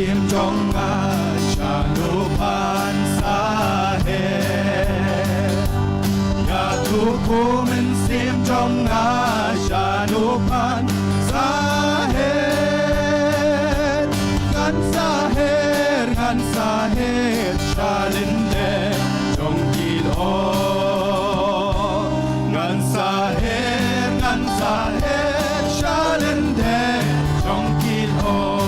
sim trong nga shanu pan sa he ya tu ku men sim trong nga shanu pan sa he ngan sa he shalin de trong kil o ngan sa he shalin de trong kil o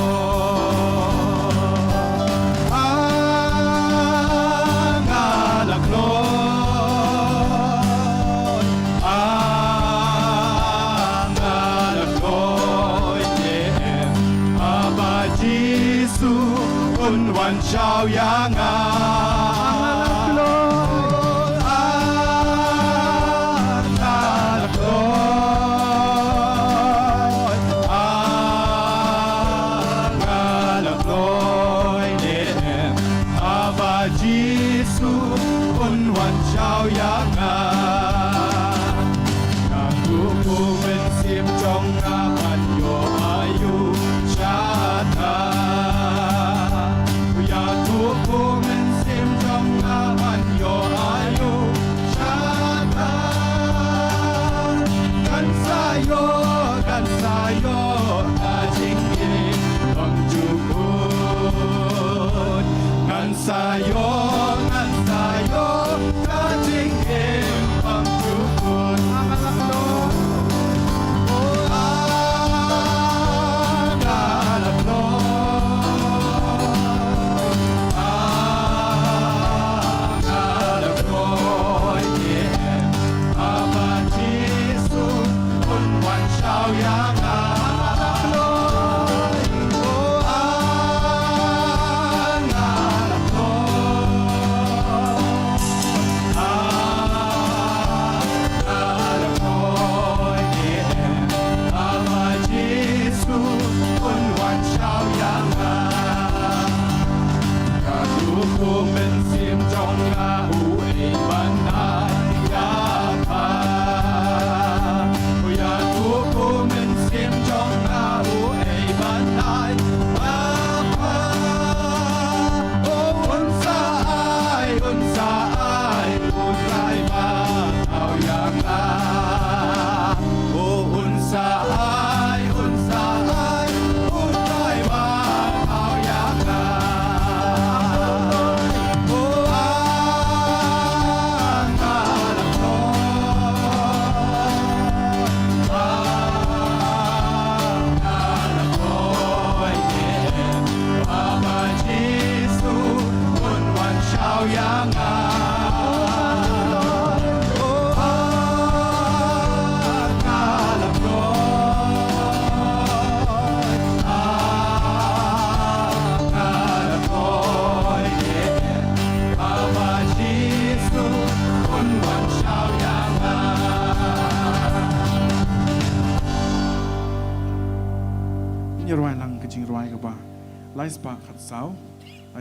วันเช้ายางาโลอาลาโลอาลาโลเดมอาบาจิสุวันเช้ายางาการดูผู้เป็นเสียมจงอาพันโยอายุชาตาsayo ka jing em pang chu kun amalaklo o amalaklo amalaklo em aba jisu kun wan shao yang amalaklo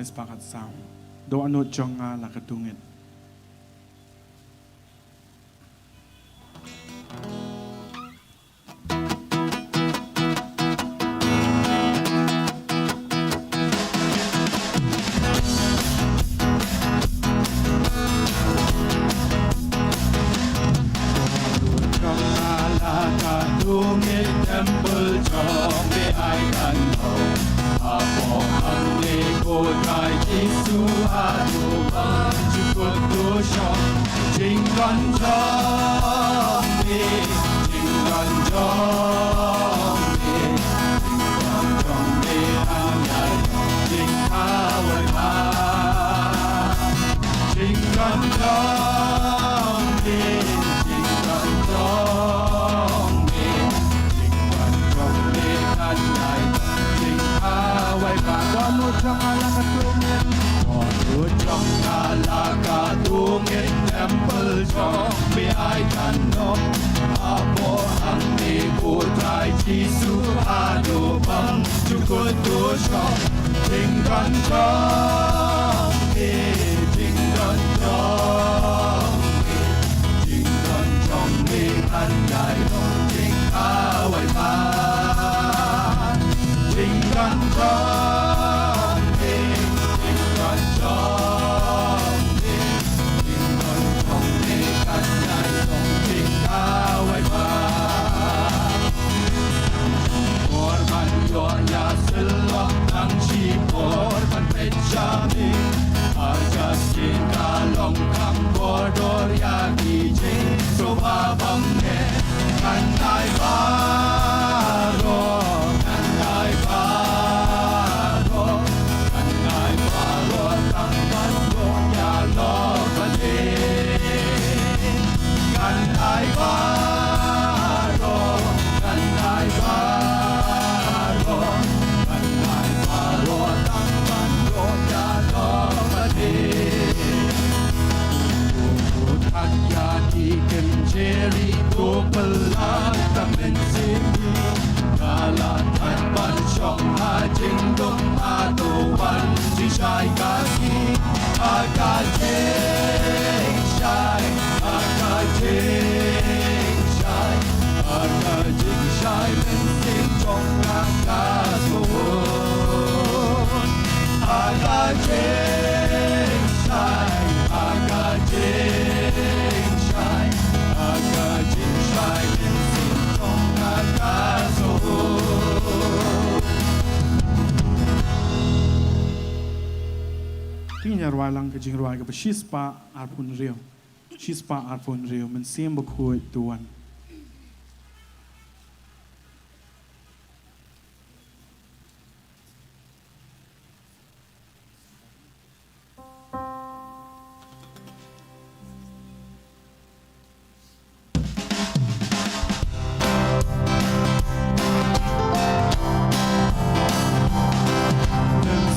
lai spa khat sao do anu chonga la katungin temple chong be ai kan ho apo ang le ko tai Giêsu a du ban chu ko tu shong jing gan chong be jing gan chong be ang ya jing ha wai ma jing gan chong be jing gan chong be trong alakatungin trong alakatungin temple trong bi ai kan no apo ang ni putai Giêsu adu bang chukut tu shong jing gan chong be jing gan chong be jing gan chong be an dai dong jing awai pa jing gan chong เป็นสิ่งจงรักษาสมบูรณ์อากาศเจงใช่อากาศเจงใช่อากาศเจงใช่เป็นสิ่งจงรักษาสมบูรณ์ที่ยารวายลังกับจิงรวายกับชิสปาอาร์พุนเรียวชิสปาอาร์พุนเรียวมันเสียมบุคุยตัวน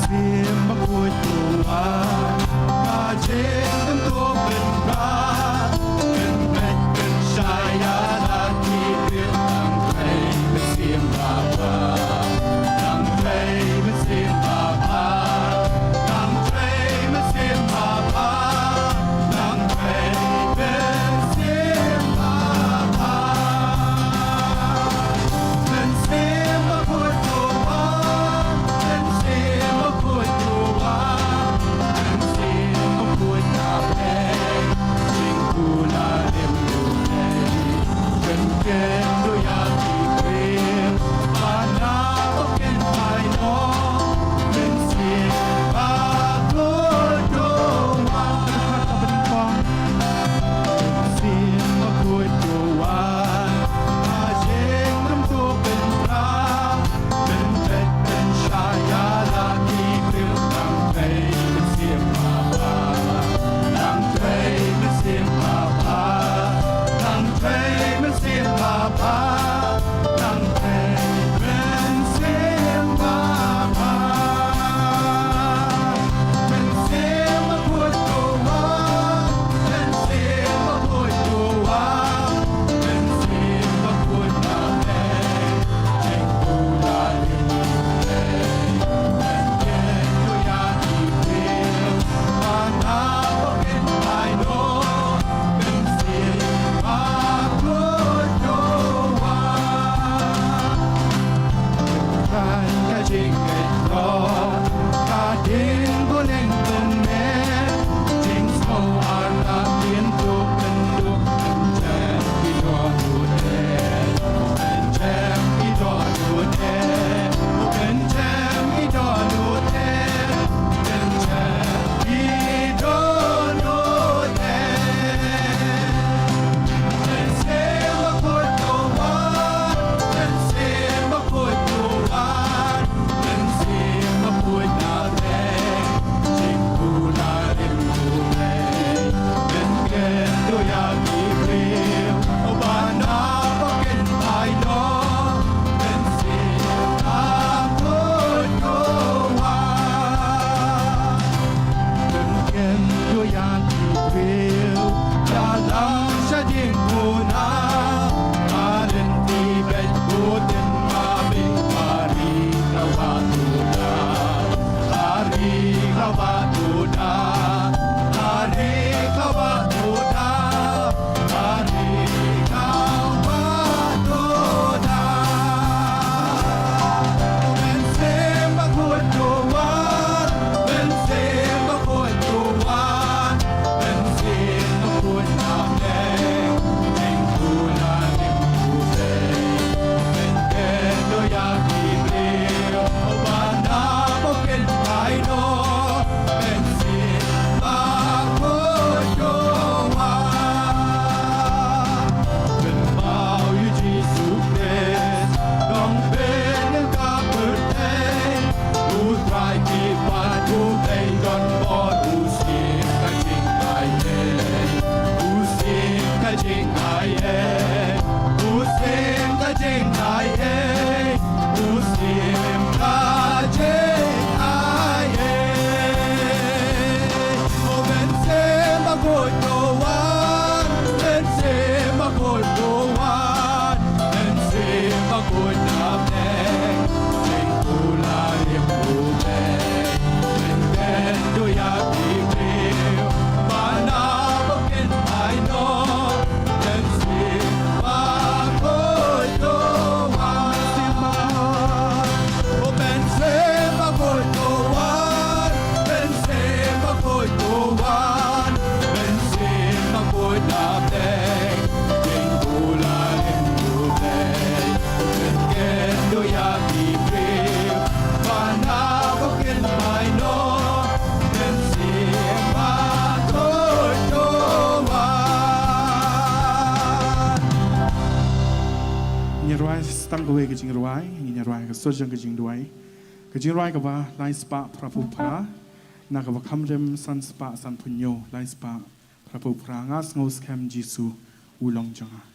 เสียมบุคุยตัวเจงเป็นตัวเป็นพระเป็นเป็ดเป็นชายา เวกจิงรวยนี่เนี่ยรวยก็สดจังก็จิงด้วยก็จิงรวยก็ว่าไลสปะพระผู้พระนักว่าคำเรมสันสปะสันพุญโยไลสปะพระผู้พระงัสงสแคมจิสูอุลองจัง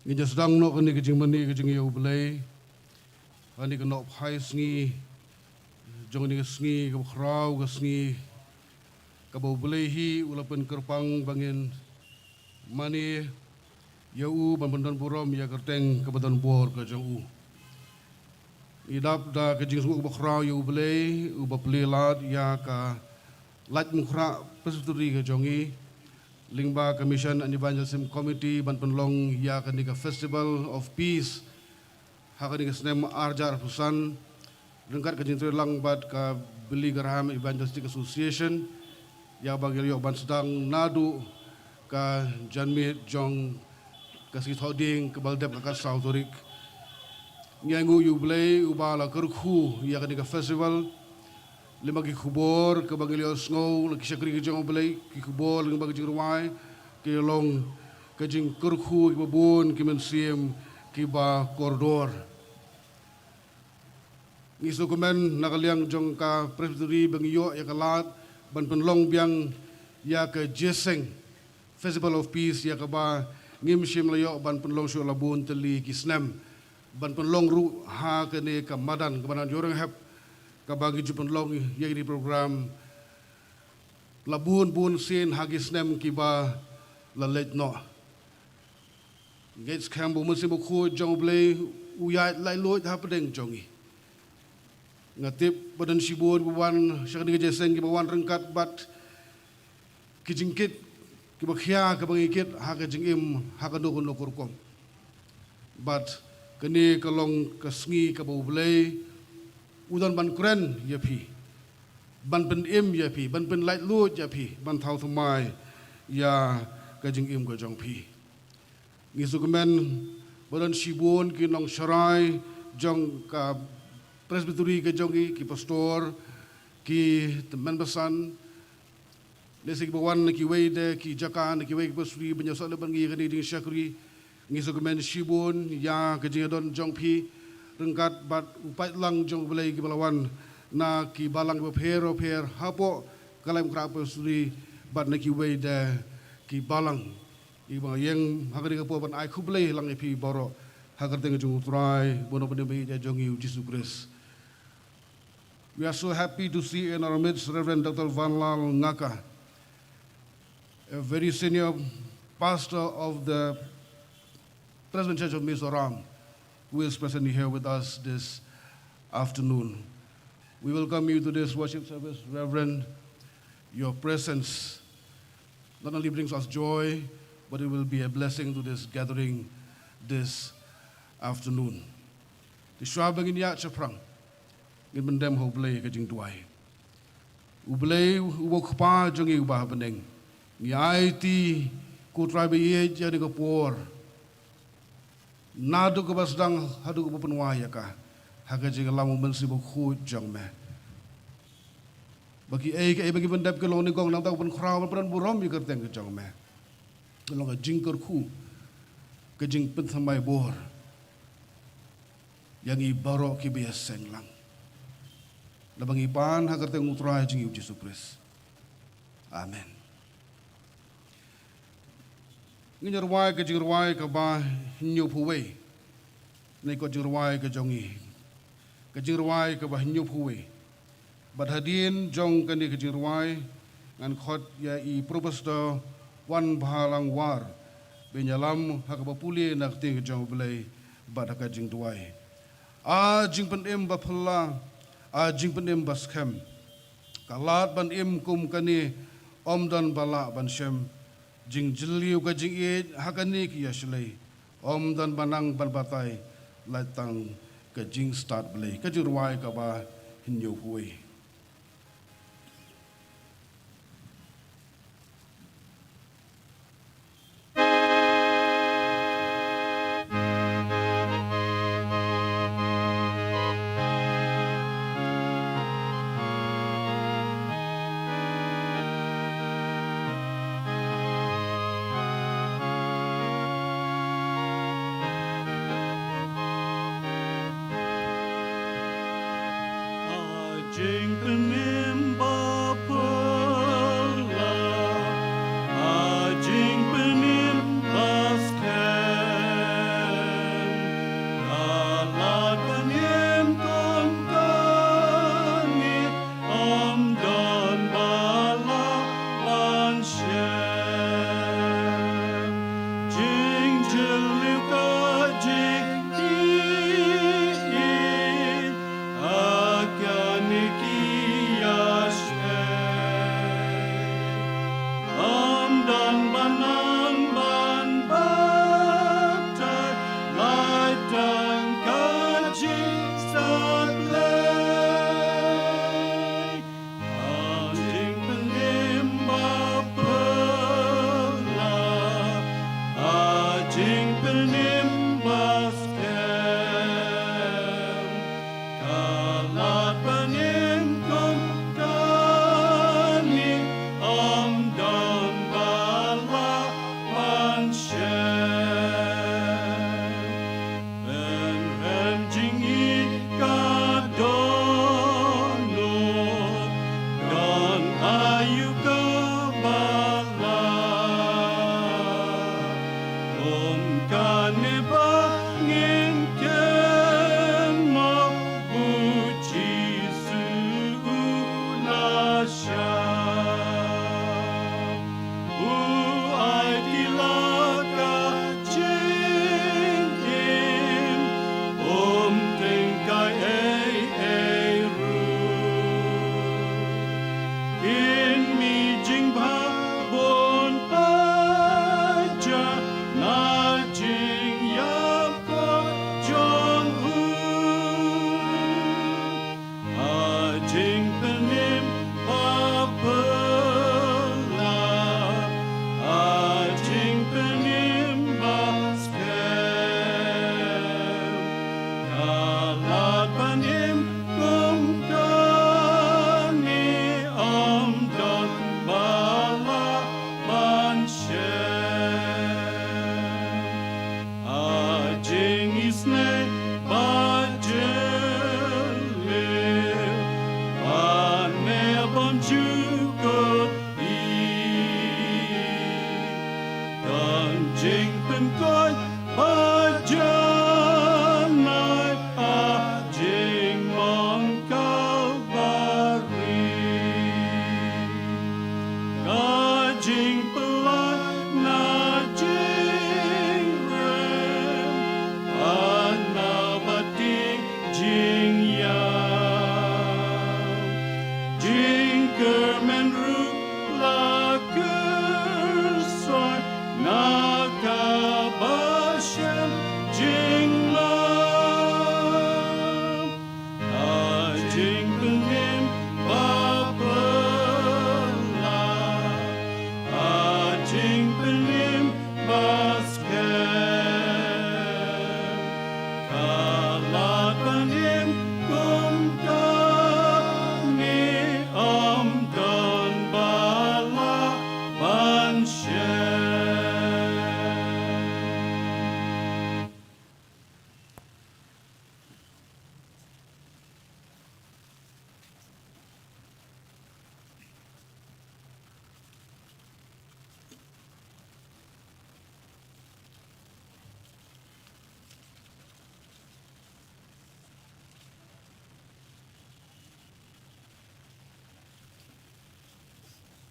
Ngi sedang no kani kejing mani kejing yo belai. Kani kena pai sengi. Jong ni sengi ke krau ke sengi. Ka bau belai hi ulapan kerpang bangin mani yau ban bandan buram ya kerteng ke badan bor ke jong u. Idap da kejing semua ke krau yo belai u baplelat ya ka Laitumkhrah Presbytery ke jongi. Lingba Commission and Evangelism Committee ban penlong ya kani ka Festival of Peace hakani ka snem arjar pusan dengkat ka jintre lang bat ka Beli Graham Evangelistic Association ya bagil yo ban sedang nadu ka janmi jong ka si thoding ke baldep ka sautorik nyangu yu blay ubala kerku ya kani ka festival lima ki kubor ke bagil yo snow lagi syakri ke jong blay ki kubor lagi bagi jingruai ke long ke jing kerku ki babun ki mensiem ki ba koridor ngisu komen nakaliang jong ka Presbytery bangiyo ya kalat ban penlong biang ya ke jeseng Festival of Peace ya ka ba ngim shim layo ban penlong syo labun teli ki snem ban penlong ru ha ke ne ka madan ke banan yorang hep ka bagi ju penlong ya di program labun bun sin hagi snem ki ba la let no gates kambu musim ko jong blay uyat lai lot ha pedeng jongi ngatip badan sibur buwan syakni jeseng ki bawan rengkat bat ki jingkit ki bakhya ka bangikit ha ka jingim ha ka no no kurkom bat kini kalong kasngi ka bawblay udan ban kren yapi ban pen im yapi ban pen light lut yapi ban thau thumai ya ka jingim ka jong pi ngisukemen badan sibun ki nong sharai jong ka Presbytery ke jongi ki pastor ki teman besan lesi ki bawan ki weide ki jakan ki weide pasri benyasa leban ki kani ding syakri ngiso kemen shibun ya ke jingdon jong pi rengkat bat upai lang jong belai ki balawan na ki balang per hapo Laitumkhrah pasri bat na ki weide ki balang iba yang hakari ka po ban ai khublai lang pi boro hakar teng jong utrai bono bende be jongi Jesus Christ. We are so happy to see in our midst Reverend Dr. Van Lal Ngaka, a very senior pastor of the Presbyterian Church of Mizoram, who is present here with us this afternoon. We welcome you to this worship service, Reverend. Your presence not only brings us joy, but it will be a blessing to this gathering this afternoon. The Schwabing in Yachaprang. Ngin mendem ho blay ka jing tuai ublay ubok pa jongi ubah beneng ngi IT ku tribe ye jadi ko por nadu ko basdang hadu ko penwa ya ka haga jing lamu mensi bo khu jong me bagi bagi bendap ke long ni gong nang ta pen khrau pran burom yi kerteng ke jong me long ka jing ker khu ke jing pen thamai bor yang i baro ki biaseng lang labang ipan hagar teng utrai jing Jesus Christ. Amen. Nginarwai ke jingrawai ka ba hinyo puwe. Nei ko jingrawai ke jongi. Ke jingrawai ka ba hinyo puwe. Bad hadin jong kani ke jingrawai ngan khot ya i propasto wan balang war. Benyalam hakaba puli nak ting jong belai bad ka jingdwai. A jing penem ba phla jing penem baskem kalat ban im kum kani om dan bala ban shem jing jiliu ka jing e hakani ki yaslei om dan banang ban batai latang ka jing start blai ka jurwai ka ba hinyo hui Jing penim ba pula, jing penim baskem. penimbas kem kalat penim kum kani dan bala manshem ben jingi kadono dan ayu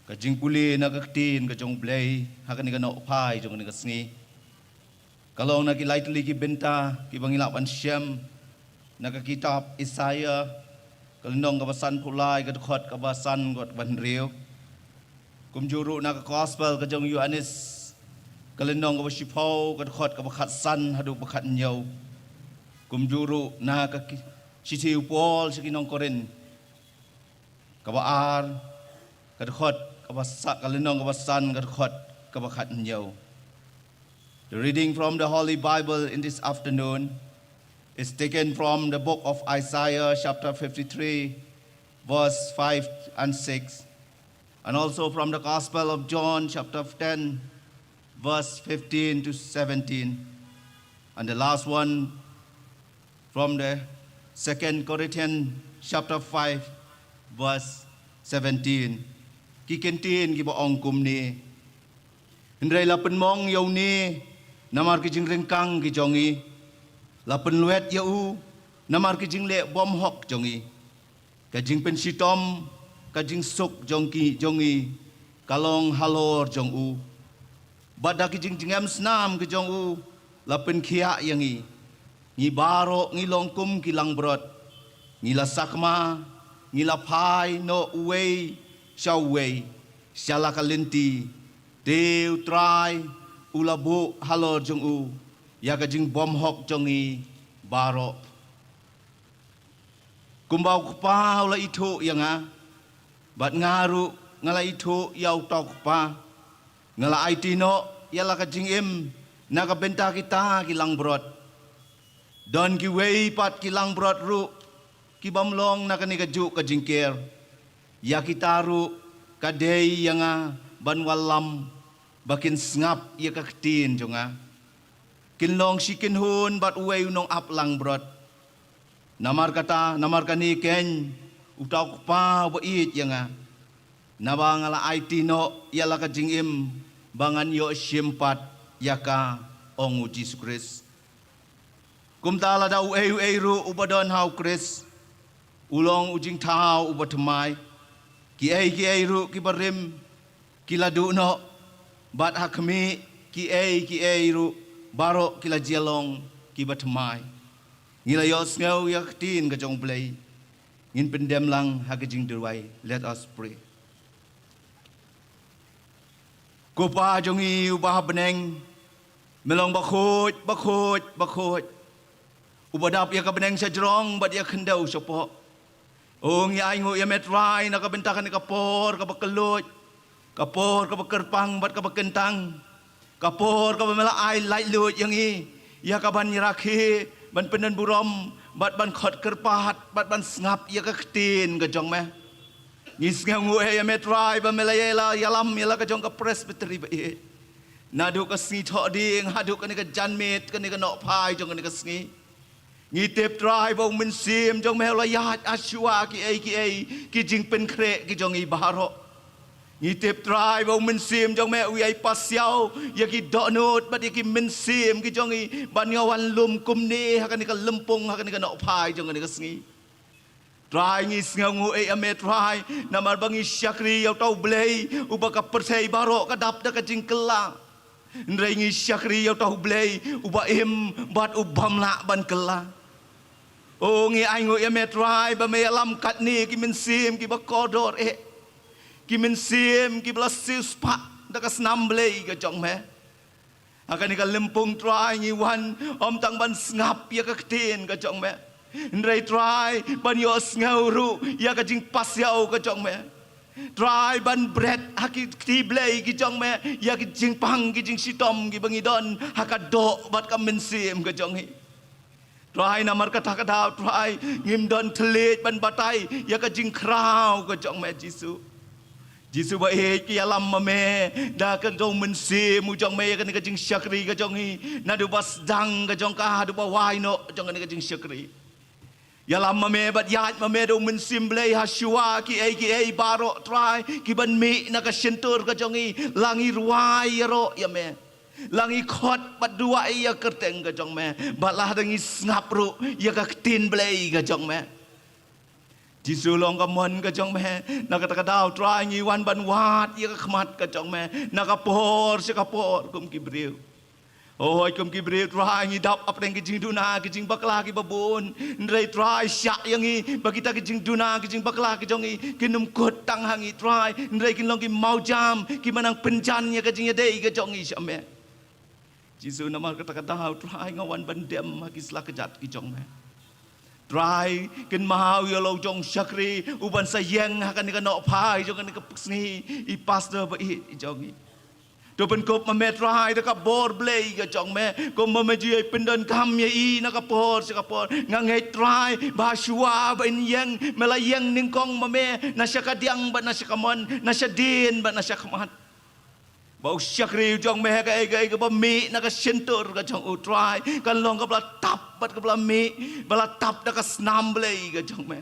Kajing puli nagaktin kajong blay hakan ni kana upai jong ni kasngi kalau nagi lightly ki benta ki bangilapan syam nagakitab Isaiah kalendong kabasan pulai kadukot kabasan got banriu kumjuru naga gospel kajong Yohanes kalendong kabasipau kadukot kabakat san hadu bakat nyau kumjuru naga sitiu Paul sikinong Korin kabaar kadukot kalenong kabasan kadukot kabakat nyau. The reading from the Holy Bible in this afternoon is taken from the book of Isaiah chapter 53 verse 5 and 6 and also from the Gospel of John chapter 10 verse 15 to 17 and the last one from the 2 Corinthians chapter 5 verse 17. Kikentin ki baong kum ni Hindray lapen mong yaw ni namar kijing rengkang ki jongi lapen luet yau namar kijing le bom hok jongi kajing pensitom kajing suk jongki jongi kalong halor jong u bada kijing jingam snam ki jong u lapen kia yangi ngi baro ngi longkum ki lang brot ngi la sakma ngi la pai no uwei Shawway, Shalakalinti, Deu Trai, Ulabu, Halor Jong U, Yakajing Bom Hok Jongi, Baro. Kumbau kupa ula itu yang bat ngaru ngala itu yau tau kupa ngala aitino yala kajing im nakabenta kita kilang brot don ki wei pat kilang brot ru ki bamlong nakani kaju ka jingker ya kita ru kadei yang banwalam bakin ngap ya ka ktin jonga kinlong sikin hun bat wei nong ap lang brot namar kani ken utau pa wa it yang nabangala aitino ya la ka jingim bangan yo simpat yaka ongu Jesus Christ. Kumtala daw ru ubadon hau Christ. Ulong ujing tau ubatamay. Ki ru kibarim kiladu no. Bat hakami ki ru baro kila jialong kibatamay. Ngilayos ngaw yaktin kajong play. Ngin pendem lang hagajing durway. Let us pray. Kupa jongi ubah beneng melong bakut ubadap ya ka beneng sajrong bad ya kendau sopo ong ya ingo ya metrai na ka bentakan ni kapor ka bakelut kapor ka bakerpang bad ka bakentang kapor ka bamela ai light lut yang ya ka ban nyiraki ban penen burom bad ban khot kerpahat bad ban ngap ya ka ktin ka jong meh ngis ngangu ya metrai ba melayela yalam yala ka jong ka Presbytery ba nadu ka sngi tho ding hadu ka ni ka janmet ka ni ka no phai jong ka ni ka sngi ngi tep trai ba min sim jong mel yat ashwa ki jing pen kre ki jong i baro ngi tep trai ba min sim jong me ui ai pasiao ya ki donut ba ki min sim ki jong i ban ngawan lum kum ni ha ka ni ka lempung ha ka ni ka no phai jong ka ni ka sngi try ngis ngangu try namar bangi syakri yau tau blei ubaka persei baro kadap da ka jingkela ndrei ngi syakri yau tau blei uba bat ubam la ban kela o ngi aingu try ba me alam kat ni ki min sim ki ba kodor ki min sim ki blasis pa da ka snam blei ka jong me akan ka lempung try ngi wan om tang ban ngap ya ka ktin ka jong me Ndrai try ban yo ngauru ya ka jing pas yau ka jong me try ban bread haki ti blei ki jong me ya ki jing pang ki jing sitom ki bangi don haka do bat ka mensim ka jong hi try namar kata try ngim don telit ban batai ya ka jing krau ka jong me Jisu ba ki alam me da ka jong mensim mu jong me ya ka jing syakri ka jong hi na du bas dang ka jong ka du ba wai no jong ka jing syakri Yalam mame bat yat mame do min simblei hasua ki baro try ki ban mi na ka sentur ka jongi langi ruai ro ya me langi khot bat dua ya kerteng ka jong me balah dangi ngap ru ya ka tin blei ka jong me Jisu long ka mon ka jong me na ka dau try ngi wan ban wat ya ka khmat ka jong me na ka por se ka por kum ki breu Oh, kum ki beri try ngi dap apa yang kijing duna kijing bakla ki babun ndrai try syak yang ngi bagi ta kijing duna kijing bakla ki jongi kinum kot tang hangi try ndrai kin long ki mau jam ki manang penjan ya kijing dei ki jongi syame Jisu nama kata try ngawan bandem ki sla kejat ki jong me try kin mau ya lo jong syakri uban sayang akan ni no phai jong ni ka psni I pastor ba I jongi do pen kop ma met rai da ka bor blei ga jong me ko ma me ji pen don kam ye I na ka por se ka por ngangai try ba shua ba in yang mela yang ning kong ma me na sya ka diang ba na sya ka mon na sya din ba na sya ka mat ba syakri jong me ga ba mi na ka sentur ga jong u try kan long ka bla tap bat ka bla mi bla tap da ka snam blei ga jong me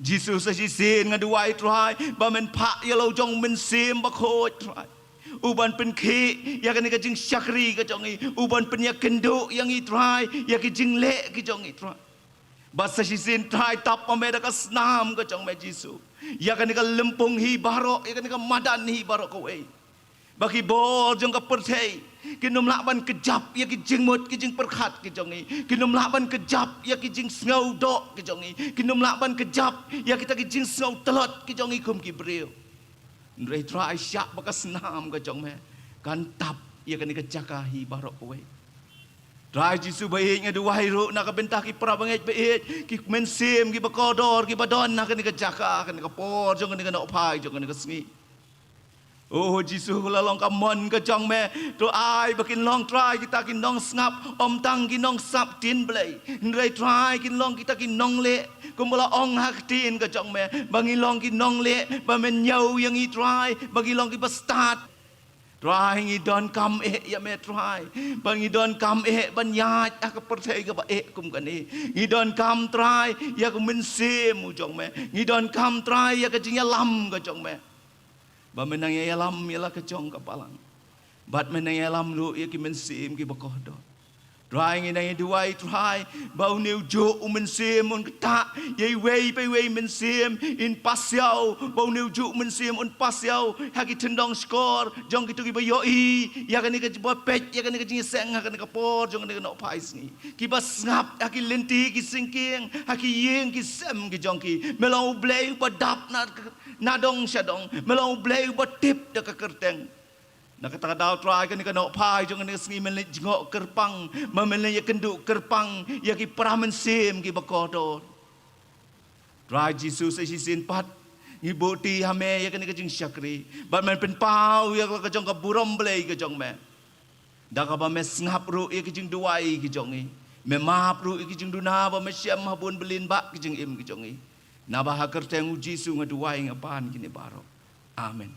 Jesus sa si sin nga duai try ba men pha ye lo jong men sim ba kho try uban pen ki ya kan ka jing syakri ka jong I uban pen ya kendo yang I try ya ki jing le ki jong I try basa si sin try tap me da ka snam ka jong me Jisu ya kan ka lempung hi baro ya kan ka madan hi baro ko ei bagi bor jong ka perthei kinum laban kejap ya ki jing mut ki jing perkhat ki jong I kinum laban kejap ya ki jing ngau do ki jong I kinum laban kejap ya kita ki jing ngau telot ki jong I kum ki breu Ndrai try syak baka senam ka jong me kan tap ya kan ka jaka hi barok we try Jisu bae nga duai ro na ka benta ki prabanget bae ki mensim ki bakodor ki badon na kan ka jaka kan ka por jong kan ka no phai jong kan ka sngi Oh Jisu la long ka mon ka jong me to ai bakin long try kita kin nong ngap om tang kin nong sap tin blai nrai try kin long kita kin nong le kumula ong hak tin ka jong me bangi long kin nong le ba men nyau yang I try bagi long ki ba start try ngi don kam ya me try bangi don kam ban ya ka percaya ka ba kum kan ni ngi don kam try ya ku men se mu jong me ngi don kam try ya ka jing ya lam ka jong me ba menang ya lam ya la ka jong ka Balang bat menang ya lam lu ya ki men sim ki ba ko do try ngi nang duai try ba new jo men sim on ta ye wei pe wei men sim in pasiao ba new jo men sim on pasiao ha ki tendong score jong ki tu ki ba yo I ya ka ni ka ba pet ya ka ni ka jing seng ha ka ni ka por jong ni ka no pais ni ki ba ngap ha ki lenti ki singking ha ki yeng ki sem ki jong ki melo blei ba dap na dong shadong melo blei ba tip da ka kerteng nakata daw try kan no pai jong ni sngi men jingok kerpang mamen ya kenduk kerpang ya ki pramen sim ki bakodo try Jesus si sin pat ni boti hame ya kan ka jing syakri ban men pen pau ya ka jong ka burom blei ka jong me da ka ba mes ngap ru ya ki jing duai ki jong I me map ru ki jing duna ba me syam habun belin ba ki jing im ki jong I na ba ha kerteng Jesus ngaduai ngapan kini baro amen.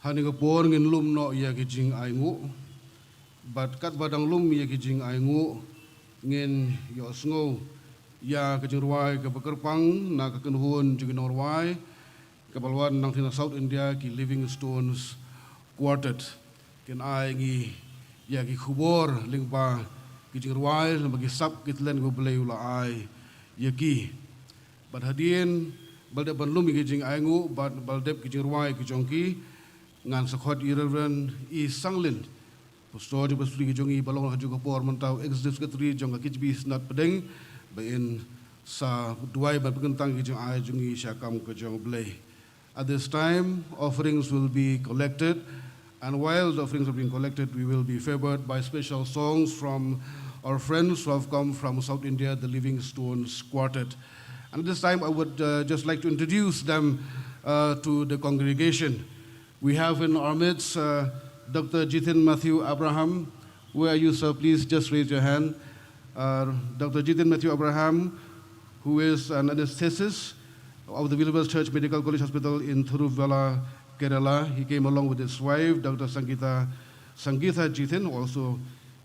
Hani ka por ngin lum no ya ki jing ai ngu bat kat badang lum ya ki jing ai ngu ngin yo sngo ya ka jing ruai ka bakerpang na ka kenhun jing no ruai ka balwan nang thina South India ki Living Stones Quartet ken ai ngi ya ki khubor lingpa ki jing ruai na bagi sap ki tlen go bleu la ai ya ki bat hadien balde ban lum ki jing ai ngu bat balde ki jing ruai ki jongki ngan sakhot Reverend I Sanglin pastor di Presbytery ki jongi balong haju ko por mentau executive secretary jong ki bi snat pedeng ba in sa duai ba pegentang ki jong ai jongi syakam ko jong blei. At this time offerings will be collected, and while the offerings are being collected we will be favored by special songs from our friends who have come from South India, the Living Stones Quartet. And at this time I would just like to introduce them to the congregation. We have in our midst Dr. Jitin Matthew Abraham. Where are you, sir? Please just raise your hand. Dr. Jitin Matthew Abraham, who is an anesthetist of the Village Church Medical College Hospital in Thiruvalla, Kerala. He came along with his wife, Dr. Sangeetha Jitin, also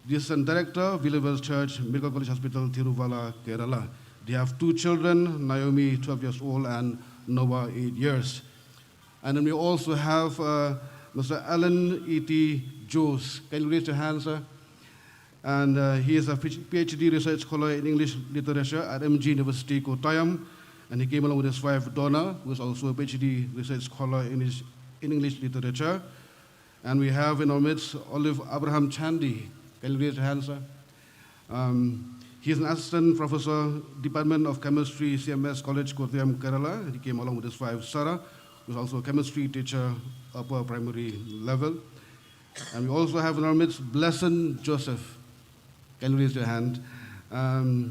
the assistant director, Village Church Medical College Hospital, Thiruvalla, Kerala. They have two children, Naomi, 12 years old, and Noah, 8 years. And then we also have Mr. Alan E.T. Jose. Can you raise your hand, sir? And he is a PhD research scholar in English literature at MG University, Kottayam. And he came along with his wife, Donna, who is also a PhD research scholar in English literature. And we have in our midst Olive Abraham Chandy. Can you raise your hand, sir? He is an assistant professor, Department of Chemistry, CMS College, Kottayam, Kerala. He came along with his wife, Sarah, who is also a chemistry teacher, upper primary level. And we also have in our midst Blessing Joseph. Can you raise your hand?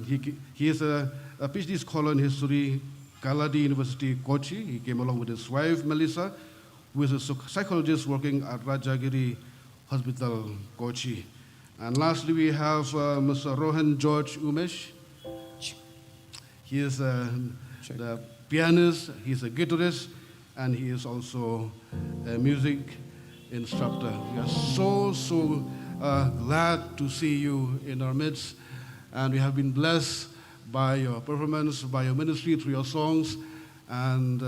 He is a PhD scholar in history, Kaladi University, Kochi. He came along with his wife, Melissa, who is a psychologist working at Rajagiri Hospital, Kochi. And lastly, we have Mr. Rohan George Umesh. He is the pianist, he is a guitarist, and he is also a music instructor. We are so glad to see you in our midst, and we have been blessed by your performance, by your ministry, through your songs, and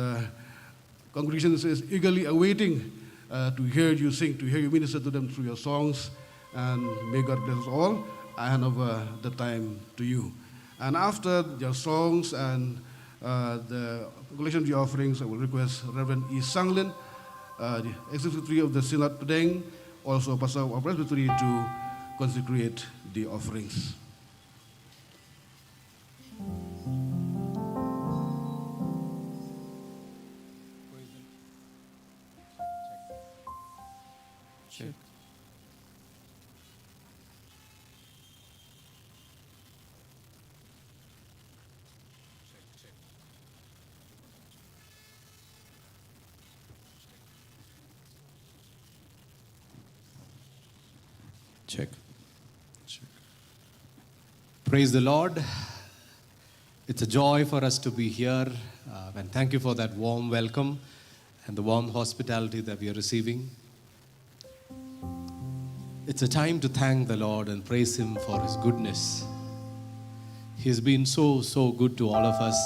congregation is eagerly awaiting to hear you sing, to hear you minister to them through your songs, and may God bless us all. I hand over the time to you. And after your songs and the collection of the offerings, I will request Reverend E. Sanglin, the Executive Secretary of the Synod Pedeng, also Pastor of Presbytery, to consecrate the offerings. Check. Check. Praise the Lord. It's a joy for us to be here, and thank you for that warm welcome and the warm hospitality that we are receiving. It's a time to thank the Lord and praise Him for His goodness. He has been so good to all of us.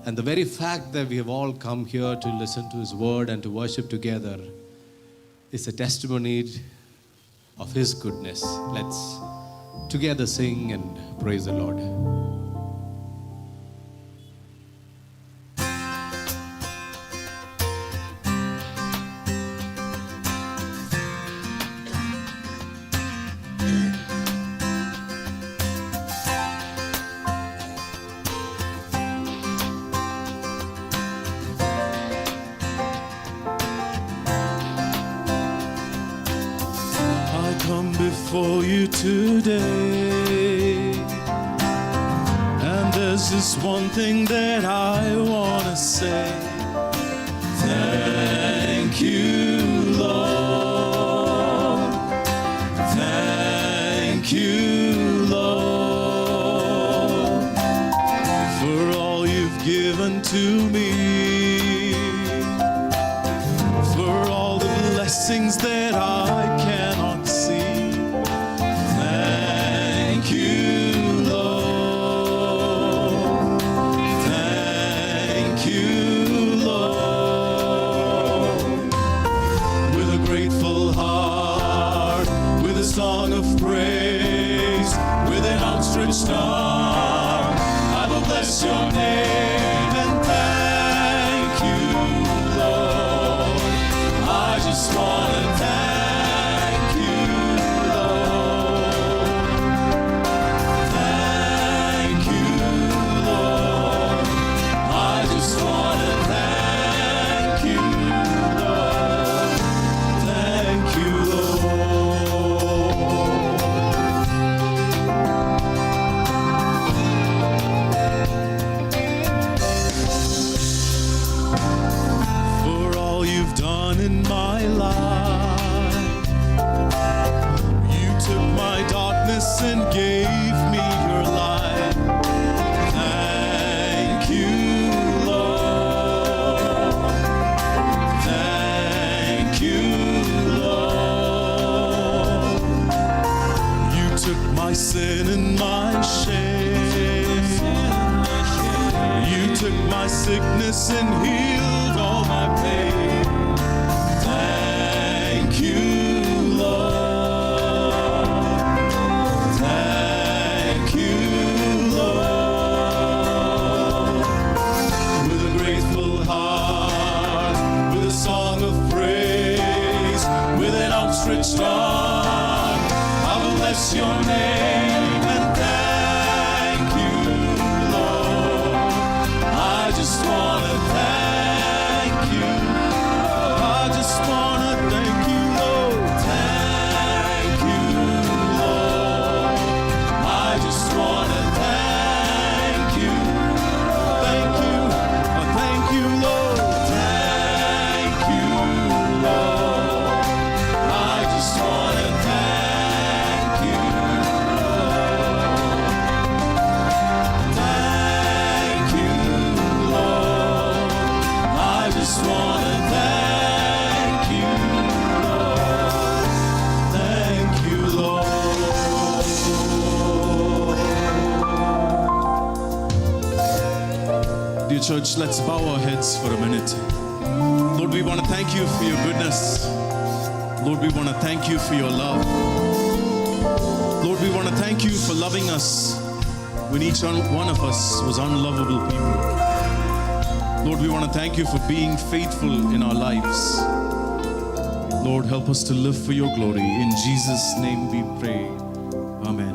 And the very fact that we have all come here to listen to His word and to worship together is a testimony of His goodness. Let's together sing and praise the Lord. For you today, and there's this one thing that I want to say. Thank you, Lord. Thank you, Lord, for all you've given to me, for all the blessings that I cannot see. I will bless your name and thank you, Lord. I just want to thank you, Lord. Thank you, Lord. I just want to thank you, Lord. Thank you, in my life. You took my darkness and gave me your light. Thank you, Lord. Thank you, Lord. You took my sin and my shame. You took my sickness and healed all my pain. Thank you, Lord. Thank you, Lord. With a grateful heart, with a song of praise, with an outstretched arm, I will bless your name and thank you, Lord. I just want to thank you. I just want to thank you, Lord. Thank you, Lord. I just want to thank you. Thank you. Thank you, Lord. Thank you, Lord. I just want to thank you, Lord. Thank you, Lord. I just want to thank you, Lord. Thank you, Lord. Dear church, let's bow our heads for a minute. Lord, we want to thank you for your goodness. Lord, we want to thank you for your love. Lord, we want to thank you for loving us when each one of us was unlovable people. Lord, we want to thank you for being faithful in our lives. Lord, help us to live for your glory. In Jesus' name we pray. Amen.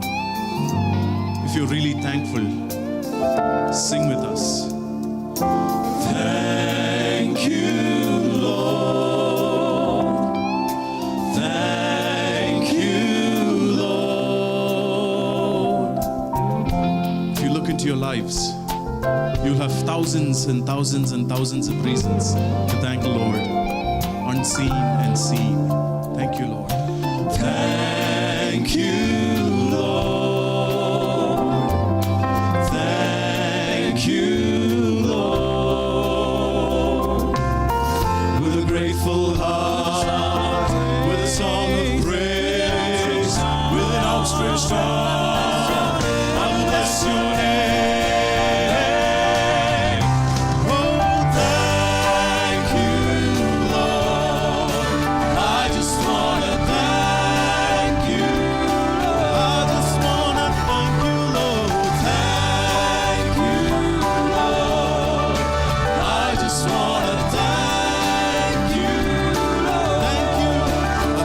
If you're really thankful, sing with us. Thank you, Lord. thousands and thousands and thousands of reasons to thank the Lord, unseen and seen. Thank you, Lord. Thank you, Lord. Thank you, Lord. With a grateful heart, with a song of praise, with an outstretched arm, I will bless your name. Oh, thank you, Lord. I just want to thank you. I just want to thank you, Lord. Thank you, Lord. I just want to thank you, Lord.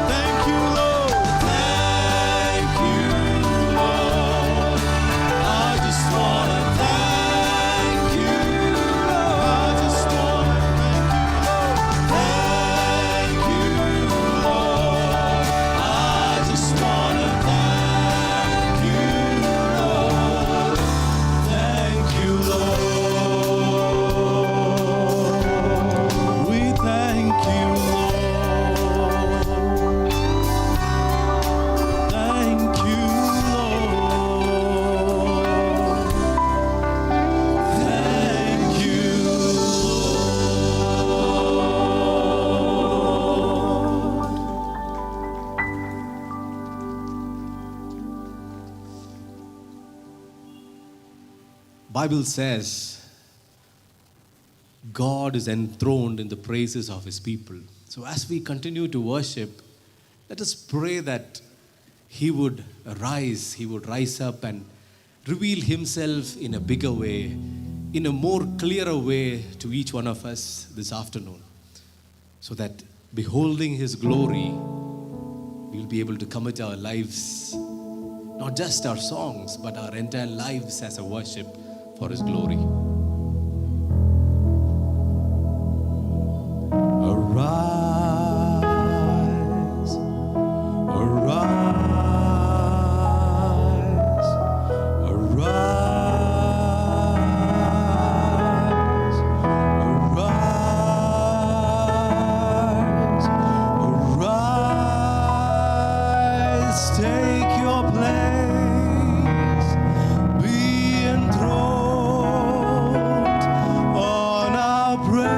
Thank you, Lord. Thank you, Lord. I just want to thank you, Lord. I just want to thank you, Lord. I just want to thank you, Lord. Thank you, Lord. We thank you, Lord. Thank you, Lord. Thank you, Bible says God is enthroned in the praises of his people. So as we continue to worship, let us pray that he would rise up and reveal himself in a bigger way, in a more clearer way to each one of us this afternoon, so that beholding his glory, we will be able to commit our lives, not just our songs, but our entire lives as a worship for his glory. Arise, arise, arise, arise, arise, take your place, be enthroned on our praise.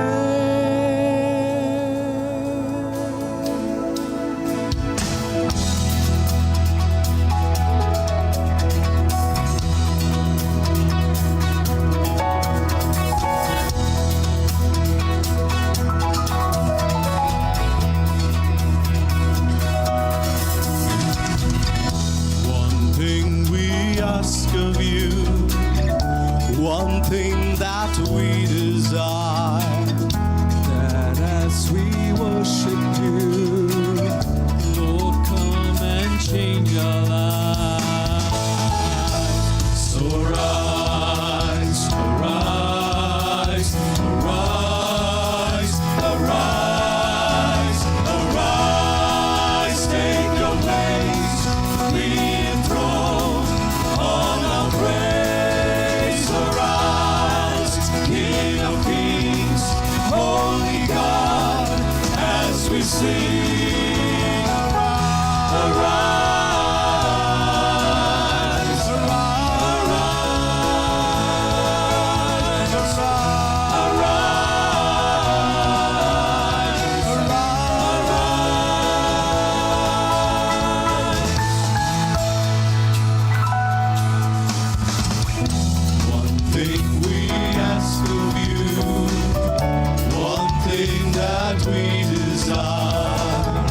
One thing we ask of you, one thing that we desire, that as we worship you, Lord, come and change our lives. So arise, arise, arise, arise, arise, take your place, be enthroned on our praise. Arise, King of Kings, Holy God, as we sing. Arise, arise, arise, One thing we ask of you, one thing that we desire,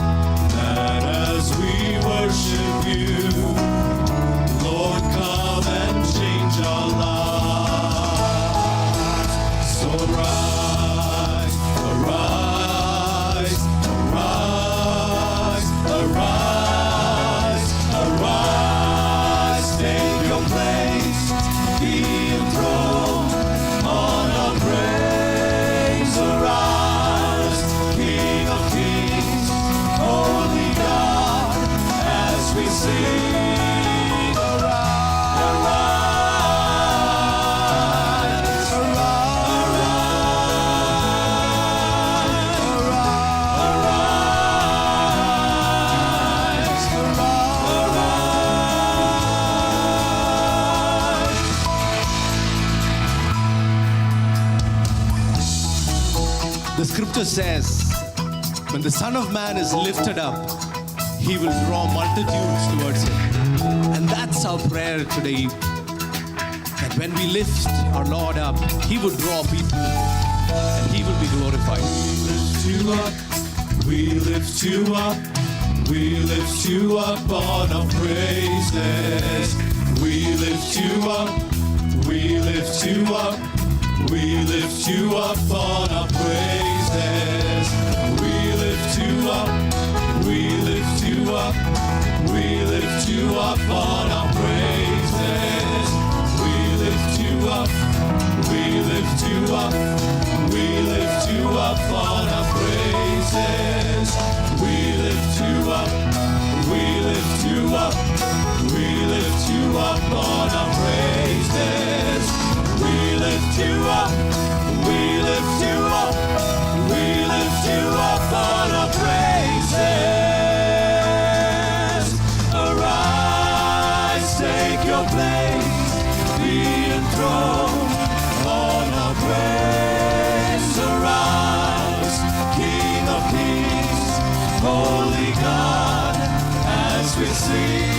that as we worship you, Lord, come and change our lives. So arise, arise, arise, arise, arise, take your place, be enthroned on our praise. Arise, King of Kings, Holy God, as we sing. Arise, arise, arise, The scripture says, when the Son of Man is lifted up, he will draw multitudes towards him. And that's our prayer today. That when we lift our Lord up, he will draw people and he will be glorified. We lift you up, we lift you up on our praises. We lift you up, we lift you up, we lift you up on our praises. We lift you up, we lift you up, we lift you up on our praises. We lift you up, we lift you up, we lift you up on our praises. We lift you up, we lift you up, we lift you up on our praises. We lift you up, we lift you up, we lift you up on our praises. Arise, take your place, be enthroned on our praise. Arise, King of Kings, Holy God, as we sing.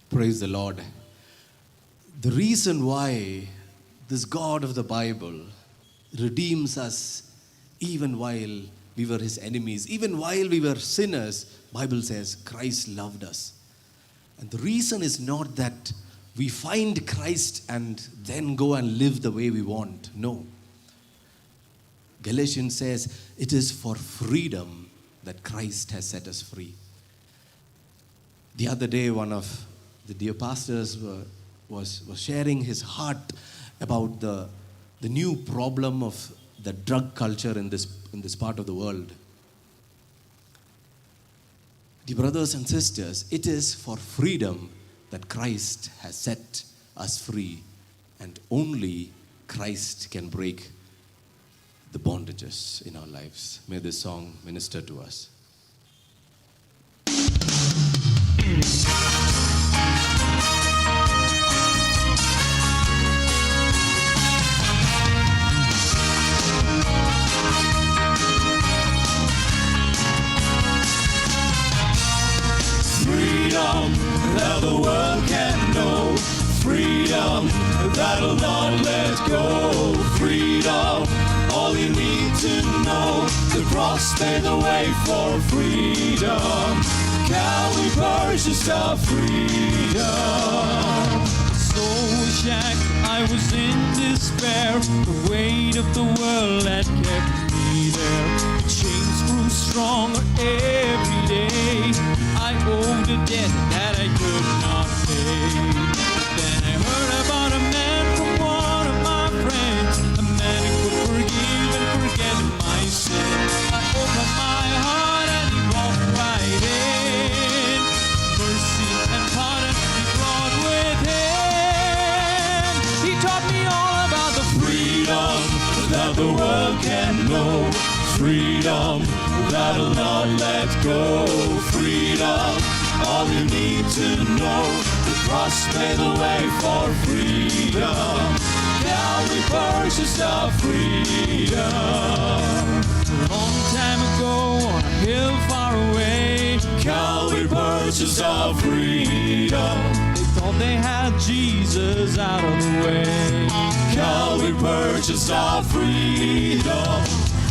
Praise the Lord. The reason why this God of the Bible redeems us even while we were his enemies, even while we were sinners, Bible says Christ loved us. And the reason is not that we find Christ and then go and live the way we want. No. Galatians says it is for freedom that Christ has set us free. The other day, one of the dear pastors was sharing his heart about the new problem of the drug culture in this part of the world. Dear brothers and sisters, it is for freedom that Christ has set us free, and only Christ can break the bondages in our lives. May this song minister to us. Freedom that the world can know. Freedom that'll not let go. Freedom, all you need to know. The cross paved the way for freedom. Calvary purchased our freedom. Soul shack, I was in despair. The weight of the world had kept me there. The chains grew stronger every day. I owed a debt that I could not pay. Then I heard about a man from one of my friends, a man who could forgive and forget my sin. I opened my heart and he walked right in. Mercy and pardon he brought with him. He taught me all about the freedom that the world can know. Freedom that'll not let go. Freedom, all All you need to know, the cross made the way for freedom. Calvary purchased our freedom. A long time ago on a hill far away, Calvary purchased our freedom. they thought they had Jesus out of the way. Calvary purchased our freedom.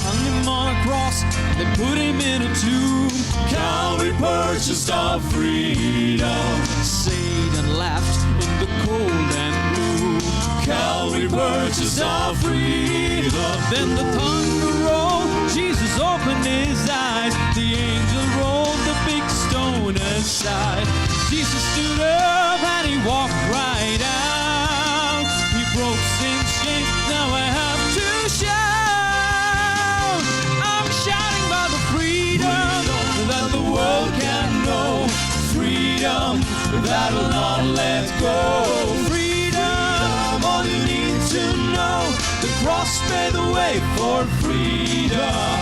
Hung him on a cross, they put him in a tomb. Calvary purchased our freedom. Satan laughed in the cold and blue. Calvary purchased our freedom. Then the thunder rolled, Jesus opened his eyes. The angel rolled the big stone aside. Jesus stood up and he walked right out. He broke sin's chains, now I have to shout. I'm shouting about the freedom That the world can know. Freedom that'll not let go. Freedom, all you need to know. The cross made the way for freedom.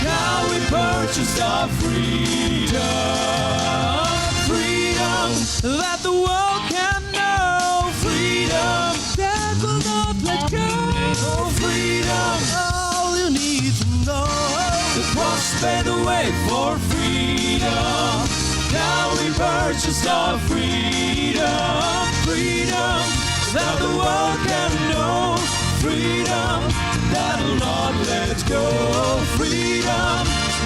Now we purchased our freedom. Freedom that the world can know. Freedom That will not let go. Freedom, All you need to know. the cross made the way for freedom. Now we purchased our freedom. Freedom that the world can know. Freedom that'll not let go. Freedom,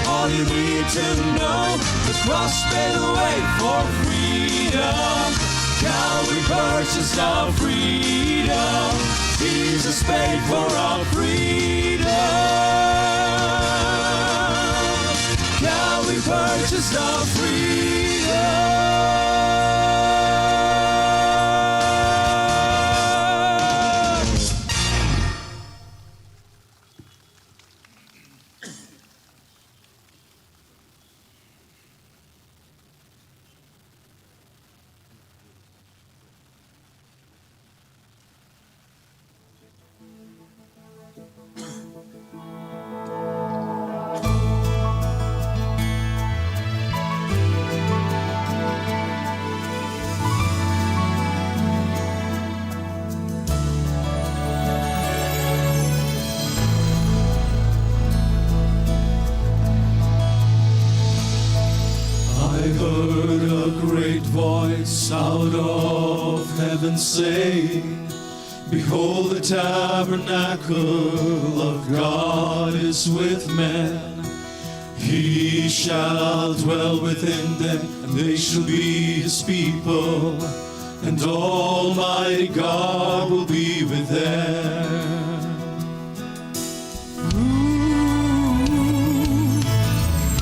all you need to know. The cross made the way for freedom. Now we purchased our freedom. Jesus paid for our freedom. Now we purchased our freedom. I heard a great voice out of heaven saying, Behold, the tabernacle of God is with men. He shall dwell within them, and they shall be his people, and Almighty God will be with them.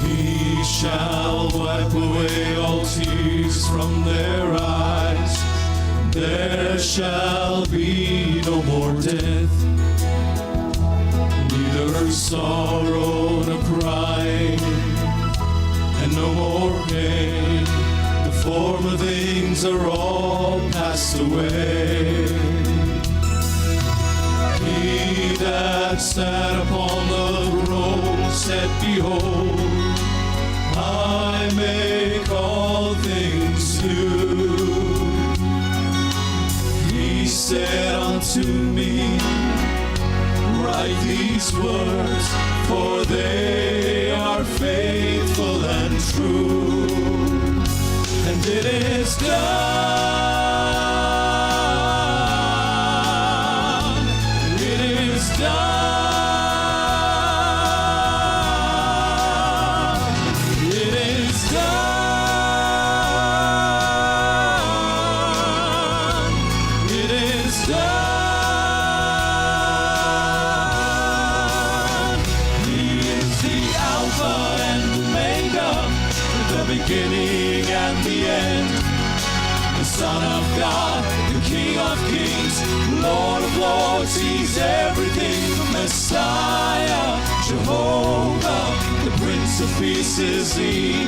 He shall wipe away all tears from their eyes. There shall be no more death, neither sorrow nor crying, and no more pain. The former things are all passed away. He that sat upon the throne said, Behold, I make all things new. He said unto me, Write these words, for they are faithful and true. And it is done. It is done. It is done. It is done. He is the Alpha and Omega, the beginning and the end. The Son of God, the King of Kings, Lord of Lords, He's everything. The Messiah, Jehovah, the Prince of Peace is He.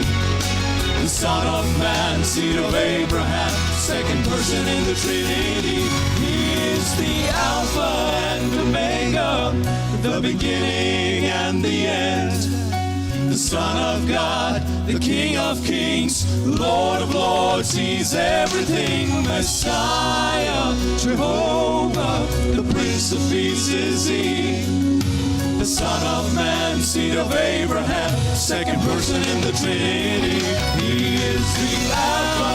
The Son of Man, seed of Abraham, second person in the Trinity. He is the Alpha and Omega, the beginning and the end. the Son of God, the King of Kings, Lord of Lords, He's everything. Messiah, Jehovah, the Prince of Peace is He. The Son of Man, seed of Abraham, second person in the Trinity. He is the Alpha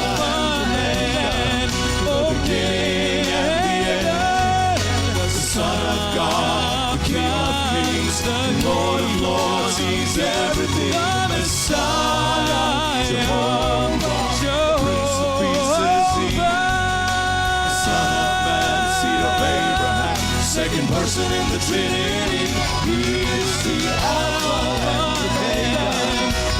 and the beginning and the end. The Son of God, the King of Kings, the Lord of Lords, He's everything. The Messiah, Jehovah, Prince of Peace is He. The Son of Man, seed of Abraham, second person in the Trinity. He is the Alpha and Omega,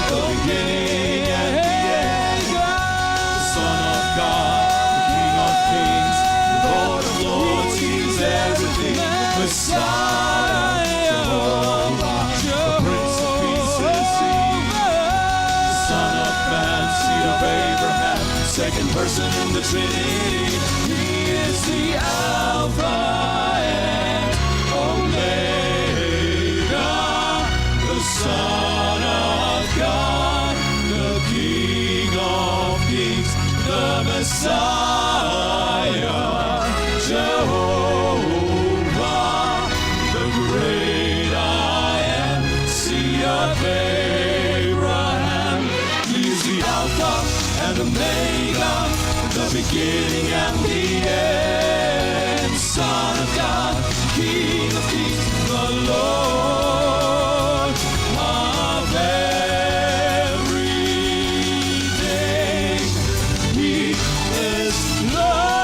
the beginning and the end. The Son of God, the King of Kings, the Lord of Lords, He's everything. Messiah, Jehovah, the Prince of Peace is He. The Son of Man, seed of Abraham, second person in the Trinity. He is the Alpha and Omega, the Son of God, the King of Kings, the Messiah, Jehovah, the great I am, seed of Abraham. He's the Alpha and Omega, the beginning and the end. Son of God, King of Kings, the Lord of everything. He is Lord.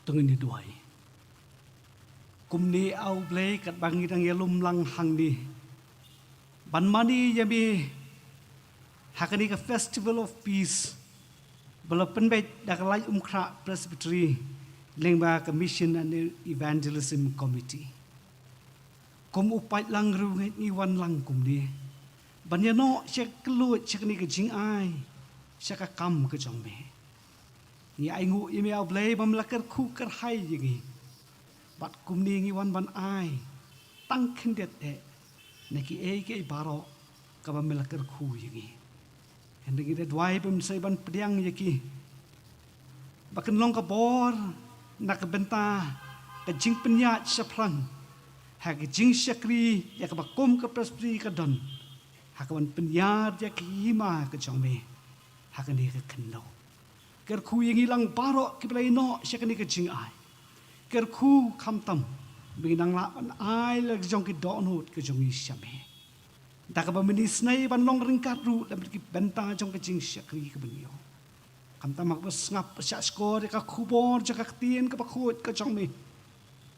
Tungin ni duai. Kumni au play kat bangi dang yalum lang hang ni. Ban mani yami hakani ka Festival of Peace. Bala penbait dak Laitumkhrah Presbytery lengba ka Mission and Evangelism Committee. Kum upai lang rungit ni wan lang kumni. Ban yano siya keluat siya kani ka jing ai. Siya ka kam ka jong me. Ni ai ngu yami au play bam lakar khu kar hai yagi. Bat kumni ngi wan ban ai. Tang kendet e. Neki e ke baro ka bam lakar khu yagi. Hendak kita dwai bam sai ban pediang yaki. Bakan long ka bor nak benta ka jing penyat saplang. Ha ka jing syakri ya ka bakom ka presbytery ka don. Ha ka ban penyat ya ki hima ka jong me. Ha ka ni ka kenlo. Ker khu yang ilang barok ki play no syakani ka jing ai. Ker khu kham tam binang la an ai la jong ki don hut ka jong syame. Tak apa menis nai ban long ringkat ru dan ki benta jong ka jing syakri ka benyo. Kam tam mak ngap syak skor ka khubor jaka tien ka pakhut ka jong me.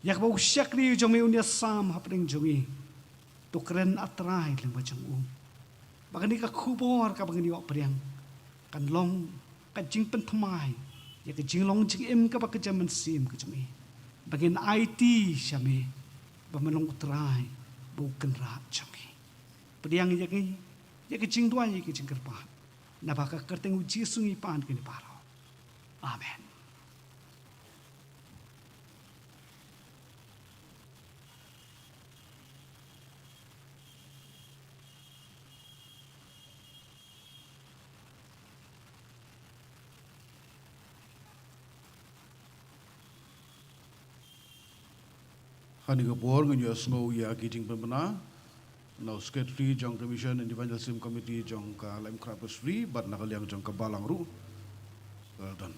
Yak ba syakri jong me unia sam hapring jong e. To kren atrai leng ba jong u. Bakani ka khubor ka bangni wak priang. Kan long ka jing pen thamai ya ka jing long jing em ka ba ka jaman sim ka jong e. Bagin IT syame ba manong utrai bukan ra jong e. Pediang ya ka jing dua ya ka jing kerpa. Na ba ka kerteng uji sungi pan kini paro. Amen. Hani ka bor ngan yas ngo ya kiting pembena. Now secretary jong commission and evangelism committee jong ka Laitumkhrah Presbytery but nakaliang jong ka Balang ru. Well done.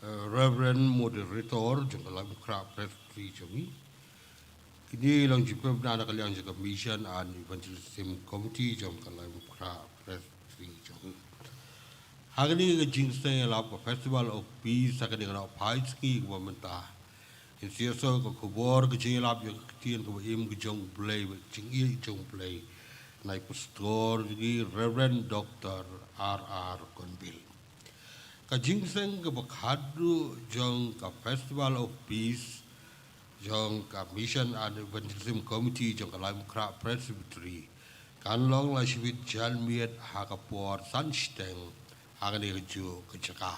Reverend Moderator jang Laitumkhrah Presbytery jangi. Kini lang jipep na nakaliang jang Mission and Evangelism Committee jang Laitumkhrah Presbytery jangi. Hagani ke jingseng lap Festival of Peace hagani kana paitski gubamenta. In siaso ko kubor ke jinglap yang ketien ko im ke jong play jingi jong play. Nai pastor di Reverend Dr. R.R. CUNVILLE. Ka jingseng ke bakhadu jong ka Festival of Peace jong ka Mission and Evangelism Committee jong ka Laitumkhrah Presbytery kan long la shibit jalmiet ha ka por sansteng ha ka ni ju ka chaka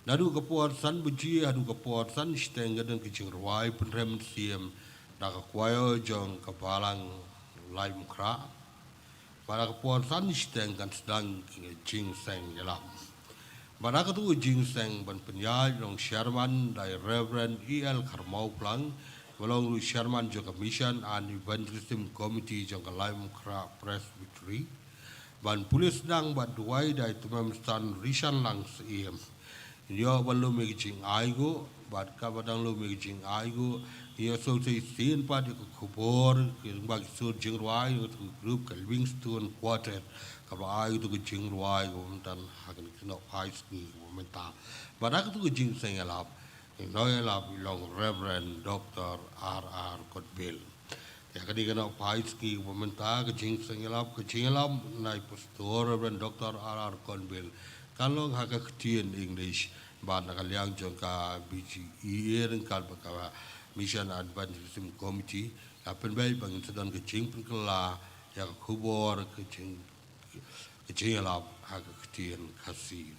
nadu ka por san buji adu ka por sansteng gadang ki jing rwai penrem siem da ka kwayo jong ka Balang Laitumkhrah para ka por sansteng kan sedang ki jingseng yalam. Baraka tu jingseng ban penyai long Sherman dari Reverend E.L. Karmau Plang, walong lu Sherman juga Mission and Evangelism Committee jangka Laitumkhrah Presbytery, ban pulis nang ban duai dari tumam stan risan lang seiem. Iyo ban lu megijing aigo, ban kabadang lu megijing aigo, iyo sultai sin pad ke kubor, yang bagi sur jingruai untuk grup ke Stone Quartet. Kaba ai tu kecing ruai dan hakan kena pais ni mental. Barak tu kecing saya lap, noi lap long Reverend Dr. R.R. CUNVILLE. Ya kadi kena pais ni mental kecing saya lap naik pastor Reverend Dr. R.R. CUNVILLE. Kalau hak kecing English, bahan kaliang jangka BGE dan kalbakawa Mission and Evangelism Committee. Apa baik bangin sedang kecing pengkala ya kubur kecing. Jengalap agak ketian kasih.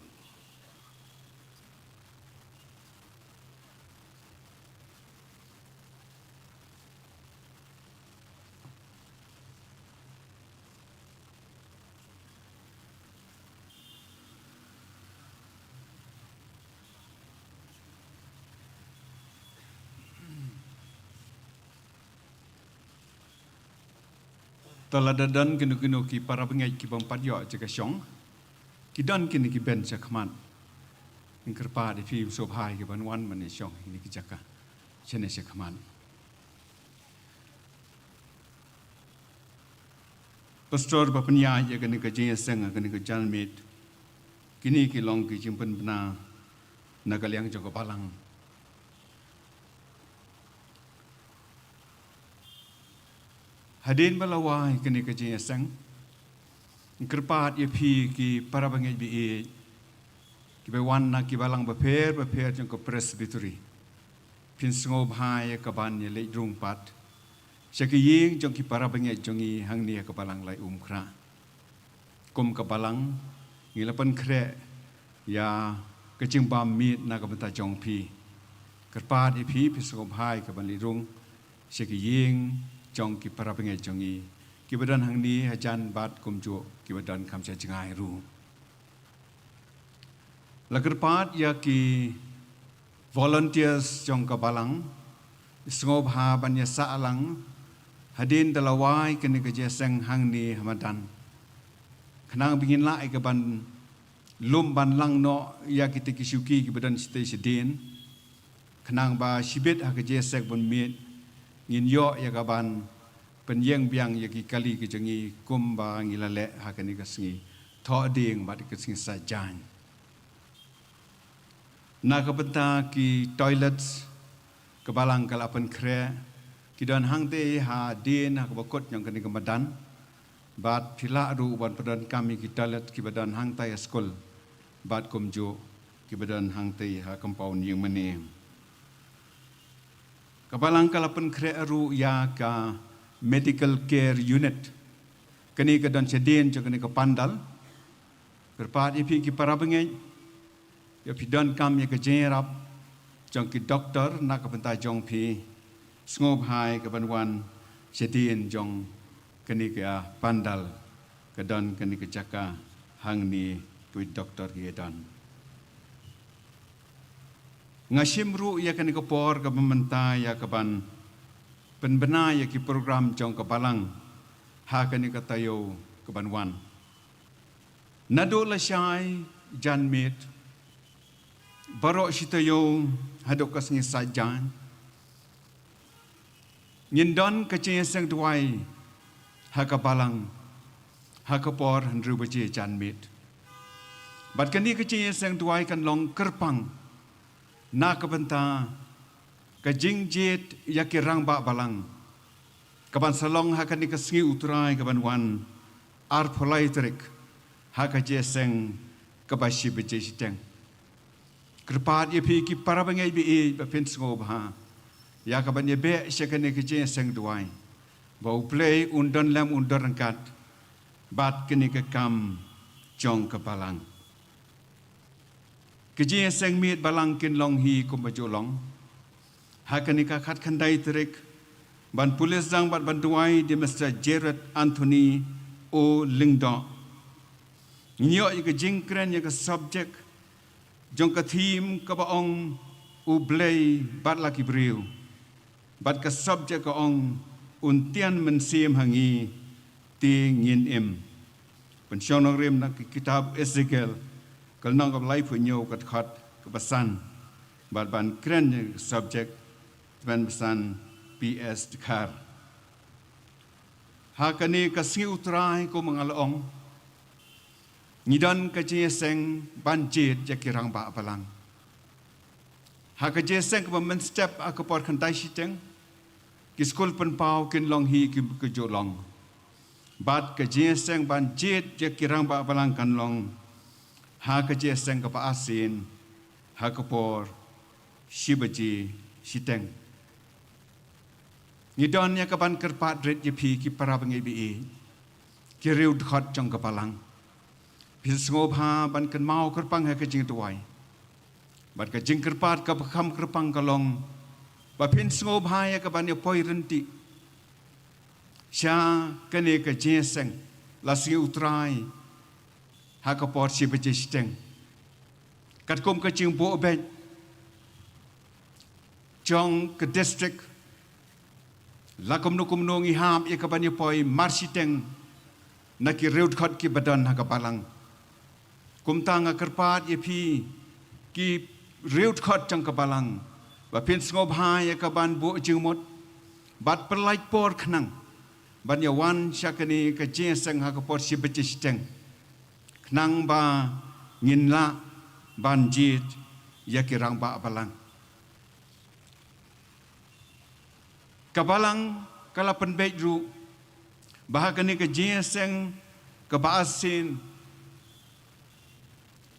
Taladadan kinu ki para pengai ki bampat yo jaka syong ki dan kini ki ben jakman ingkerpa di fi sobhai ki banwan mane syong ini ki jaka chene jakman pastor bapnya ya kini ka jeng seng kini ka jalmit kini ki long ki jimpen bena nagaliang joko Balang. Hadirin balawai kini kerja sang, kerpat ia pi ki para bangai bi, ki bewan nak ki Balang beper jengko Presbytery, pin sengob hai kaban ye lek rung pat, syakiying jeng ki para bangai jengi hang ni ke Balang Laitumkhrah, kum ke Balang, ngilapan krek ya kecing bam mit nak benta jong pi, kerpat ia pi sengob hai kaban lek rung, syakiying jong ki para pengai jongi ki badan hang ni hajan bat kumju ki badan kam cha jengai ru lager pat ya ki volunteers jong ka Balang sengob ha ban ya sa alang hadin dalawai kene ke jeseng hang ni hamadan khnang bingin lai ke ban lum ban lang no ya ki te ki syuki ki badan stay sedin khnang ba sibet ha ke jesek bon mit ngin yo ya kaban penyeng biang ya ki kali ki jengi kumba ngilale hakani kasngi tho ding bat kasngi sajan na ka benta ki toilets ke Balang kalapan kre ki dan hang te ha din ha bakot yang kani kemadan bat phila ru ban padan kami ki toilet ki badan hang tai school bat kumjo ki badan hang te ha compound yang mane Balang kalapan kre aru ya ka medical care unit kani ka dan sedin jo kani ka pandal kerpat ipi ki para bengai ya pidan kam ya ka jerap jong ki doktor nak benta jong pi sngob hai ka banwan sedin jong kani ka pandal ka dan kani ka jaka hang ni tu doktor ki dan ngasimru ya kani ka por ka pementa ya ka ban penbena ya ki program jong ka Balang ha kani ka tayo ka banwan nado la syai janmit barok sitayo hadok kas ngi sajan Nyindon kecil sang tuai haka balang haka por handru baje janmit. Bat kani kecil sang tuai kan long kerpang na kabenta ka jingjet yakirang ba balang kaban salong haka ni kasngi utrai kaban wan arpolai trik haka je sang kabashi baje siteng. Kerpat ye pi ki parabangai bi e ba pen ngob ha. Ya kaban ye be sekane kecil sang tuai. Bau play undon lam undon rangkat bat kini ke kam jong ke balang. Kecil sang mit balang kin long hi kum baju long. Hakani ka khat khandai terik ban pulis dang bat bantuai di Mr. Jared Anthony O Lingdo. Nyo ye ke jingkren ye ke subject jong ke theme ke baong u blay bat laki briu. Bat ke subject ke ong untian mensim hangi ti ngin im. Pensionong rim nak kitab Ezekiel kal nang kap lai punyo kat khat kepesan bat ban kren subject ban pesan PS Dekar. Hakani kasngi utrai ko mangalong ngidan kaje seng banjit jakirang ba balang. Hakaje seng ko men step akapor khandai siteng kiskul penpau kin long hi ki kejolong. Bat kaje seng banjit jakirang ba balang kan long. Hakaje seng kapa asin hakapor shibaji siteng. Ngidan ya kaban kerpat red ye pi ki parabangai bi ki riu khot jong kapalang. Pis ngob ha ban kan mau kerpang ha kajing tuai. Bat kajing kerpat ka kham kerpang kalong. Ba pin ngob ha ya kaban ye poi renti. Sha kane ka jeseng la si utrai ha ka por si bejisteng. Kat kom kajing bo bet jong ke district lakom nukum ngi ham ye kaban ye poi marsiteng naki reud khot ki badan ha kapalang kum tanga kerpat ye pi ki reud khot jang kapalang ba pin ngob ha ye kaban bu jingmot bat perlai por khnang ban ye wan syakani ka je sang ha ka por si bechisteng khnang ba ngin la ban jit ya kirang ba balang. Kabalang kala penbej ru bahagani ke jeseng ke baasin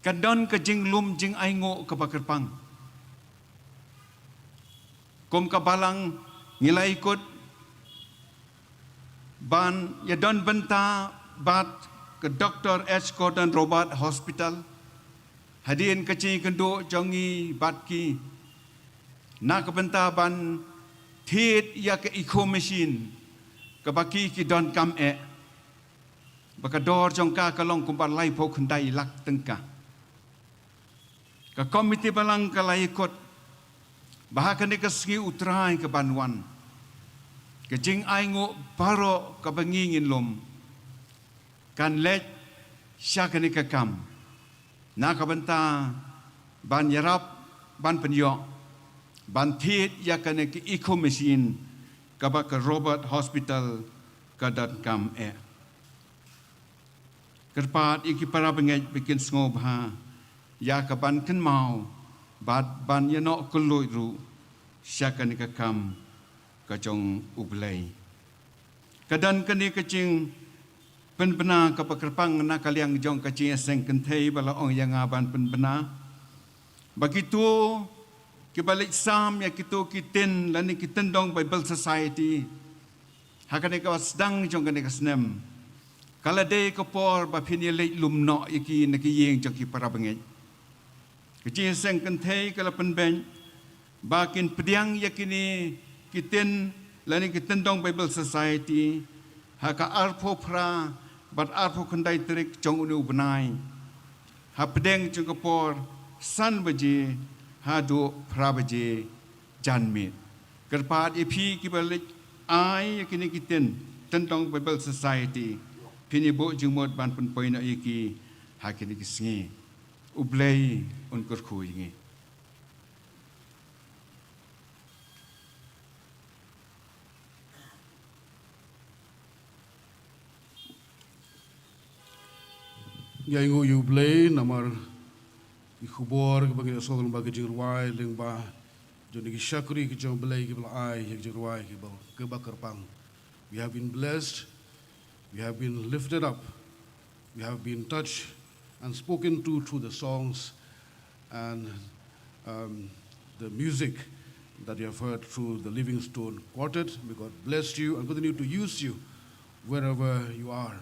kadon ke jing lum jing aingo ke bakerpang kom kabalang ngilai ikut ban ya don benta bat ke Dr. H. Gordon Robert Hospital hadin kecing kendo jongi bat ki na ke benta ban Thiet ya ke eco machine ke baki ki don kam baka dor jong ka kalong kumpan lai po khandai lak tengka ka komite balang ka lai kot bahkan ke sgi utrai ke banwan ke jing aingo paro ka bangingin lom kan let syakani ka kam na ka benta ban yarap ban penyo Bantit ya kene ki eco machine kaba ke Robert Hospital kadat kam kerpat iki para bengej bikin ngob ha ya kaban ken mau bat ban ya no kuloi ru syakan ka kam ka jong ublai kadan kene kecing penbena ka pakerpang na kaliang jong kecing seng kenthei bala ong yang aban penbena begitu kibalik sam ya kita kiten lani kiten dong Bible Society hakane ka sedang jong kane ka snem kala de ko por ba phini le lum no iki na ki yeng jong ki para bangej ki seng kan thei kala pen ben ba kin pediang yakini kiten lani kiten dong Bible Society haka arpho pra bat arpho khandai trik jong unu benai ha pedeng jong ko por san baji hadu prabaje janmit kerpat epi kibalik ai yakini kiten tentang Bible Society pini bo jumot ban pun poina iki hakini kisngi ublei un kurkhu ingi Yaingu you play namar ikubor ke bagi soal bagi jirwai lingba joni ki shakri ki jom play ki ai ki jirwai ki bal ke bakar pang. We have been blessed, we have been lifted up, we have been touched and spoken to through the songs and the music that you have heard through the Living Stone Quartet. May God bless you and continue to use you wherever you are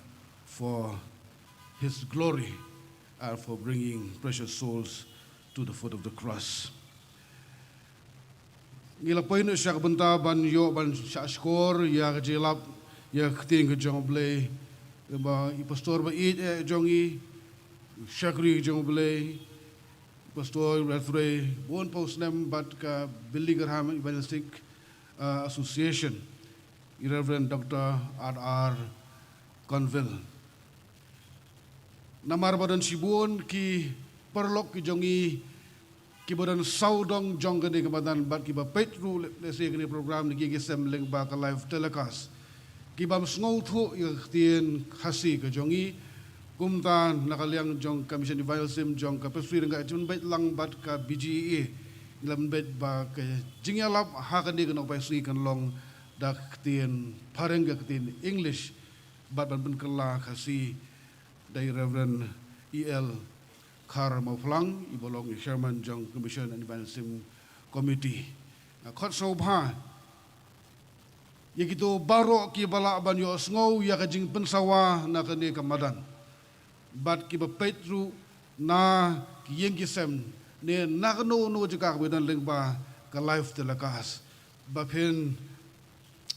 for His glory and for bringing precious souls to the foot of the cross. Ngila poin syak benta ban yo ban syak skor ya jelap ya kting ke jong blay ba I pastor ba I jongi syakri jong blay pastor Rathray bon post nem bat ka Billingham Evangelistic Association Reverend Dr. R.R. CUNVILLE namar badan sibun ki perlok ki jongi ki badan saudong jong gani ke badan bat ki ba petru lese gani program ni ki assembling ba ka live telecast ki bam sngow thu ya tien khasi ke jongi kumtan nakaliang jong commission evangelism jong ka Presbytery nga jun bet lang bat ka BGE lam bet ba ka NONGIALAP ha kan ni kan pa sui kan long dak tien pareng ka tien English bat ban kala khasi dari Reverend E.L. Khar Mauplang ibolong chairman jong commission and evangelism committee khot so bha yagito baro ki bala ban yo sngow ya ka jing pensawa na kani kamadan bat ki ba petru na ki yengi sem ne nakno no jika bedan lengba ka life telekas ba pen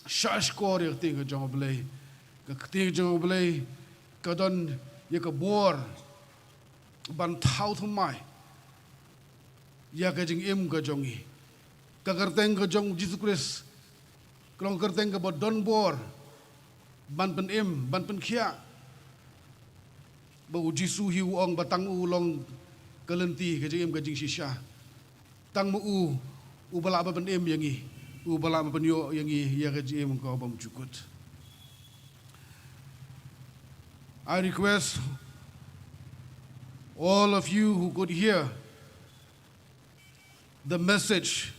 shash kor yak ting jong blay ka ting jong blay ka don ya ka bor ban thau thumai ya ka jing im ka jongi ka kerteng ka jong Jesus Christ klong kerteng ka don bor ban pen im ban pen khia ba u jisu hi uong batang u long kalenti ka jing im ka jing shisha tang mu u bala ba pen im yangi u bala ba pen yo yangi ya ka jing im ka bam jukut. I request all of you who could hear the message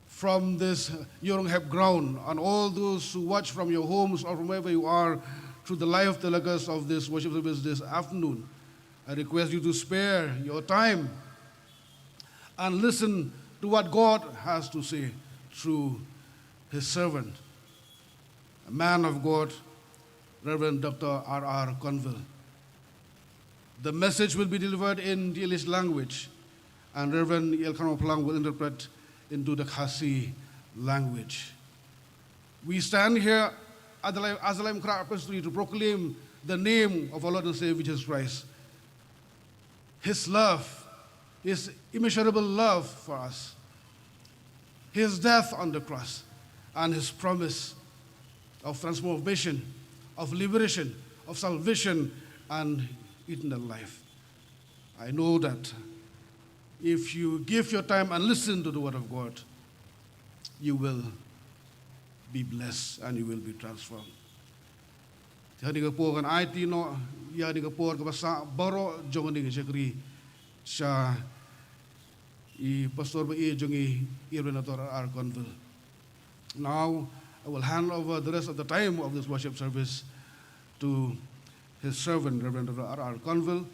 from this Yorong ground and all those who watch from your homes or from wherever you are through the live telecast of this worship service this afternoon. I request you to spare your time and listen to what God has to say through His servant, a man of God, Reverend Dr. R.R. CUNVILLE. The message will be delivered in the English language, and Reverend Laitumkhrah Palang will interpret into the Khasi language. We stand here at the Laitumkhrah Presbytery to proclaim the name of our Lord and Savior Jesus Christ. His love, His immeasurable love for us, His death on the cross, and His promise of transformation, of liberation, of salvation, and eternal life. I know that if you give your time and listen to the word of God, you will be blessed and you will be transformed. Tiada kapur kan IT no, ya di kapur kabasa baro jongan di sekri sa I pastor ba I jongi Reverend R.R. CUNVILLE. Now I will hand over the rest of the time of this worship service to his servant, Reverend R.R. CUNVILLE,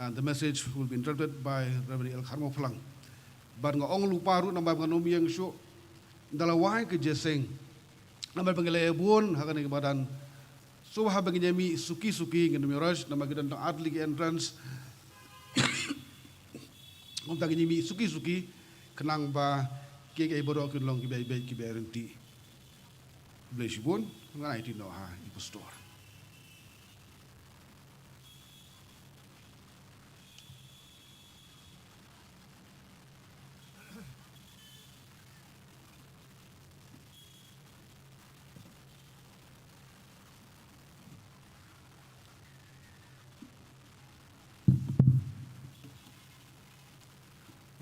and the message will be interpreted by Reverend Laitumkhrah Palang. But nga ong luparu na mga numiyang show, dalawang ke jeseng, na may pangilayabun hakan ng badan. So habang niya suki-suki ng numiraj na magidan ng adlig entrance, kung tagi niya suki-suki, kanang ba kaya ibaro kinlong kibay-bay kibayrenti. Bless you, bon. Nga iti no ha, ipastor.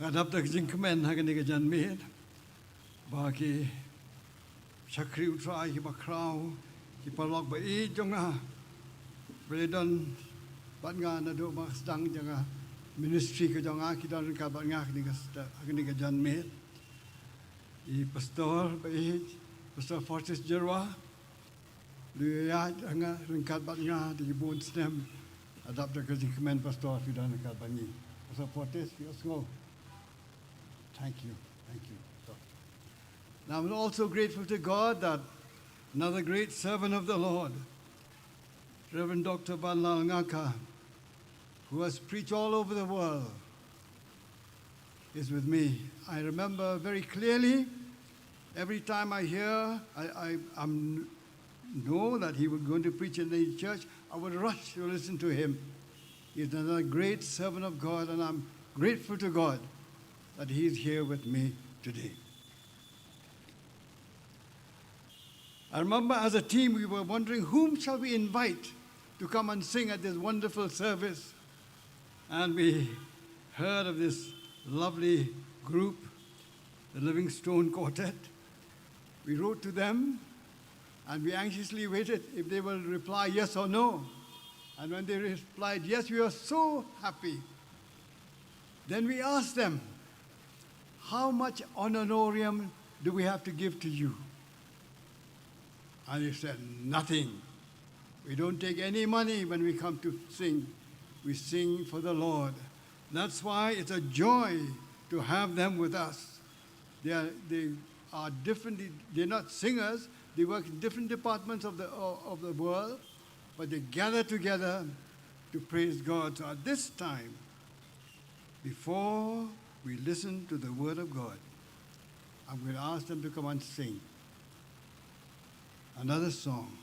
Gadap tak jing kemen hakan ni kejan mid bagi sakri utrai ki bakrau ki palok ba I jonga President bat nga na do mga sedang janga ministry ka janga kita rin ka bat nga kini ka John Mate. I pastor baik pastor Fortis Jerwa. Dia nga rin ka bat nga di bun stem adapter ka command pastor kita rin ka bangi. Pastor Fortis, let's go. Thank you. Now I'm also grateful to God that another great servant of the Lord, Reverend Dr. Balang, who has preached all over the world, is with me. I remember very clearly, every time I hear, I know that he was going to preach in the church, I would rush to listen to him. He's another great servant of God, and I'm grateful to God that he's here with me today. I remember as a team we were wondering whom shall we invite to come and sing at this wonderful service. And we heard of this lovely group, the Living Stone Quartet. We wrote to them and we anxiously waited if they will reply yes or no. And when they replied yes, we were so happy. Then we asked them, how much honorarium do we have to give to you? And they said, nothing. We don't take any money when we come to sing. We sing for the Lord. That's why it's a joy to have them with us. They are different. They're not singers. They work in different departments of the world, but they gather together to praise God. So at this time, before we listen to the Word of God, I'm going to ask them to come and sing another song.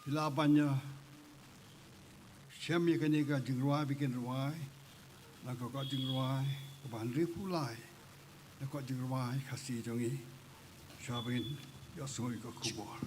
Ilabanya Shem Yakaniga Jingruai begin Ruai, Nako Jingruai, Ban Ripulai, Nako Jingruai, Kasi Jongi, Shabin, Yasoika Kubor.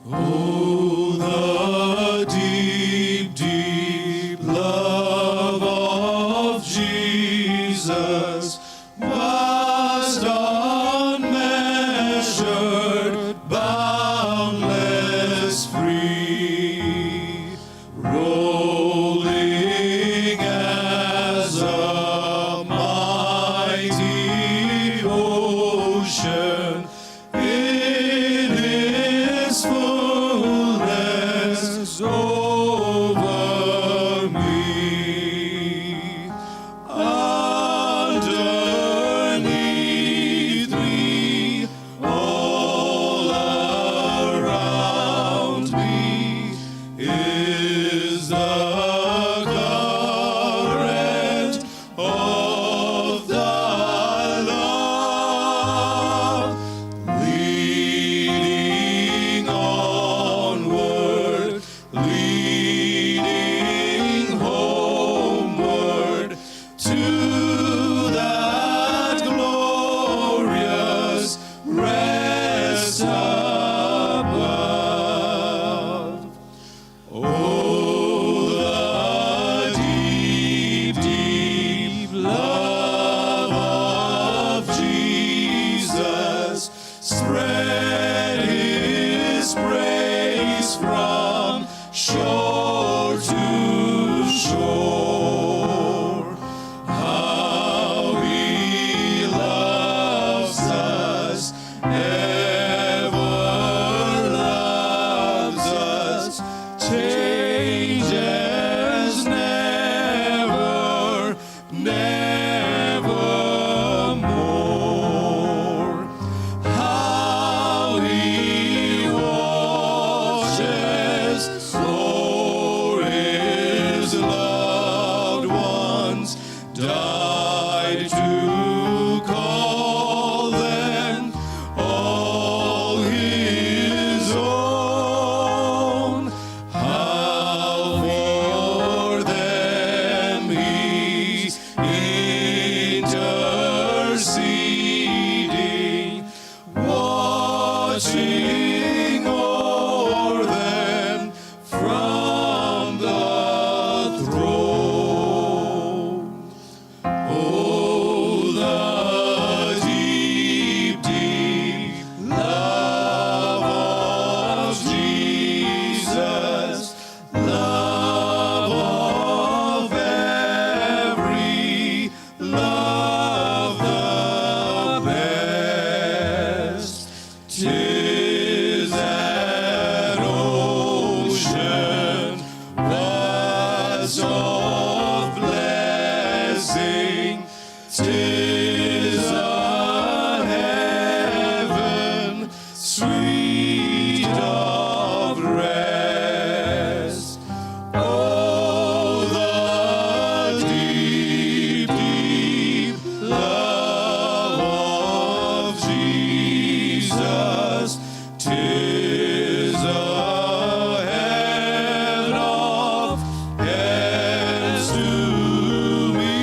Oh, the deep, deep love of Jesus, vast, unmeasured, boundless, free, rolling as a mighty ocean. Over me, underneath me, all around me is the Source of blessing, 'tis a heaven sweet of rest. Oh, the deep, deep love of Jesus, 'tis a heaven of heavens to me,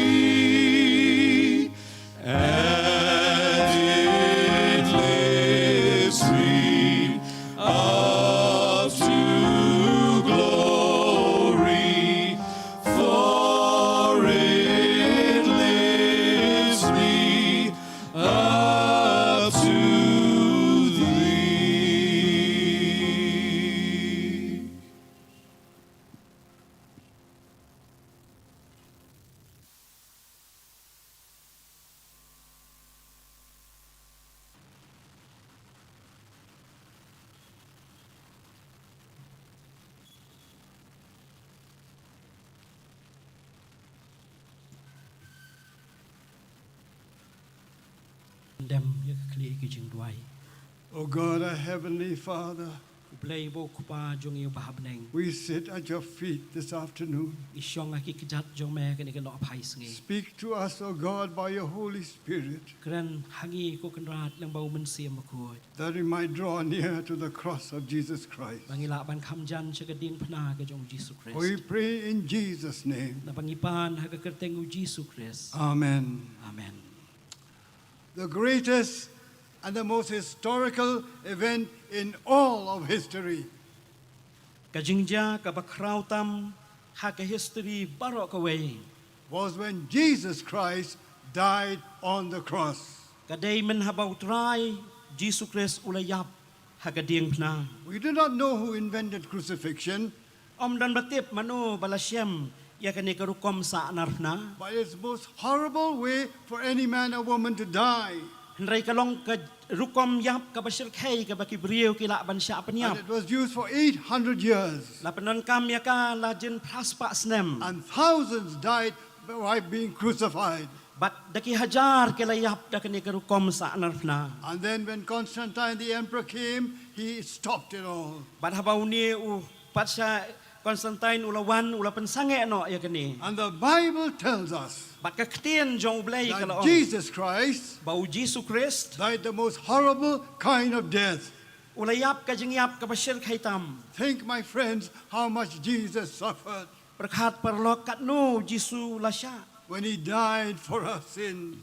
and it lifts me up to glory, for it lifts me up to thee. Đem những cái cái chuyện đuổi, Oh God, our Heavenly Father, play vô qua trong yêu bà bên we sit at your feet this afternoon. isong aki kijat trong mẹ cái này cái nọ phải nghe, Speak to us, O God, by your Holy Spirit, kren hangi ko kan rat lang bau men siam ko, that we might draw near to the cross of Jesus Christ. bangila ban kham jan sa kading pna ka trong Jesus We Christ, pray in Jesus' name. na pangipan ha ka kerteng u Jesus Christ, Amen. amen. The greatest and the most historical event in all of history Kajingja ka bakraw tam ha ka history baro ka way, was when Jesus Christ died on the cross. kaday men habaw try Jesus Christ ulayap ha ka ding pna. We do not know who invented crucifixion, Om dan batip mano balasyem ya ka ni karukom sa anarna. but it's the most horrible way for any man or woman to die. Henry kalong ka rukom yap ka basir khay ka bakibriyo kila ban siya And apanyap. it was used for 800 years. La panon kam ya ka la jen praspa snem. And thousands died by being crucified. But daki hajar kila yap da kani karukom sa anarna. And then when Constantine the emperor came, he stopped it all. But habaw ni u pat siya Constantine ulawan ulapan sange no ya kani. And the Bible tells us But kaktian jong blay that kalaong. Jesus Christ Bau Jesus Christ died the most horrible kind of death. ulayap ka jingyap ka basir khay tam. Think, my friends, how much Jesus suffered Perkat perlok kat no Jisu lasya. when he died for our sins.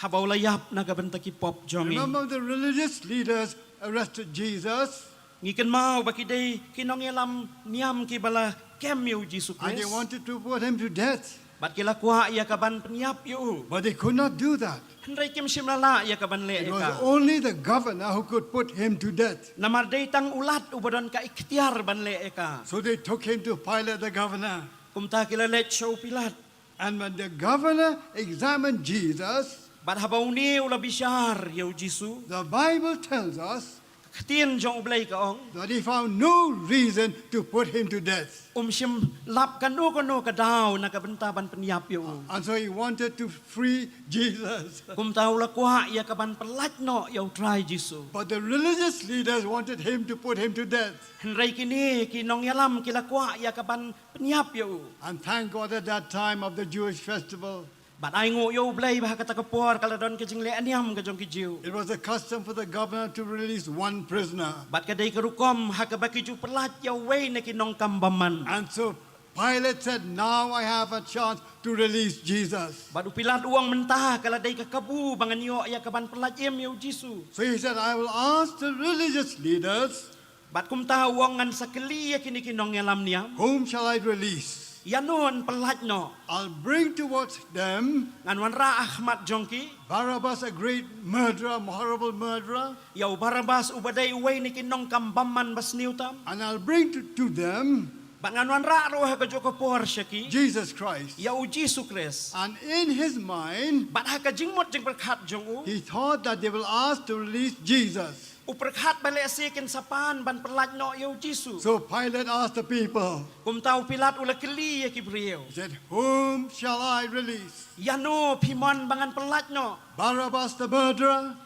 Habaw layap nagabantaki pop jomi. Remember, the religious leaders arrested Jesus, Ngikan mau baki day kinongialam niam ki bala kemyo Jesus and they Christ. wanted to put him to death. Bat kila kuha iya kaban penyap yu. But they could not do that. Hendrai kim simlala iya kaban le It was ka. only the governor who could put him to death. Namar day tang ulat ubadon ka ikhtiar ban le ka. So they took him to Pilate, the governor. Kumta kila let show pilat. And when the governor examined Jesus, Bat habaw ni ula bisyar yaw Jisu. the Bible tells us Khtian jong ublay ka ong. that he found no reason to put him to death. Sim lap kanu kanu ka daw nakabenta ban penyap yu. And so he wanted to free Jesus. Kumta ula kuha iya kaban pelat no yaw try Jisu. But the religious leaders wanted him to put him to death. Hendrai kini kinongyalam kila kuha iya kaban penyap yu. And thank God at that time of the Jewish festival, But ay ngo yo blay bah kata kapor kala don kajing le aniam kajong kijiu. it was a custom for the governor to release one prisoner. But kaday karukom hakabaki ju pelat yaw way na kinong kambaman. And so Pilate said, now I have a chance to release Jesus. But upilat uang mentah kala day kakabu bangan yo ya kaban pelat yem yo Jisu. So he said, I will ask the religious leaders, But kumta uang ngan sakali ya kini kinong yalam niam. whom shall I release? Yanon pelat no. I'll bring towards them Ngan wanra Ahmad jongki. Barabbas, a great murderer, horrible murderer, Yaw Barabas ubaday way ni kinong kambaman bas niutam. and I'll bring to them But ngan wanra roh kajo kapor syaki. Jesus Christ. Yaw Jisu Christ. And in his mind, But hakajing mot jeng berkat jong u. he thought that they will ask to release Jesus. Uperkhat balik asikin sapan ban perlat no yo Jisu. So Pilate asked the people, Kum tahu Pilat ula keli ya kibriyo. he said, whom shall I release? Yano pimon bangan perlat no. Barabbas the murderer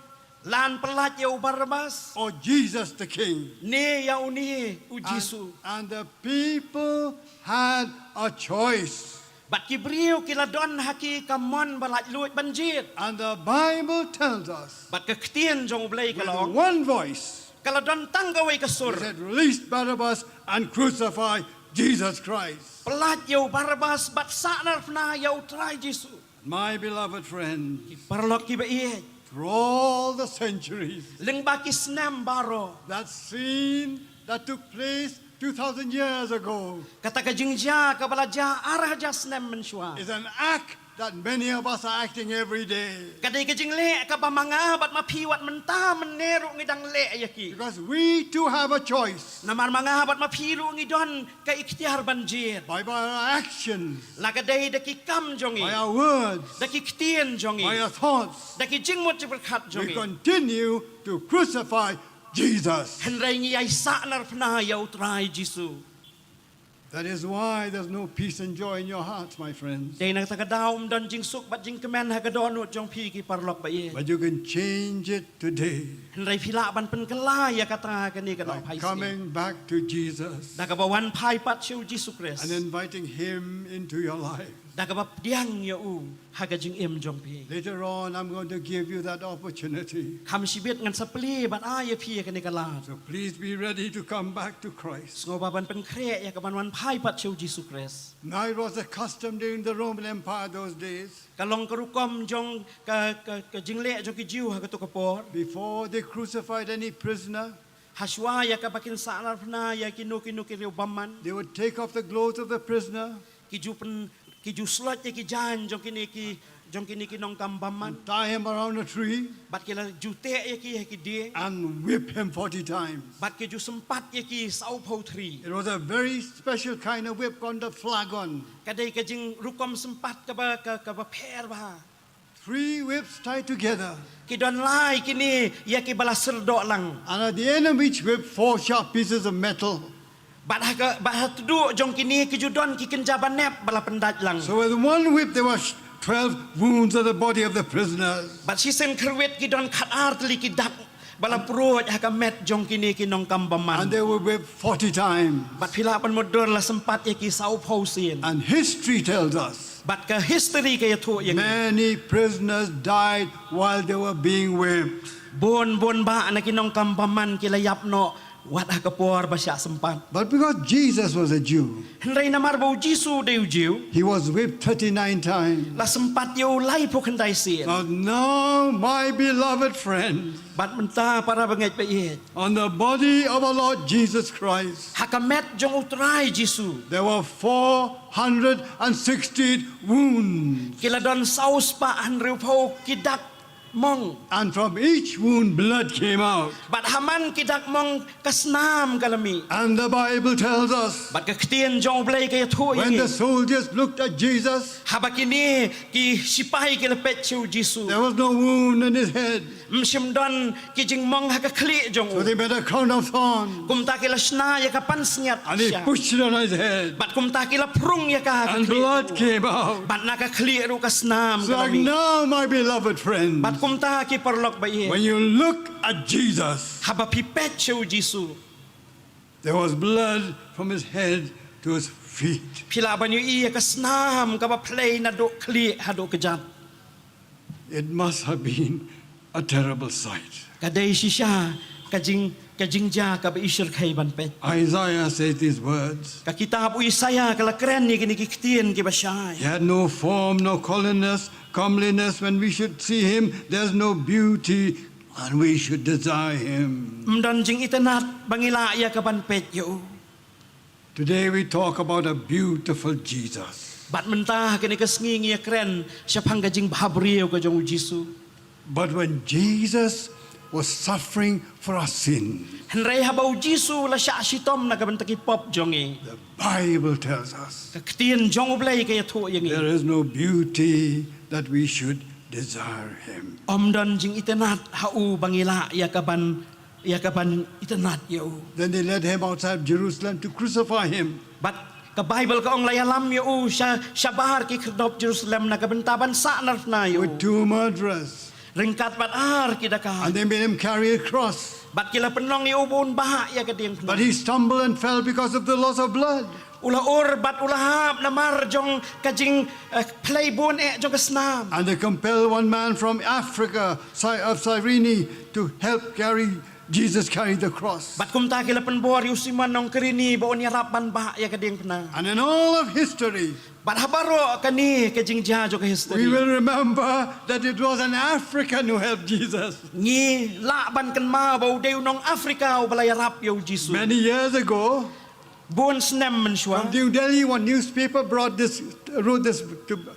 Lan perlat yo Barabas. or Jesus the king? Ne ya uni u Jisu. And the people had a choice. Bat kibriyo kiladon haki kamon balat luit banjir. And the Bible tells us, Bat kektian jong blay with kalong. one voice, Kaladon tanggaway he kasur. said, release Barabbas and crucify Jesus Christ. Pelat yo Barabas bat saknar pernah yo try Jisu. My beloved friend, Parlok ki baie. through all the centuries, Leng baki senam baro. that scene that took place 2,000 years ago Kata ka jingja ka balaja arah ja senam mensua. is an act that many of us are acting every day. Kadai ka jingle ka bamanga bat mapiwat menta meneru ngidang le yaki. Because we too have a choice. Namar manga bat mapiru ngidon ka ikhtiar banjir. By our actions, La kadai daki kam jongi. by our words, Daki ktien jongi. by our thoughts, Daki jingmut berkat we jongi. continue to crucify Jesus. Henry ngi ay saknar pernah ya utrai Jisu. That is why there's no peace and joy in your hearts, my friends. Dai nang takadaum don jing suk bat jing kemen hagadon ut jong pi ki parlok baie. But you can change it today Henry pila ban pen kela ya kata kani by kana pai. coming back to Jesus Dakabawan pai pat siu Jisu and Kris. inviting Him into your life. Dakabap diang ya u hagajing em jong pi. Later on, I'm going to give you that opportunity. Kam sibit ngan sapli bat ya pi kani kala. So please be ready to come back to Christ. Ngoba ban pen kre ya kaban wan pai pat siu Jisu Kris. Now it was a custom during the Roman Empire those days. Kalong kerukom jong ka jingle jong ki jiu hagato kapor. Before they crucified any prisoner, Haswa ya kabakin salar pernah ya kinu riu baman. they would take off the clothes of the prisoner Kiju slot ya ki jan jong kini ki nong kam baman. and tie him around a tree Bat kila jute ya ki dia. and whip him 40 times. Bat kiju sempat ya ki sau pau tri. It was a very special kind of whip called the flagon. Kadai kajing rukom sempat ka ba per ba. 3 whips tied together. Ki don lai kini ya ki bala serdok lang. And at the end of each whip, 4 sharp pieces of metal. Bat tuduk jong kini ki judon ki kenjaban nep bala pendat lang. So with one whip, there were 12 wounds on the body of the prisoners. Bat sisen kerwet ki don kat artli ki dak bala perut haka met jong kini ki nong kam And baman. they were whipped 40 times. Bat pila pan modor la sempat ya ki sau pau sin. And history tells us Bat ke history ke tu ya ki. many prisoners died while they were being whipped. Bon ba na ki nong kam baman ki layap no wat hakapor ba siya sempat. But because Jesus was a Jew, Henry namar bau Jisu deu jiu. he was whipped 39 times. La sempat yo lai po kendai sin. Now, my beloved friends, Bat menta para banget ba iet. on the body of our Lord Jesus Christ, Hakamet jong utrai Jisu. there were 460 wounds. Kila don saus pa hanriu pau kidak mong. And from each wound, blood came out. Bat haman kidak mong kasnam kalami. And the Bible tells us Bat ketien jong blay kaya tu when the ini. soldiers looked at Jesus, Habak ini ki sipai ki lepet ciu Jisu. there was no wound in his head. Msim don ki jing mong hakakli jong. So they made a crown of thorns Kumta kila sna ya kapan senyat and they siya. pushed it on his head. Bat kumta kila prung ya ka And blood came out. Bat nakakli ru kasnam So kalami. now, my beloved friends, Bat kumta ki perlok ba iet. when you look at Jesus, Haba pipet ciu Jisu. there was blood from his head to his feet. Pila banyu iya kasnam ka ba play na do kli hado kejat. It must have been a terrible sight. Kadai sisya kajing ja ka ba isir kay ban pet. Isaiah says these words. Ka kitab u Isaya kala keren ni kini kiktien ki ba siya. He had no form, no comeliness. When we should see him, there's no beauty, and we should desire him. Mdan jing itenat bangila ya ka ban pet yo. Today we talk about a beautiful Jesus. Bat mentah kini kesngi ya keren siya panggajing bahabriyo ka jong Jisu. But when Jesus was suffering for our sin, Henry habau Jisu la siya sitom na kabantaki pop jongi. the Bible tells us Ka ktien jong ublay kaya tu yang there is no beauty that we should desire him. Omdan jing itenat hau bangila ya ka ban ia ka ban itanat yo. Then they led him outside Jerusalem to crucify him. But ka Bible ka ong layalam yo siya bahar ki kredop Jerusalem na ka bentaban sa na yo. With 2 murderers. Ringkat bat ar kita ka. And they made him carry a cross. Bat kila penong ni ubun bahak ya ka ding. But he stumbled and fell because of the loss of blood. Ula bat ulahap na marjong kajing playbon jong kasnam. And they compelled one man from Africa, of Cyrene, to help Jesus carry the cross. Bat kumta kila penbor yusiman nong kerini baon yarapan bah ya kading pena. And in all of history, Bat habaro kani kajing jajo ka history. we will remember that it was an African who helped Jesus. Ni laban kan ma bau deu nong Afrika u balayarap yo Jesus. Many years ago, Bon snem menshwa. from New Delhi, one newspaper wrote this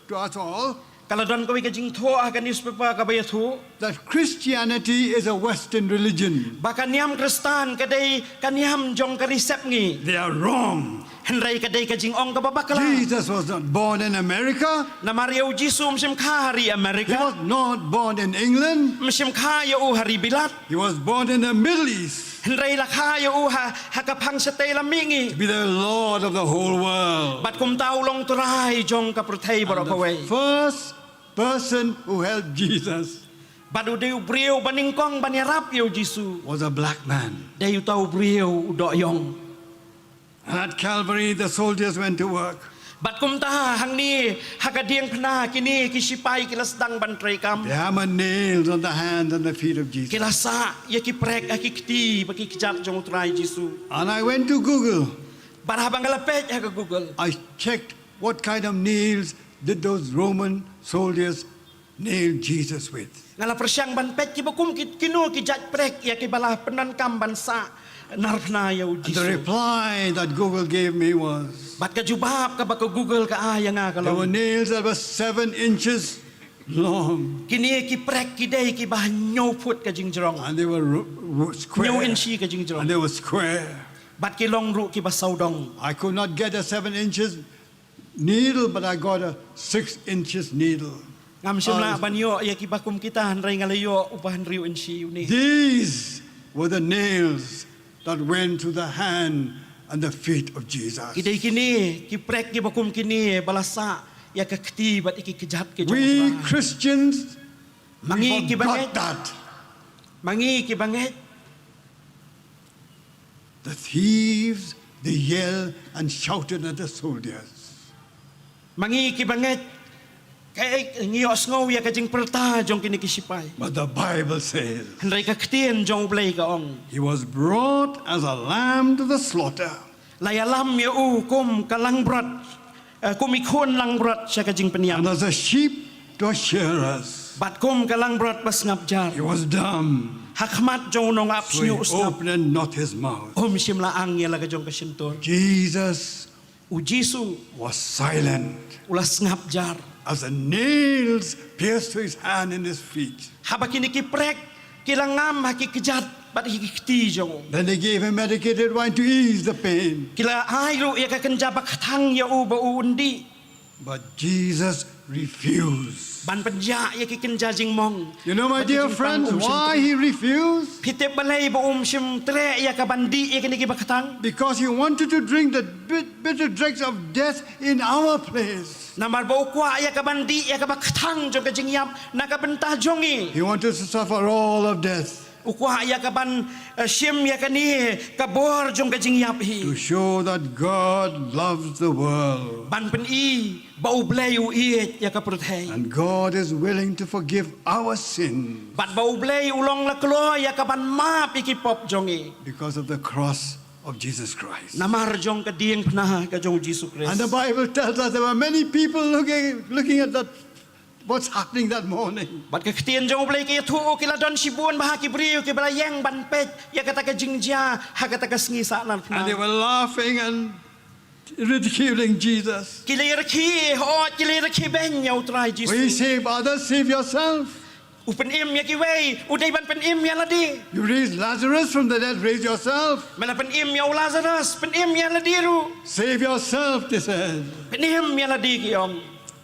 to us all, Kalau don kami kajing thoa ka newspaper ka bayathu. that Christianity is a Western religion. Baka niam Kristan kadai kaniam jong ka resep ngi. They are wrong. Henry kadai kajing ong ka babakala. Jesus was not born in America. Na Mario Jesus msim kha hari He Amerika. was not born in England. Msim kha yo hari bilat. He was born in the Middle East Henry la kha yo ha kapang sa tay lamingi. to be the Lord of the whole world. Bat kum tau long turai jong ka protei And barokaway. the first person who helped Jesus Badu deu brio baningkong banyarap yo Jesus. was a black man. Deu tau brio dok yong. And at Calvary, the soldiers went to work. Bat kum ta hang ni hakadiang pna kini kisipai kilas dang bantrai kam. They hammered nails on the hands and the feet of Jesus. Kilasa ya ki prek akikti baki kijat jong trai Jesus. And I went to Google. Barhabang galapet ya ka Google. I checked what kind of nails did those Roman soldiers nail Jesus with. Ngala persyang ban pet ki bakum kinu kijat prek ya ki balah penan kam bansa narpna ya And the Jesus. reply that Google gave me was, Bat ka jubab ka baka Google ka ya nga there were kalau. nails that were 7 inches long. Kini ki prek ki dei ki bah nyo put ka jingjrong. And they were square. Nyo inchi ka jingjrong. And they were square. Bat ki long ru ki basaudong. I could not get a 7 inches needle, but I got a 6 inches needle. Ngam simla banyo ya ki bakum kita hanrai ngalayo upahan riu inchi ni. These were the nails that went to the hand and the feet of Jesus. Kidai kini ki prek ki bakum kini balasa ya ka kti bat iki kejat ke We jong. Christians, Mangi we ki banget. forgot that. Mangi ki banget. The thieves, they yelled and shouted at the soldiers. Mangi ki banget. Kay ngiyos ngaw ya kajing perta jong kini kisipay. But the Bible says Henry ka ktien jong blay ka ong. he was brought as a lamb to the slaughter. Layalam ya kum kalangbrat. Kumikon langbrat siya kajing And peniyam. as a sheep to shearers. Bat kum kalangbrat pas ngapjar. He was dumb, Hakmat jong nong ap so he siyo usnap. opened not his mouth. Simla ang ya laga jong kasintor. Jesus Ujisu was silent ulas ngapjar. as the nails pierced to his hand and his feet. Haba kini ki prek kilangam hakikijat bat hikikti jong. Then they gave him medicated wine to ease the pain. Kila ayro ya ka kenjabak tang ya u ba undi. But Jesus refused. Ban penja ya ki kenjajing mong. You know, my dear friends, why he refused? Pitip balay ba sim tre ya ka bandi ya kini ki bakatang. Because he wanted to drink the bitter dregs of death in our place. Namar ba ukwa ya ka bandi ya ka bakatang jong ka jingyap na ka bentah jongi. He wanted to suffer all of death Ukwa ya ka ban sim ya ka ni ka bor jong ka jingyap to hi. show that God loves the world. Ban pen i ba ublay u i ya ka prothay. And God is willing to forgive our sin Bat ba ublay ulong la klo ya ka ban ma pikipop jongi. because of the cross of Jesus Christ. Namar jong ka dieng pnah ka jong Jesus Christ. And the Bible tells us there were many people looking at that, what's happening that morning. Bat ka ktien jong ublay kaya tuo kila don sibun baha ki brio ki balayang ban pet ya kata ka jingja ha kata ka sngi sa nan And they pnah. were laughing and ridiculing Jesus. Kilir ki ho kilir ki ben ya utrai We Jesus. save others, save yourself. Upen im ya ki wei uday ban pen im ya ladi. You raised Lazarus from the dead, raise yourself. Mela pen im ya Lazarus pen im ya ladiru. Save yourself, they said. Pen im ya ladi ki om.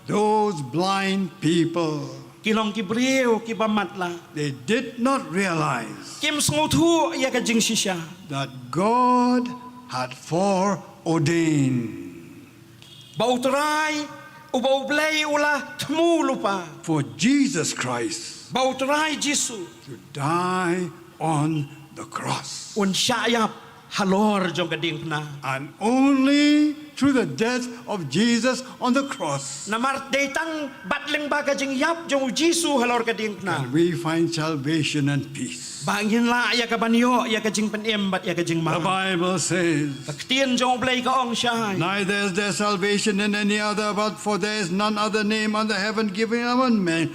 Those blind people kilong kibriu kibamatla They did not realize kim snguthu ya ka jing shisha that God had foreordained bautrai ubau blei ula tmulupa for Jesus Christ bautrai Jisu to die on the cross. un syayap halor jong kading pna And only through the death of Jesus on the cross namar datang batleng baga jing yap jong Jisu halor kading pna can we find salvation and peace. bangin la ya ka banyo ya ka jing penem bat ya ka jing The ma Bible says, Tien jong blei ka ong syai neither is there salvation in any other, but for there is none other name under heaven given among men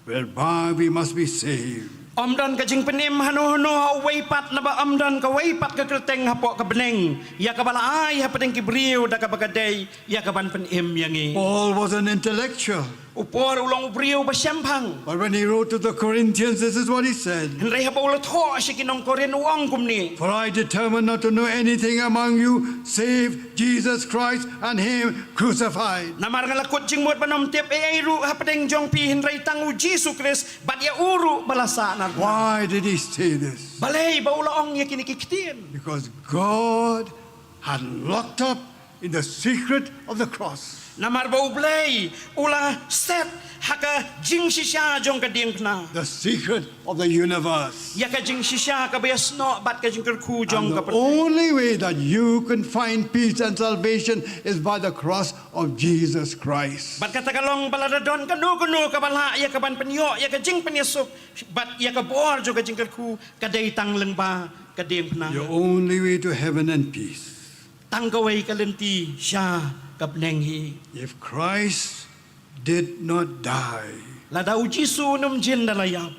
whereby we must be saved. Omdan ka jing penim hanu away pat na ba omdan ka way pat ka kerteng hapo ka beneng ya ka balaay ha pedeng kibriu da ka bagaday ya ka ban penim yangi Paul was an intellectual, upor ulong briu ba syampang but when he wrote to the Corinthians, this is what he said: henry ha ulat ho si kinong korin uang kumni For I determined not to know anything among you save Jesus Christ and Him crucified. namar ngalakot jing mot panom tiap ru ha pedeng jong pi henry tangu Jesus Christ bat ya uru balasa na Why did he say this? balay ba ulaong ya kinikiktin Because God had locked up in the secret of the cross namar ba ublay ula set haka jing sisya jong kading pna the secret of the universe. ya ka jing sisya ka bayasno bat ka jing kerku jong And ka the only way that you can find peace and salvation is by the cross of Jesus Christ. bat kata kalong baladadon kanu ka bala ya ka ban penyo ya ka jing penyesuk bat ya ka bor jo ka jing kerku ka day tang lengba ka dem na The only way to heaven and peace. tang kaway ka lenti sya ka pnenghi If Christ did not die, la daw Jisu num jin dalayap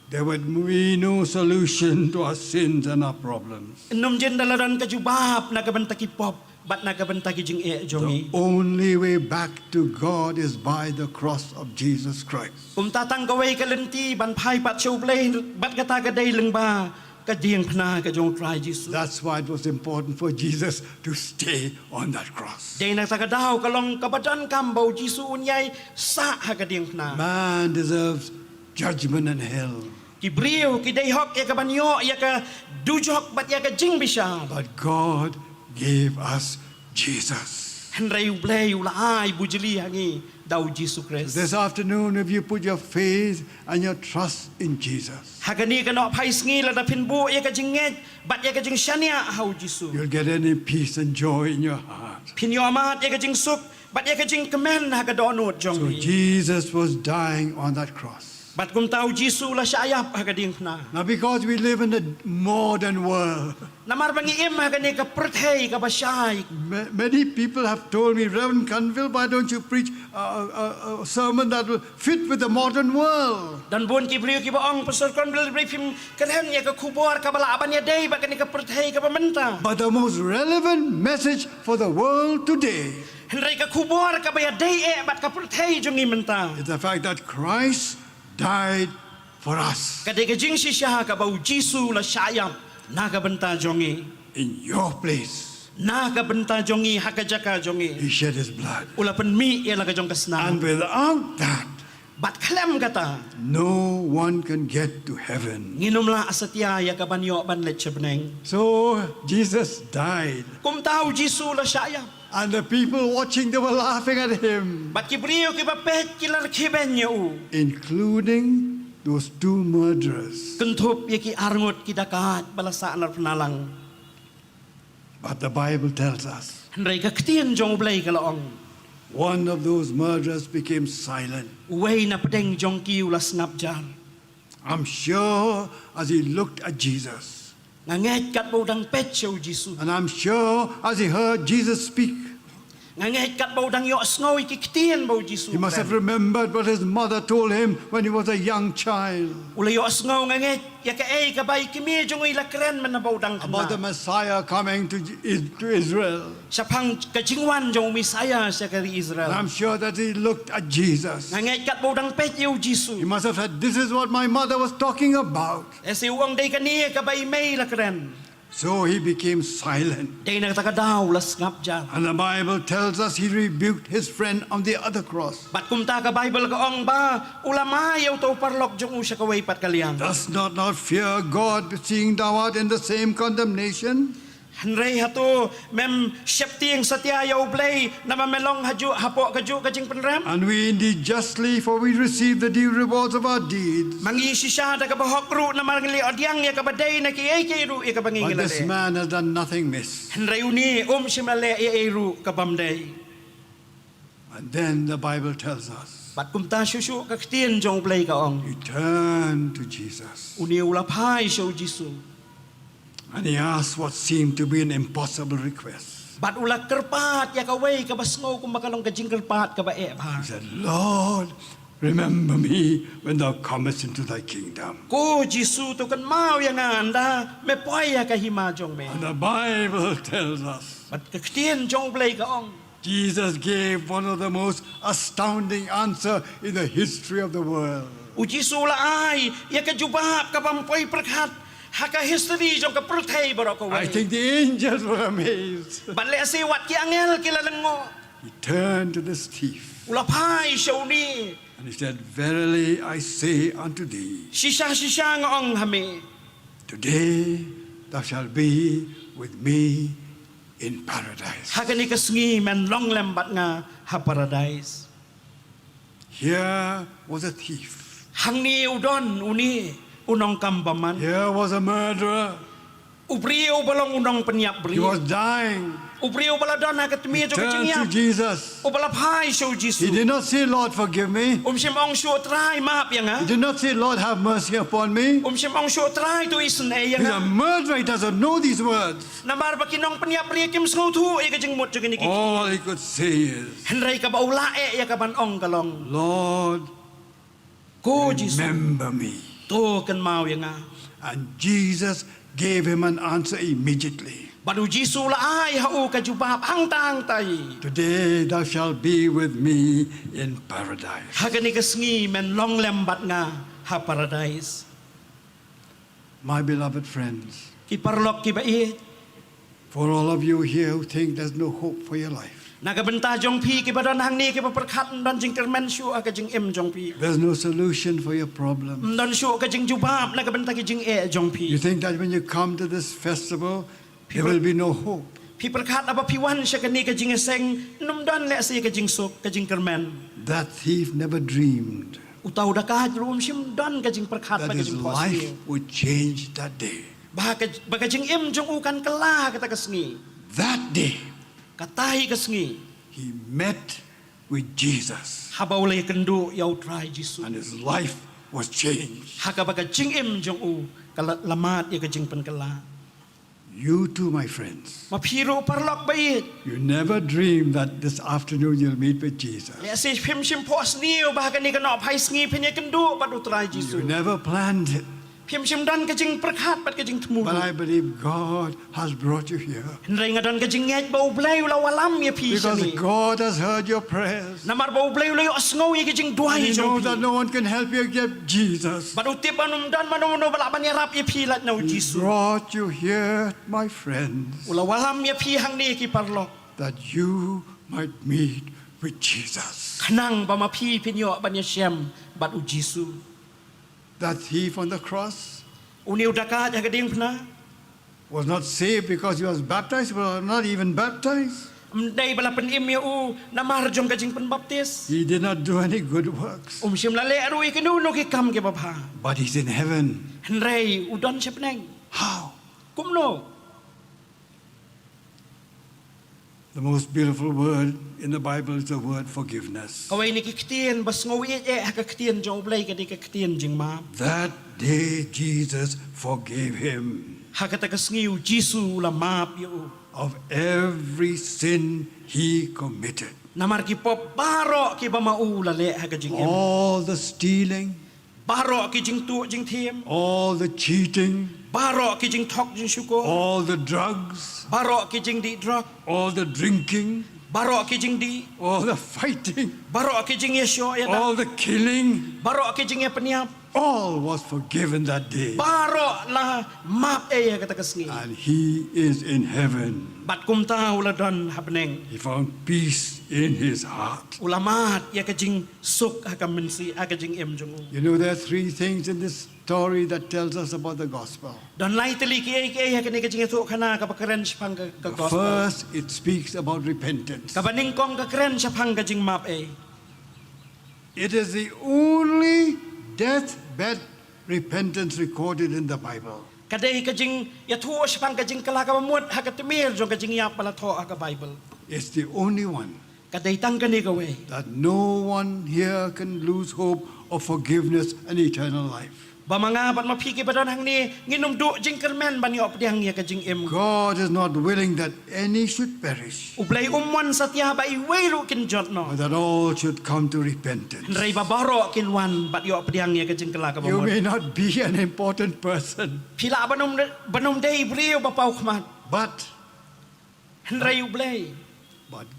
there would be no solution to our sins and our problems. num jin daladan ka jubab na ka bantaki pop bat na ka bantaki jing e The jongi only way back to God is by the cross of Jesus Christ. tatang kaway ka lenti ban phai pat chou play bat kata ka day lengba ka jing pna ka jong try Jisu That's why it was important for Jesus to stay on that cross. day na tagadaw kalong kabadan kambaw Jisu unyay sa ha ka ding pna Man deserves judgment and hell, kibriu kiday hok ya ka banyo ya ka dujok bat ya ka jing bisya but God gave us Jesus. henry blay ulay bujeli hangi daw Jisu Christ This afternoon, if you put your faith and your trust in Jesus, hagani ka no phai sngi la da pinbu ya ka jingget bat ya ka jing shania hau Jisu you'll get any peace and joy in your heart. pinyo amat ya ka jing suk bat ya ka jing kemen ha ka donut jong So ni Jesus was dying on that cross. bat kum taw Jisu la syayap ha ka ding pna Now, because we live in a modern world, namar bangi im hagani ka perthei ka basyay many people have told me, Reverend CUNVILLE, why don't you preach a sermon that will fit with the modern world? dan bon kibriu ki baong pastor CUNVILLE briefing keren ya ka kubor ka bala aban ya day ba kani ka perthei ka pamenta But the most relevant message for the world today henry ka kubor ka ba ya day e bat ka perthei jongi menta is the fact that Christ died for us kadai ka jing sisya ka bau Jisu la syayap na ka benta jongi in your place. na ka benta jongi hakajaka jongi He shed his blood. ula penmi ya la ka jong kasna And without that, bat klem kata no one can get to heaven. nginom la asatya ya ka banyo ban let chebneng So Jesus died. kum tahu Jisu la syayap And the people watching, they were laughing at him, bat kibriu ki bapet kilar kiben ya u including those two murderers. kentup ya ki arngot ki dakat balasa anar penalang But the Bible tells us henry ka ktien jong blay ka laong one of those murderers became silent. way na pedeng jong ki ula snap jar I'm sure as he looked at Jesus, nganget kat baudang pet show Jisu and I'm sure as he heard Jesus speak, nganget kat baudang yo sngoy ki ktien bau Jisu he must have remembered what his mother told him when he was a young child ula yo sngow nganget ya ka ei ka bay ki mi jong ila kren man na baudang about the kana Messiah coming to Israel. sapang ka jingwan jong misaya sa kari And Israel I'm sure that he looked at Jesus. nganget kat baudang pet yo He Jisu must have said, this is what my mother was talking about. esi uang day kani ka bay may la kren So he became silent. Day nagtakadaw las ngap ja. And the Bible tells us he rebuked his friend on the other cross. Bat kumta ka Bible ka ong ba ulamayaw to parlok jong usya ka way pat kaliang. Does not fear God, seeing thou art in the same condemnation? Henry hato mem syepting satyayaw blay na mamelong haju hapo kaju kajing penram. And we indeed justly, for we receive the due rewards of our deeds. Mangisi siya da ka bahok ru na mangli odyang ya ka baday na ki ru ya ka But bangingila. this man has done nothing miss. Henry uni simale ya ru ka bamday. And then the Bible tells us, Bat kumta susu ka ktien jong blay ka ong. he turned to Jesus. Uni ulapai siya Jisu. And he asked what seemed to be an impossible request. Bat ulak kerpat ya ka way ka basngo kung makalong kajing kerpat ka ba e ba. He said, Lord, remember me when thou comest into thy kingdom. Ko Jisu to kan mau yang anda me poya ka hima jong me. And the Bible tells us, Bat ka ktien jong blay ka ong. Jesus gave one of the most astounding answers in the history of the world. Uji sula ay ya ka jubab ka pampoy perkat haka history jong ka perthai barok I way. think the angels were amazed. Batle si wat ki angel kilalengo. He turned to this thief Ulapai siya uni. and he said, verily I say unto thee, Sisha nga ong hami. today thou shalt be with me in paradise. Haka ni kasngi men long lembat nga ha paradise. Here was a thief. Hang ni udon uni unong kambaman. Here was a murderer. Ubriyo balong unong penyap He briyo. was dying. Ubriyo bala don haka tmi jo Turned to kajing Jesus. Ubalapai siya He Jisu. did not say, Lord, forgive me. Sim ong siya try maap yang ha. He did not say, Lord, have mercy upon me. Sim ong siya try to isen ay yang He's a ha. murderer. He doesn't know these words. Namar ba kinong penyap briyo kim sengutu ay kajing mut jo kinikik. All he could say is, Henry ka ba ulae ya ka ban ong kalong. Lord, Ko Jisu. remember me. To kan mau yang ha. And Jesus gave him an answer immediately. Badu Jisu la ay hau ka jubab hang tang tay. Today thou shalt be with me in paradise. Haka ni kasngi men long lembat nga ha paradise. My beloved friends, Ki parlok ki ba i. for all of you here who think there's no hope for your life, Nagabenta jong pi ki ba don hang ni ki ba perkat don jing kermen syu ka jing em jong pi. there's no solution for your problem. Don syu ka jing jubab nagabenta ki jing e jong pi. You think that when you come to this festival, there will be no hope. Pi perkat apa pi wan siya ka ni ka jing seng num don le si ka jing sok ka jing kermen. That thief never dreamed Utaw da ka rum sim don ka jing perkat that pa ka his jing life posi. would change that day. Baka jing em jong ukan kala kata kasngi. That day, Katahi kasngi. he met with Jesus Habaw lay kendo yaw try Jisu. and his life was changed. Haka baka jing em jong u lamat ya ka jing penkala. You too, my friends, Mapiro parlok ba it? you never dreamed that this afternoon you'll meet with Jesus. Ya si pim sim pos niyo bahkan ni kanop hai sngi penya kendo badu try You Jisu. never planned it. Pim sim don ka jing perkat pat ka jing temu. But I believe God has brought you here Henry nga don ka jing ngej bau blay la walam ya pi because ni. God has heard your prayers. Namar bau blay la asngo ya ka jing And duai you jong know that pi. no one can help you except Jesus. Badu tip anum don manu bala ban ya rap ya pi lat no He Jisu. brought you here, my friends, Ula walam ya pi hang ni ki parlok. that you might meet with Jesus. Kanang ba mapi pinyo ban ya syam badu Jisu. That thief on the cross Uniu dakat ya ka ding pna. was not saved because he was baptized, but not even baptized. Dai bala pen im ya u namar jong ka jing pen baptis. He did not do any good works, Sim la le aru ikenu no ki kam ke bapa. but he's in heaven. Henry udon siya peneng. How? Kumno. The most beautiful word in the Bible is the word forgiveness. Kaway ni kiktian bas ngawi kaktian jong blay ka di kaktian jing ma. That day Jesus forgave him Hakatakas ngiu Jisu la map yu. of every sin he committed. Namar ki pop baro ki ba maula le haka jing em. All the stealing, Baro ki jing tu jing tiem. all the cheating, Baro ki jing tok jing syuko. all the drugs, Baro ki jing di drug. all the drinking, Baro ki jing di. all the fighting, Baro ki jing yesyo ya da. all the killing, Baro ki jing ya peniap. all was forgiven that day. Baro la map e kata kasngi. And he is in heaven. Bat kum ta uladon hapneng. He found peace in his heart. Ulamat ya kajing suk hakamensi akajing em jong. You know, there are three things in this story that tells us about the gospel. Don lai teli ki hakani kajing tu khana ka pakaren shpang ka gospel. First, it speaks about repentance. Ka baning kong ka kren shpang kajing map e. It is the only deathbed repentance recorded in the Bible. Kadai kajing ya tu shpang kajing kala ka mut hakatemir jong kajing ya pala tho ka Bible. It's the only one Kadai tang kani ka we. that no one here can lose hope of forgiveness and eternal life. Ba mga bat mapiki ba don hang ni nginom du jing kermen ban yo pdiang ya kajing em. God is not willing that any should perish, Ublay umwan satya ba iwero kin jot no. but that all should come to repentance. Rei ba baro kin wan bat yo pdiang ya kajing kala ka You ba. may not be an important person, Pila banom dei brio ba pau khmat. but Rei ublay.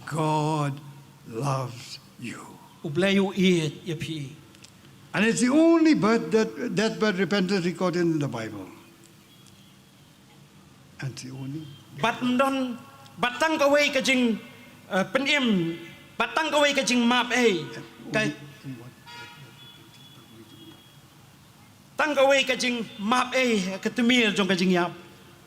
God loves you. Ublay u iet ya pi. And it's the only deathbed repentance recorded in the Bible. And it's the only. Bat don batang ka we kajing penim batang ka we kajing map e. Kai tang ka we kajing map e katemir jong kajing yap.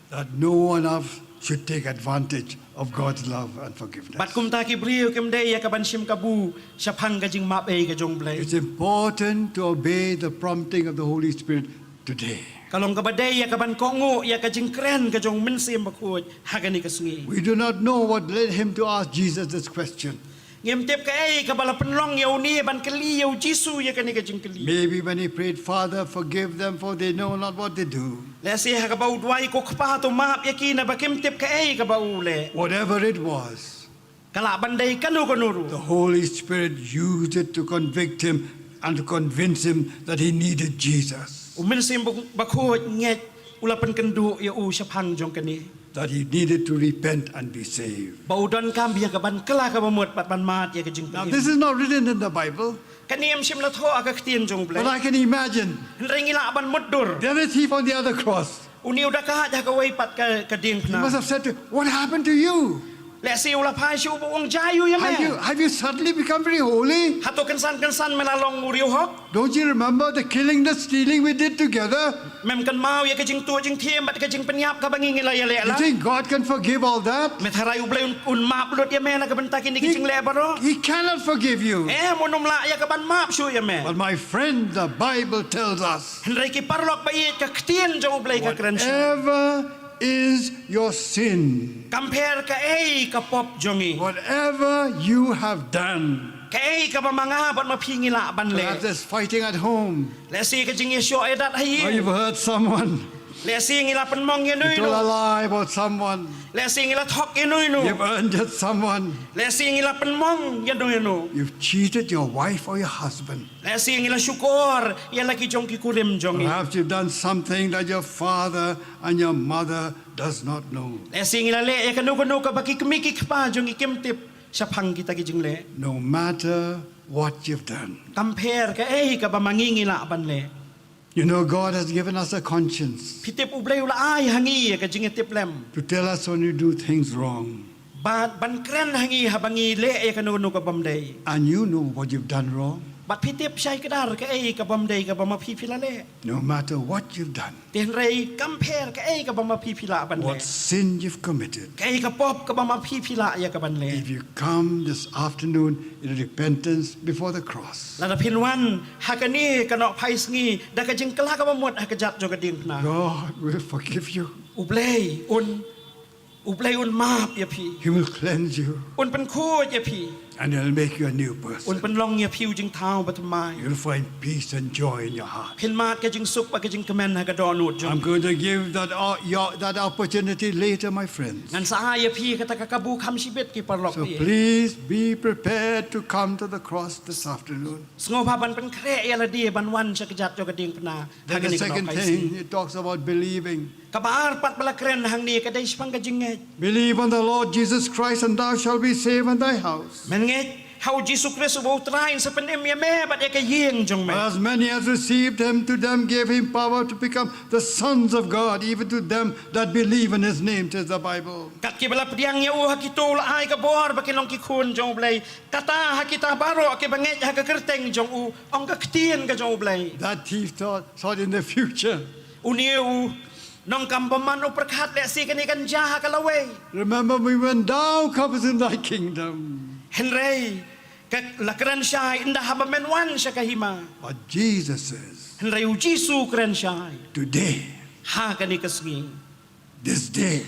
That no one else should take advantage of God's love and forgiveness. Bat kum ta ki brio kem dei ya kaban shim kabu shapang kajing map e kajong blay. It's important to obey the prompting of the Holy Spirit today. Kalong kabadai ya kaban kongo ya kajing kren kajong mensim bakut hagani kasngi. We do not know what led him to ask Jesus this question. Ngem tep ka ai kabala penlong yau ni ban kali yau Jisu ya kani kajing kali. Maybe when he prayed, Father, forgive them, for they know not what they do. Le si ha kabau dwai ko kpa to map ya ki na bakem tep ka ai kabau le. Whatever it was, Kala bandai kanu kanuru. the Holy Spirit used it to convict him and to convince him that he needed Jesus, Umensim bakut nget ulapan kendu ya u shapang jong kani. that he needed to repent and be saved. Bau don kam ya kaban kala kabamut pat ban mat ya kajing Now, kali. this is not written in the Bible, Kani em shim la tho aga ktien jong but blay. I can imagine Rengila ban mudur. there is thief on the other cross. Uni udah ka ja ka wei pat ka ding He pna. must have said to him, what happened to you? Le si ula pai shu buong jayu ya me. Have you suddenly become very holy? Hato kensan melalong uriu hok. Don't you remember the killing, the stealing we did together? Mem kan mau ya kajing tu jing thiem bat kajing penyap ka bangi ngila ya le You la. think God can forgive all that? Me tharai ublai un map lut ya me na ka bentakin ni kajing le baro. He cannot forgive you. Monum la ya ka ban map shu ya me. But my friend, the Bible tells us, Henry ki parlok ba ka ktien jong ublai ka kren shu. whatever is your sin, Compare ka ka pop jongi. whatever you have done, Ka ka ba mga bat mapingila ban le. perhaps there's fighting at home, Le si kajing yesyo ay dat or hayi. you've hurt someone, Le si ngila penmong ya you nui told a no. lie about someone, Le si ngila thok ya nui no. you've injured someone, Le si ngila penmong ya nui no. you've cheated your wife or your husband. Le si ngila syukur ya laki jong ki kurim jongi. Perhaps you've done something that your father and your mother does not know. Le si ngila le ya kanu ka baki kemiki kpa jongi kimtip sa pang kita ki jing le. No matter what you've done. Compare ka ka ba mangingila ban le. You know, God has given us a conscience Pitip ublay ula ay hangi ka jing tip lem. to tell us when you do things wrong. Ban kren hangi habangi le ya kanu ka bamday. And you know what you've done wrong. Bat pitip syai kadar ka bamday ka ba mapipila le. No matter what you've done, Ten rei compare ka ba mapipila ban le. what sin you've committed. Ka pop ka ba mapipila ya ka ban le. If you come this afternoon in repentance before the cross, Lada pinwan hakani kanok paisngi da ka jing kala ka ba mot hakajat jo ka ding na. God will forgive you. Ublay un map ya pi. He will cleanse you. Un pen ko ya pi. And He'll make you a new Un person. pen long ya piu jing tao batamai. You'll find peace and joy in your heart. Pin mat ka jing sup ka jing kamen ha ka donut I'm jong. going to give that opportunity later, my friends. Ngan sa ya pi ka ta ka kabu kam sibet ki parlok So pi. please be prepared to come to the cross this afternoon. Sngo pa ban pen kre ya la di ban wan sa kajat jo ka ding pna. Then the second thing, it talks about believing. Kabar pat bala kren hang ni ka dai spang ka jing nge. Believe on the Lord Jesus Christ and thou shalt be saved in thy house. Men nge how Jesus Christ will try sa panim ya me but ya ka yeng jong me As many as received him, to them gave him power to become the sons of God, even to them that believe in his name, says the Bible. kat ki bala priang ya u hakitul ai ka bor ba kinong ki khun jong blai kata hakita baro ke banget ha ka kerteng jong u ong ka ktien ka jong blai That thief thought in the future. uniu nong kampaman u perkhat le si kani kan jaha ka laway Remember, we went down covers in thy kingdom. henrei ka lakran syai indah haba menwan sa kahima But Jesus says, henrei u jisu kran syai today, ha kani kasngi this day,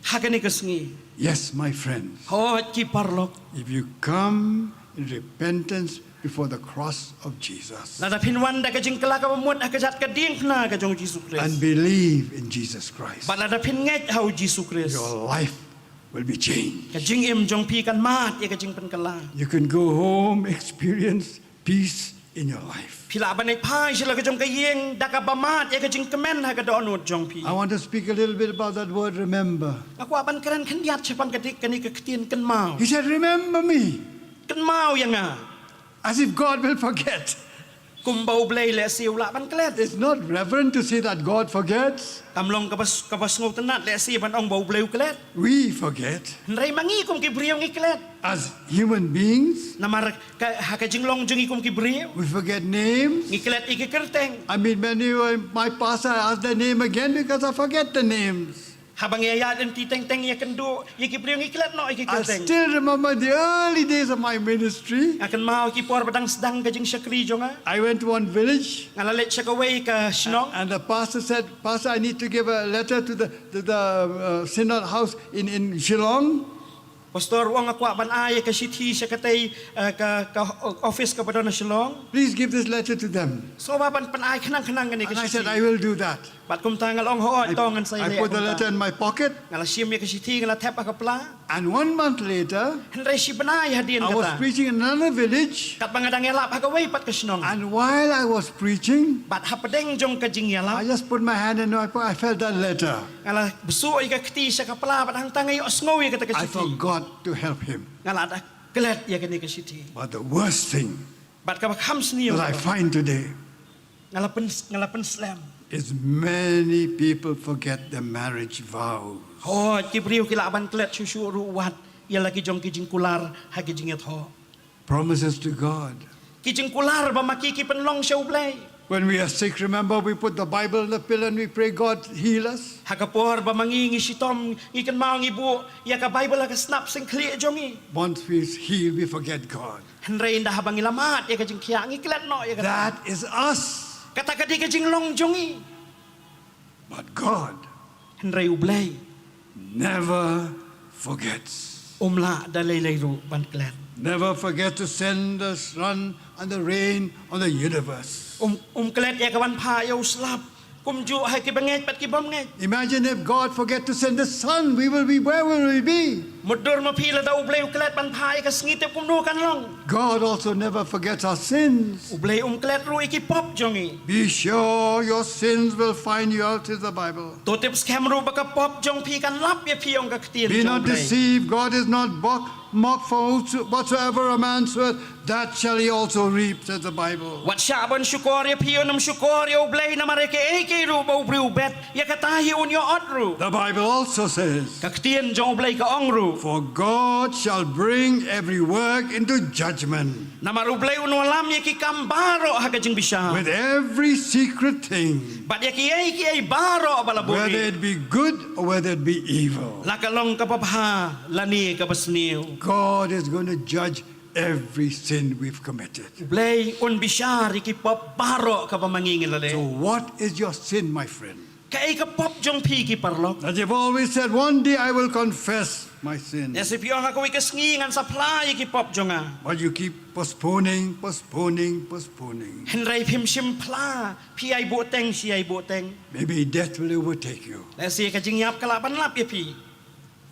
ha kani kasngi yes, my friends, ho ki parlok if you come in repentance before the cross of Jesus la da pinwan da ka jing kala ka mut ka jat ka ding na ka jong jisu and Christ believe in Jesus Christ, ba la da pin ngai hau jisu Christ your life will be changed. ka jing im jong pi kan mat ya ka jing pen kala You can go home, experience peace in your life. pila ban ai pai sila ka jong ka yeng da ka ba mat ya ka jing kemen ha ka do onut jong pi I want to speak a little bit about that word, remember. aku aban keren kan diat chapan ka dik kani ka ktien kan mau He said, remember me, kan mau yang nga as if God will forget. kum bau blai le siu la ban klet It's not reverent to say that God forgets. kam long ka bas ngau tenat le si ban ong bau blai klet We forget nrei mangi kum ki briong i klet as human beings. namar ka ha ka jing long jing i kum ki briong We forget names. ngi klet i ki kerteng I mean, many of my pastor ask their name again because I forget the names. habang ya dan ti teng teng ya kendo ya ki briong i klet no i ki I kerteng still remember the early days of my ministry. akan mau ki por badang sedang ka jing syakri jonga I went to one village ngalalet siya kaway ka sinong and the pastor said, Pastor, I need to give a letter to the synod house in Shillong. pastor wong ako ban ay ka city siya katay ka office ka padon na silong Please give this letter to them. so baban pan ay kanang gani And ka I said, city I will do that. bat kum tangal ong ho tongan sa I ile put the letter in my pocket, ngala sim ya ka city ngala tap ka pla and 1 month later, henry si banay hadin I was kata preaching in another village, kat bangadang yalap ha kaway pat ka sinong and while I was preaching, bat hapadeng jong ka jing I yalap just put my hand in my pocket. I felt that letter. ngala besu ay ka kti siya ka pla bat hang tangay osngow ya kata ka I city forgot to help him. ngala ada kelet ya kani ka city But the worst thing bat ka bakham sniyo that I find today ngala pen slam is many people forget their marriage vows. ho ki briu ki laban klet susu ruwat ya lagi jong ki jing kular ha ki jing ho Promises to God. ki jing kular ba maki ki penlong siya ublay When we are sick, remember we put the Bible in the pillow and we pray, God heal us. ha ka por ba mangingi si tom ikan mau ngibu ya ka bible ka snap sing clear jongi Once we heal, we forget God. henrei indah habang ilamat ya ka jing kia ngi klet no ya ka That is us. kata ka di ka jing long jongi But God henrei ublay never forgets. umla dalay ru ban klet Never forget to send the sun and the rain on the universe. klet ya ka ban pha yo slap kum ju hai ki banget pat ki bom ngai Imagine if God forget to send the sun, where will we be? mudur ma pila da ublay klet ban pha ya ka ngitep kum no kan long God also never forgets our sins. ublay klet ru iki pop jongi Be sure your sins will find you out, is the Bible. totip scam ru baka pop jong pi kan lap ya pi ong ka ktien Be not jong blay deceived. God is not mocked, for whatsoever a man soweth, that shall he also reap, says the Bible. wat syaban syukur ya pi nam syukur ya ublay na mareke eke ru ba ubriu bet ya katahi unyo otru The Bible also says, ka ktien jong ublay ka ong ru for God shall bring every work into judgment, na marublay uno lam ya ki kambaro ha ka jing bisa with every secret thing, bat ya ki ai baro whether balaburi it be good or whether it be evil. la ka long ka papha lani ka basniu God is going to judge every sin we've committed. ublay un bisa ki pop baro ka pamangingin lale So what is your sin, my friend? Kay ka pop jong pi ki parlok. That you've always said, one day I will confess my sin. Ya si piong ako ikas ngingan sa play ki pop jonga. But you keep postponing. Henry pim sim pla pi ay boteng si ay boteng. Maybe death will overtake you. Ya si ka jingyap kalaban lap ya pi.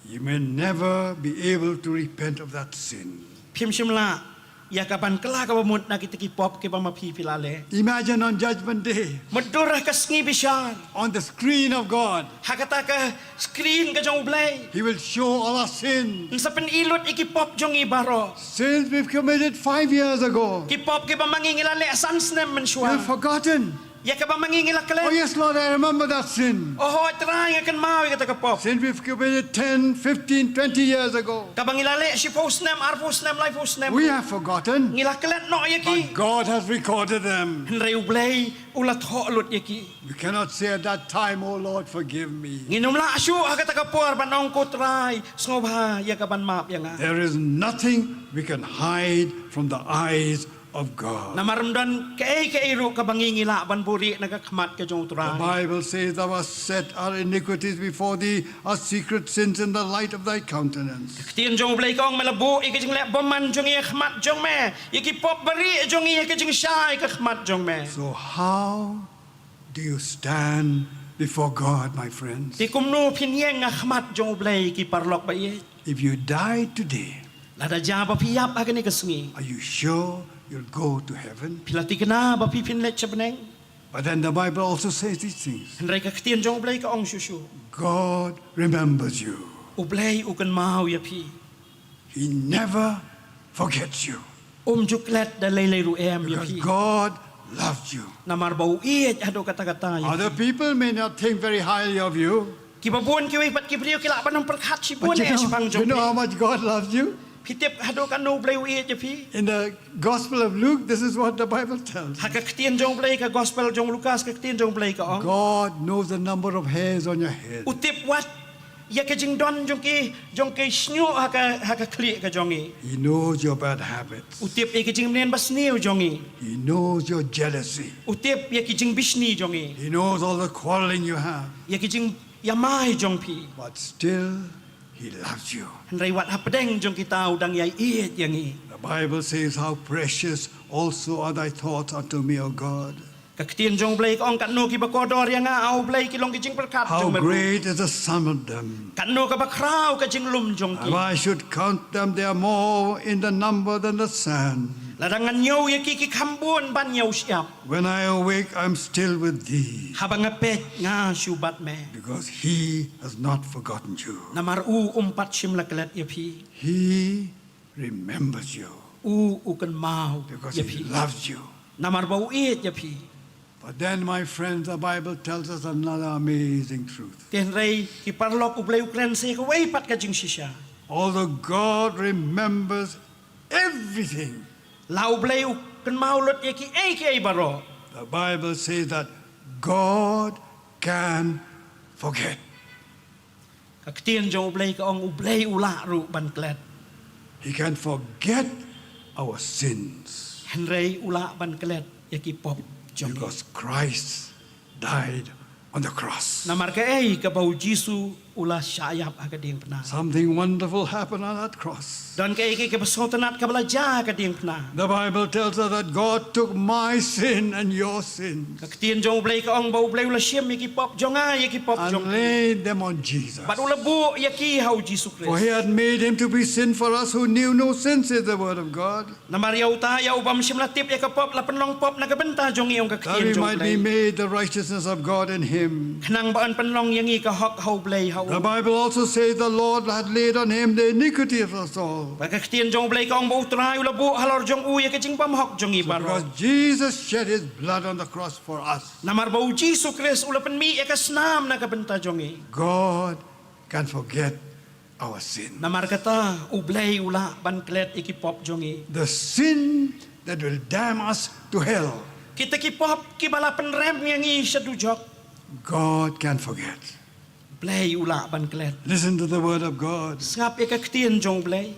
You may never be able to repent of that sin. Pim sim la ya kapan kelak kabamut na kita kipop ke bamapi pilale. Imagine on Judgment Day, Medurah kasngi bishar. on the screen of God, Hakata ka screen ka jong blay. He will show all our sins. Sa penilot ikipop jong ibaro. Sins we've committed 5 years ago. Kipop ke bamangingilale sans nem We mensyuar. have forgotten. Ya ka bamangingila Oh kalen. yes, Lord, I remember that sin. Oh, try akan mau kata kapop. Sin we've committed 10, 15, 20 years ago. Kabangilale si post nem, ar post nem, live post nem. We have forgotten, Ngila kalen no but yaki. God has recorded them. Henry ublay ulat holut yaki. We cannot say at that time, oh Lord, forgive me. Nginumla asu kata kapor banong ko try. Snobha ya kaban map ya nga. There is nothing we can hide from the eyes of God. Namaramdan kay ru kabangingila ban buri nagakmat ka jong The try. Bible says, Thou hast set our iniquities before thee, our secret sins in the light of thy countenance. Tien jong blay kong malabu ikajing le boman jong iya khmat jong me. Iki pop bari jong iya kajing syai ka khmat jong me. So how do you stand before God, my friends? Ti kumnu pinyeng nga khmat jong blay ki parlok ba ye. If you die today, Lada jaba piyap agani kasngi. are you sure you'll go to heaven? Pilati kena ba pipin let chabeneng. But then the Bible also says these things. Henry ka tien jong blay ka ong susu. God remembers you. Ublay ukan mau ya pi. He never forgets you. Juklet da lay ru em ya Because pi. God loves you. Namar bau iet ado kata-kata ya. Other people may not think very highly of you. Kibabun kiwi pat kibriyo kila panong perkat si But bun eh si pang you jong. know how much God loves you? Pitip ado kan no blay iet ya pi. In the Gospel of Luke, this is what the Bible tells. Hakaktian jong blay ka gospel jong Lukas kaktian jong blay ka ong. God knows the number of hairs on your head. Utip wat ya ka jing don jong ki snyu haka kli ka jongi. He knows your bad habits. Utip ya ka jing mnen basniu jongi. He knows your jealousy. Utip ya ki jing bisni jongi. He knows all the quarreling you have. Ya ki jing yamai jong pi. But still, He loves you. Henry wat hapedeng jong kita udang yai iet yangi. The Bible says, How precious also are thy thoughts unto me, O God. Kaktian jong blay ka ong kan no ki bakodor yang au blay ki long ki jing perkat How jong meru. great is the sum of them. Kan no ka bakrau ka jing lum jong If ki. I should count them, they are more in the number than the sand. Ladangan nyaw ya ki kambun ban nyaw siap. When I awake, I'm still with thee, Habang ngapet nga syubat me. because he has not forgotten you. Namar umpat sim laklet ya pi. He remembers you Ukan mau because ya he pi. loves you. Namar bau iet ya pi. But then, my friends, the Bible tells us another amazing truth. Tenrei ki parlok ublay ukren se ka way pat ka jing sisya. Although God remembers everything, Lau blay ukan mau lot ya ki ay baro. the Bible says that God can forget. Kaktian jong ublay ka ong ublay ula ru ban klet. He can forget our sins Henry ula ban klet ya ki pop jong. because Christ died on the cross. Namar ka ay ka bau Jisu ula syayap akading pena. Something wonderful happened on that cross. Dan ka ay ka basotanat ka balaja akading pena. The Bible tells us that God took my sin and your sins Kaktian jong ublay ka ong bau ublay ula siyam ya ki pop jong ay ya ki pop and jong. laid them on Jesus. Bat ula bu ya ki hau Jisu For he Christ. had made him to be sin for us who knew no sin, says the word of God, Namar ya uta ya ubam sim latip ya ka pop la penlong pop nagabenta jong iyong that kaktian we jong might be ublay. made the righteousness of God in him. Kanang baan penlong yang i ka hok hau blay hau. The Bible also says the Lord had laid on him the iniquity of us all. Kaktian jong ublay ka ong bau tray ula bu halor jong u ya ka jing pam hok jong i baro. Because Jesus shed his blood on the cross for us, Namar bau Jisu Christ ula penmi ya ka snam nagabenta jong i. God can forget our sin. Namar kata ublay ula ban klet ikipop jong i. The sin that will damn us to hell, Kita kipop kibala penrem yang i sadujok. God can forget. Blay ula ban klet. Listen to the word of God. Ngap ya kaktian jong blay.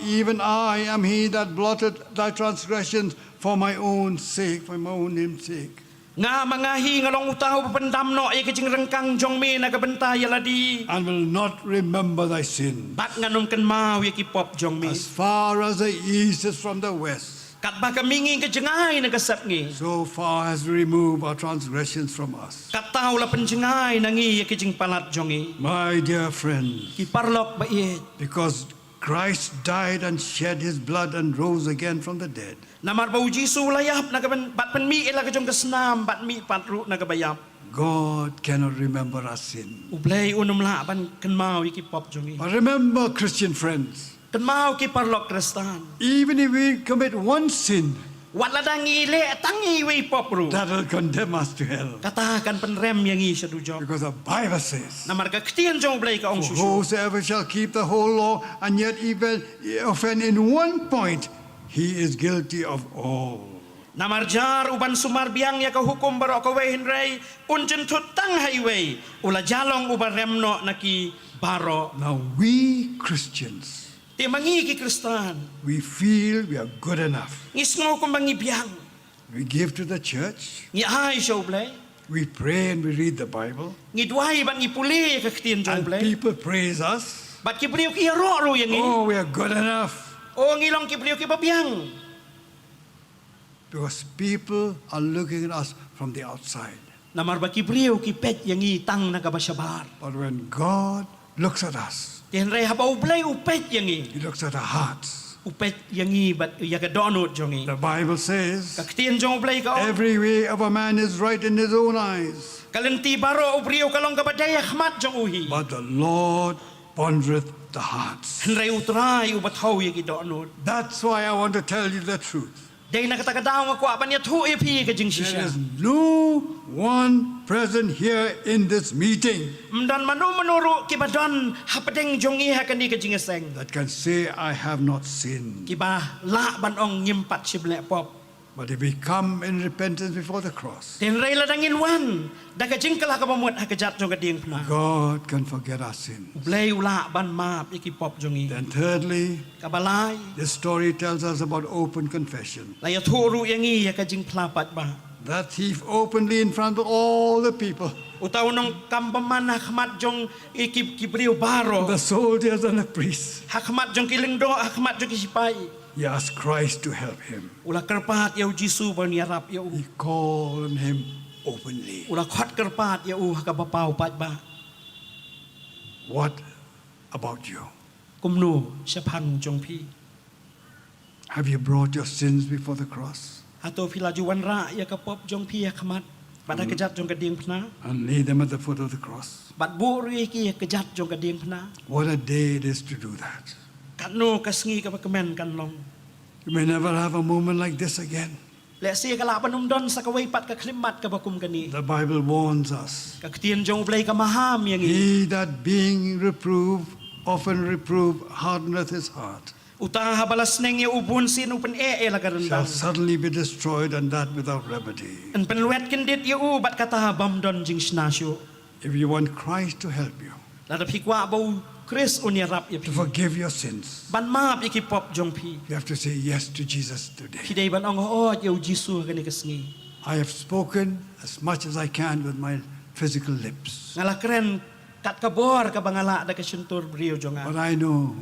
Even I am he that blotted thy transgressions for my own sake, for my own name's sake. Nga mangahi ngalong utaw papandam no ya ka jing rengkang jong mi nagabenta ya ladi. And will not remember thy sin. Bat nganom kan mau ya kipop jong mi. As far as the east is from the west, Kat ba kamingi ka jengay nagasap ngi. so far has removed our transgressions from us. Kat tao la penjengay nangi ya ka jing palat jong i. My dear friend, Kiparlok ba iet. because Christ died and shed his blood and rose again from the dead. Namar bau Jisu layap na kaban bat penmi ela kajong kesnam bat mi patru na kabayap. God cannot remember our sin. Ublay unumla ban kenmau iki pop jongi. But remember, Christian friends, Kenmau ki parlok Kristan. even if we commit one sin, Wat ladangi le tangi wi popru. that will condemn us to hell. Katakan penrem yang i sadu jong. Because the Bible says, Namar ka ketian jong blay ka ong for susu. whosoever shall keep the whole law and yet even offend in one point, he is guilty of all. Namar jar uban sumar biang ya ka hukum barok ka we hinray unjen tut tang highway ula jalong uban remno naki baro. Now we Christians, Ti mangi ki Kristan. we feel we are good enough. Ngisngo ko mangi biang. We give to the church, Ngi ai show blay. we pray and we read the Bible, Ngi duai ban ngi puli ka ketian jong and blay. people praise us. Bat ki beliau ki ro yang i. Oh, we are good enough. O ngilong ki beliau ki babiang. Because people are looking at us from the outside. Namar ba ki beliau ki pet yang i tang na kabasyabar. But when God looks at us, Tihenray habau blay upet yang i. he looks at our hearts. Upet yang i bat ya ka donut jong i. The Bible says, Ka ketian jong blay ka o. every way of a man is right in his own eyes, Kalenti baro ubriyo kalong kabadaya khmat jong uhi. but the Lord pondereth the hearts. Henray utray ubat hau ya ki donut. That's why I want to tell you the truth. Day na katakadaw nga ko apan ya thu ya pi ka jing There sisya. is no one present here in this meeting Mdan manu menuru ki badon hapadeng jong i ha kani ka jing seng. that can say, I have not sinned. Ki ba la ban ong nyimpat si blek pop. But if we come in repentance before the cross, Tihenray ladangin wan. Da ka jing kala ka pamut ha kajat jong ka ding pna. God can forget our sins. Blay ula ban map iki pop jong i. Then thirdly, Kabalay. this story tells us about open confession. Laya thuru yang i ya ka jing plapat ba. That thief openly in front of all the people, Utaw nong kampaman hakmat jong iki kibriu baro. the soldiers and the priests, Hakmat jong kilingdo hakmat jong kisipai. he asked Christ to help him. Ula kerpat ya Jisu ban yarap ya u. He called on him openly. Ula khot kerpat ya u ka bapau pat ba. What about you? Kumnu sepang jong pi. Have you brought your sins before the cross Atau pila juwan ra ya ka pop jong pi hakmat. Pada kejat jong ka ding pna. and lay them at the foot of the cross? Bat bu ri ki kejat jong ka ding pna. What a day it is to do that. Kanu kasngi ka kemen kan long. You may never have a moment like this again. Lek si ka la panum don sa kawai pat ka klimat ka bakum kani. The Bible warns us. Ka ketien jong blay ka maham yang i. He that being reproved, often reproved, hardeneth his heart, Utang habalas neng ya ubun sin upen la shall karendang. suddenly be destroyed, and that without remedy. En penluet kendit ya u bat kata bam don jing snasyo. If you want Christ to help you, Lada pikwa bau Chris unyarap ya to pi. forgive your sins, Ban maap iki pop jong pi. you have to say yes to Jesus today. Pidai ban ong ho ya Jisu kani kasngi. I have spoken as much as I can with my physical lips, Ngala keren kat kabor ka bangala da ka suntur brio but jonga. I know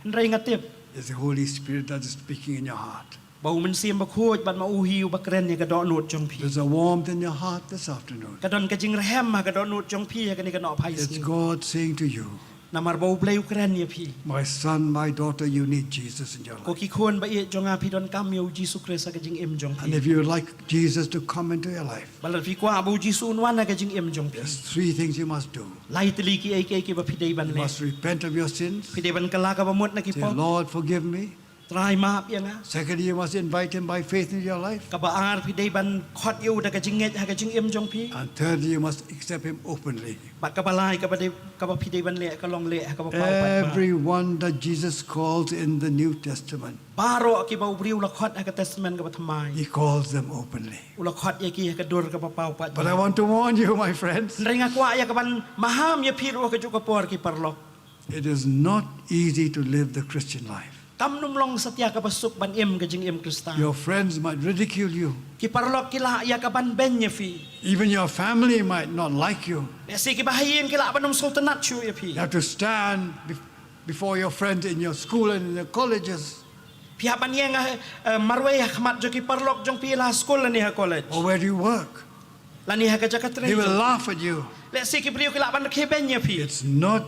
Nray ngatip. it's the Holy Spirit that is speaking in your heart. Bau mensim bakhoj ban mauhi u bakren ya ka donut jong pi. There's a warmth in your heart this afternoon. Ka don ka jing rehem ka donut jong pi ya kani ka no pai It's sni. God saying to you, Namar bau blay ukren ya pi. my son, my daughter, you need Jesus in your Ko life. ki khon ba i jonga pi don kam ya Jisu Krista ka jing im jong And pi. if you would like Jesus to come into your life, Balat pi kwa abu Jisu unwan ka jing im jong pi. there's three things you must do. Lai teli ki ai ki ba pidai ban You le. must repent of your sins. Pidai ban kala ka bamut na ki Say, pop. Lord, forgive me. Try maap ya nga. Secondly, you must invite him by faith into your life. Ka baar pidai ban khot yu da ka jing nget ha ka jing im jong pi. And thirdly, you must accept him openly. Bat ka balai ka ba pidai ban le ka long le ha ka ba pau pat ba. Everyone that Jesus calls in the New Testament, Baro ki ba ubriu la khot ha ka testament ka ba thamai. he calls them openly. Ula khot ya ki ha ka dur ka ba pau pat. But I want to warn you, my friends, Nringa kwa ya ka ban maham ya piru ka ju ka por ki parlok. it is not easy to live the Christian life. Kam num long satya ka basuk ban im ka jing im Krista. Your friends might ridicule you. Ki parlok kila ya ka ban ben ya fi. Even your family might not like you. Si ki bahayin kila ban sultanat chu ya pi. You have to stand before your friends in your school and in your colleges. Pihak ban yang marway khmat jo ki parlok jong pi la school ni ha college. Or where do you work? La ni ha ka jakat They will re. laugh at you. Le si ki brio kila ban ke ben ya pi. It's not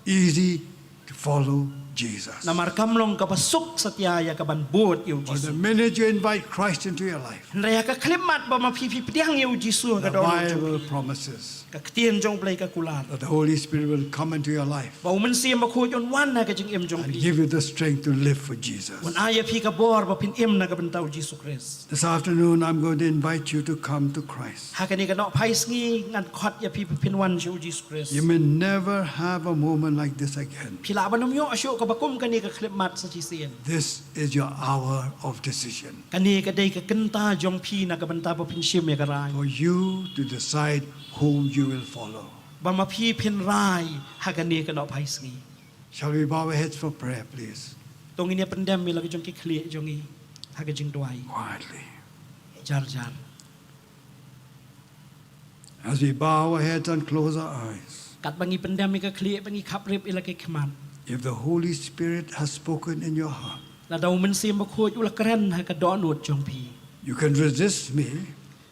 easy to follow Jesus. Namar kamlong kapasuk satya ya kaban buat yu For the Jisu. minute you invite Christ into your life, Raya ka klimat ba mapipi pediang yu Jisu the ka dono Bible jong. promises Ka ketien jong play ka kulat. that the Holy Spirit will come into your life Ba umen siam ba kujon wan na ka jing im jong and pi. give you the strength to live for Jesus. Wan aya pi ka bor ba pin im na ka bentau Jisu Christ. This afternoon, I'm going to invite you to come to Christ. Hakani ka no pais ngi ngan khot ya pi pin wan ju Jisu Christ. You may never have a moment like this again. Pila ba nom yo asyo ka bakum kani ka klimat sa Jisien. This is your hour of decision Kani ka day ka kenta jong pi na ka benta ba pin sim ya ka rai. for you to decide whom you will follow. Ba ma pi pin rai hakani ka no pais ngi. Shall we bow our heads for prayer, please? Tong ini pendam mi la ka jong ki khli jong i ha ka jing duai. Quietly. Jar jar. As we bow our heads and close our eyes, Kat bangi pendam mi ka khli bangi khap rip ila ke khman. if the Holy Spirit has spoken in your heart, La dau men sim ba khoj ula kren ha ka don ut jong pi. you can resist me,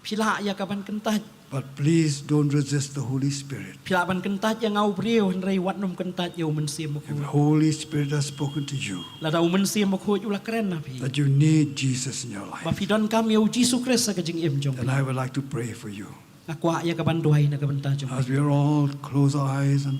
Pila ya ka ban kentaj. but please don't resist the Holy Spirit. Pila ban kentaj ya ngau priu hen rei wat nom kentaj yo men sim ba If the khoj. Holy Spirit has spoken to you La dau men sim ba khoj ula kren na pi. that you need Jesus in your Ba life, pi don kam yo Jisu Christ ka jing im jong then pi. I would like to pray for you. Akwa ya ka ban duai na ka benta jong As pi. we are all close our eyes, and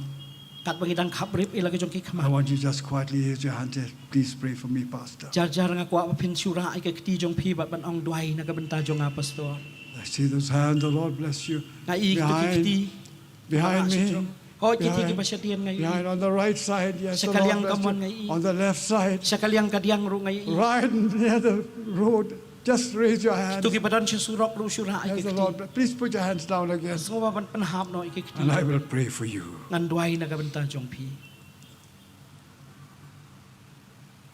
Kat bangi dang khap rip ila ka jong ki I khman. want you just quietly raise your hand and say, please pray for me, Pastor. Jar jar ngakwa ba pin syura ai ka kti jong pi ba ban ong duai na ka benta jong a pastor. I see those hands. The Lord bless you. Ngai ka kti. Behind me. Ho kiti ki Behind, ba siya dian ngai. behind on the right side. Yes, the Sekaliang Lord bless kamuan you. ngai. On the left side, Siya kaliang kadiang ru ngai. right near the road. Just raise your hands. Tu ki padon siya surok ru syura ai Yes, ka the kti. Lord bless. Please put your hands down again. So ba ban panhap no ik And I kti. will pray for you. Ngan duai na ka benta jong pi.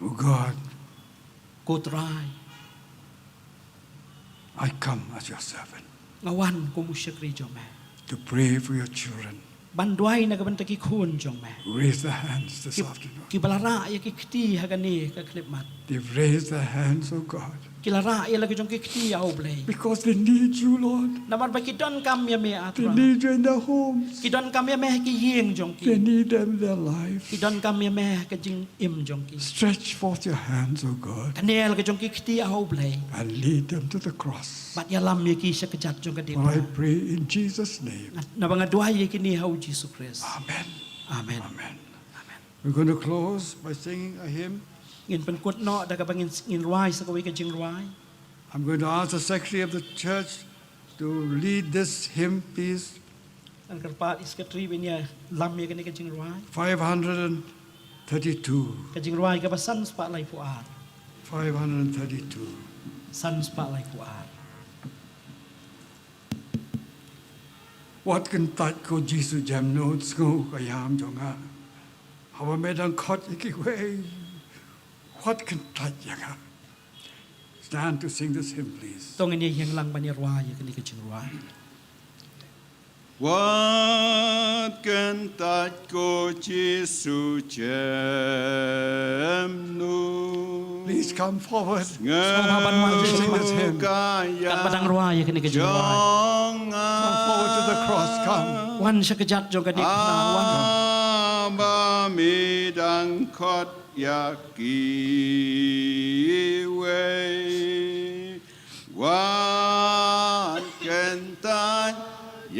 Oh God, Ko try. I come as your servant Ngawan ko mu siya kri jong me. to pray for your children. Ban duai na ka benta ki khun jong me. Raise their hands this afternoon. Ki balara ya ki kti ha ka ni ka klip mat. They've raised their hands, oh God, Ki lara ya la ka jong ki kti au blai. because they need you, Lord. Namar ba ki don kam ya me They atra. need you in their homes. Ki don kam ya me ki yeng jong They ki. need them in their lives. Ki don kam ya me ka jing im jong ki. Stretch forth your hands, oh God, Kanel ka jong ki kti au blai. and lead them to the cross. Bat ya lam ya ki siya kejat jong ka di. For I pray in Jesus' name. Na banga duai ya ki ni hau Jisu Christ. Amen. Amen. Amen. We're going to close by singing a hymn. Ngin pen kut no da ka bangin ngin ruai sa ka wi ka jing ruai. I'm going to ask the secretary of the church to lead this hymn, please. Ang karpat is ka tri binya lam ya ka ni ka jing ruai. 532. Ka jing ruai ka ba san spa lai fu ar. 532. San spa lai fu ar. What can that go Jesus jam notes go kayam jonga? How made on caught way? What can that yanga? Stand to sing this hymn, please. Tong ini yang lang banya ruai ya ka ni ka jing ruai. What can that go Jesu jem nu? Please come forward. Ngau sing this hymn. Kat kaya badang ruai ya ka ni ka jing ruai. Come forward to the cross. Come. Wan siya kejat jong ka di na wan. Aba midang kot yaki way. What can that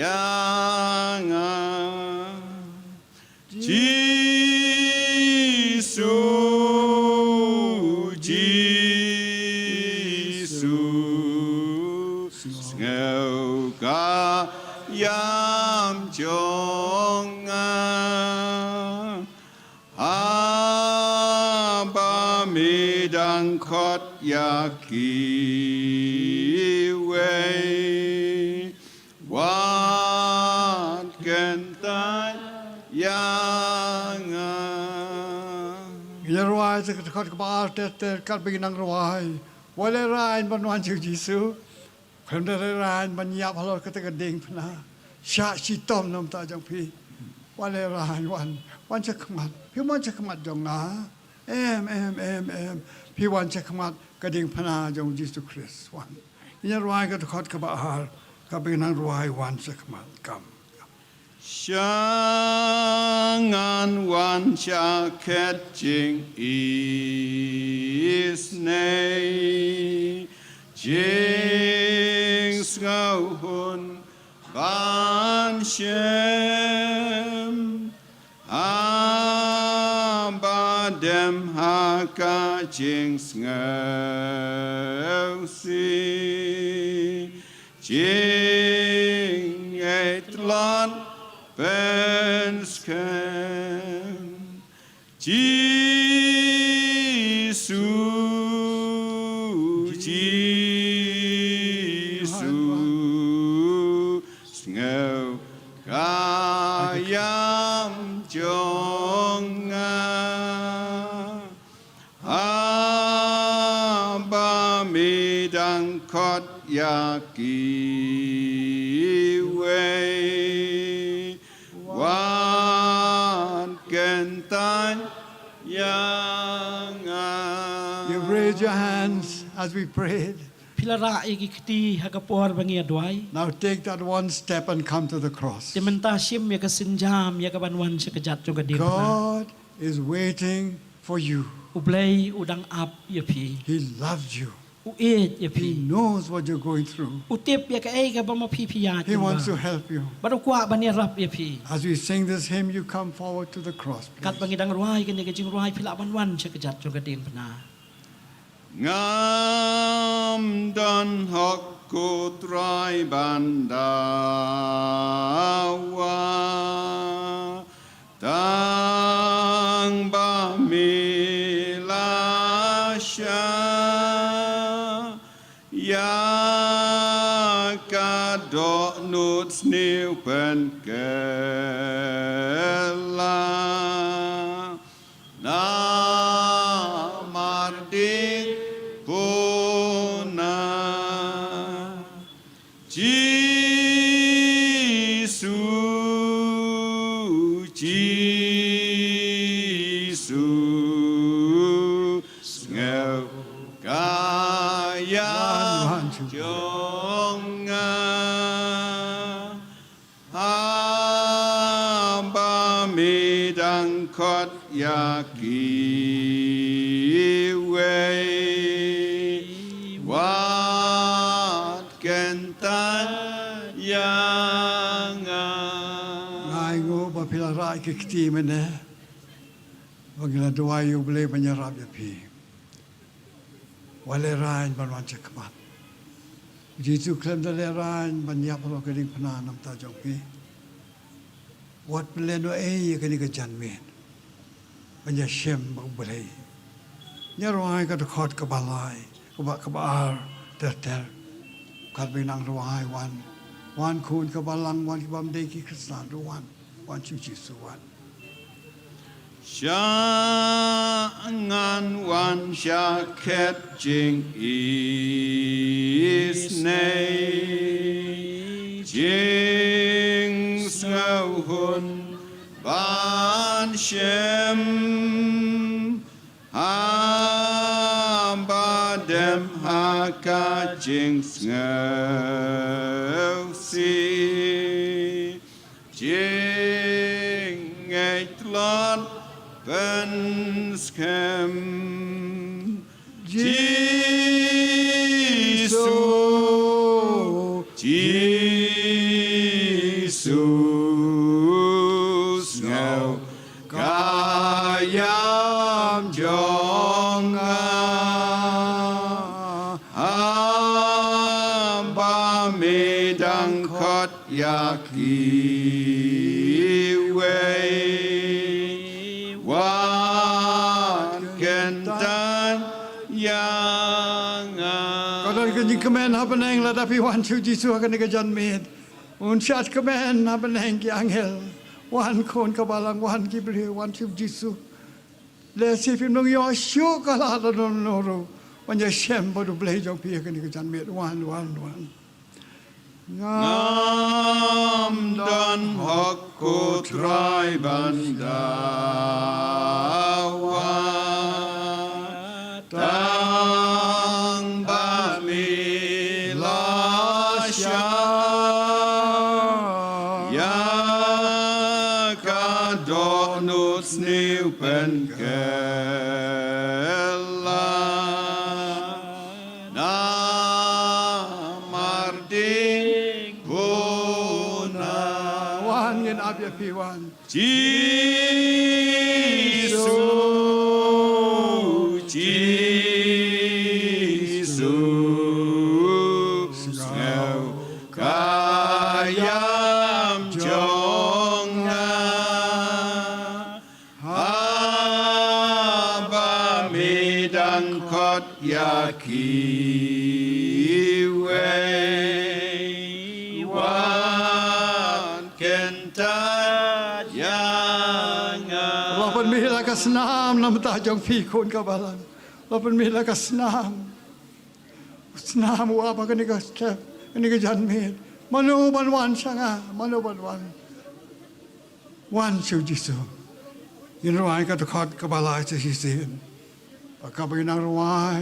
yang Jesus ngau ka yam chong aba midang kot yaki way. What can that yang Gina ruai sa kat kabar ter kat beginang ruai. Wala rain banwan Jesu Jesu. Kanda rain ban yap halor kat ding pna. Sha si tom nom ta jang pi. Wala rain wan cha khamat. Pi wan cha khamat jong na. Em. Pi wan cha khamat kading pna jong Jesu Christ wan. Gina ruai kat kabar kat beginang ruai wan cha khamat kam. Shangan wan shaket jing is nay jing sngau hun ban shem abadem haka jing sngau si jing etlon Penskem Jesus, Jesus, Sngau Kayam Jonga Abba Midang Kot Yaki You raise your hands as we prayed. Pilara igi kiti hakapor bangi adwai. Now take that one step and come to the cross. Dimenta shim ya kasinjam ya kabanwan sekejat juga dir. God is waiting for you. Ublay udang ap ya pi. He loves you. Uit ya He pi. knows what you're going through. Utip ya ka ay ka bama pi ya. He wants to help you. Baru kwa bani rap ya pi. As we sing this hymn, you come forward to the cross. Kat bangi dang ruai kini kejing ruai pila banwan sekejat juga dir pena. Ngam dan hakku trai bandawa tang ba milasya ya kadok nut sniu pen kela na mardik puna Jesus ngau kaya jonga hamba midang kot yaki Pilarai kikti mene, bangila doa you boleh menyerap ya pi. Walerain banwan cekman. Jitu klaim dalerain banyak orang keding penanam tajong pi. Wat peleno ya kini kejanmin. Banyak shem bang boleh. Nyaruai kat khot kebalai, kebar ter. Kat binang ruai wan kun kebalang wan kebam deki Kristan ruan. Want you Jesus one. Shangan wan shaket jing is nay jing sngau hun ban shem hamba dem haka jing sngau si jing eitlan penskem Jesus ngau kayam jonga amba medang kot yaki Kemen hapeneng la tapi wan chu Jisu akan kejan med. Unshat kemen hapeneng ki angel. Wan kon kebalang wan ki beli wan chu Jisu. Le si film nong yo syu kala la non noro. Wan ya shem bodu beli jong pi akan kejan med wan. Ngam dan hakku trai bandawa tang bami lasya ya snipen kella na marding puna Wan ngin abya piwan. Jesus ngau kayam jonga haba midang kot yakiwe wan kentat yanga เราเป็นมีละกัสนามนำตาจงพีคนกับบัลังเราเป็นมีละกัสนามว่าปะกันนี่ก็แค่นี่ก็จันเมตมโนบันวันช่างมโนบันวันชิวจิสุยินรวายก็ตะขอดกับบาลายจะสิเสียนปากกับไปนางรวาย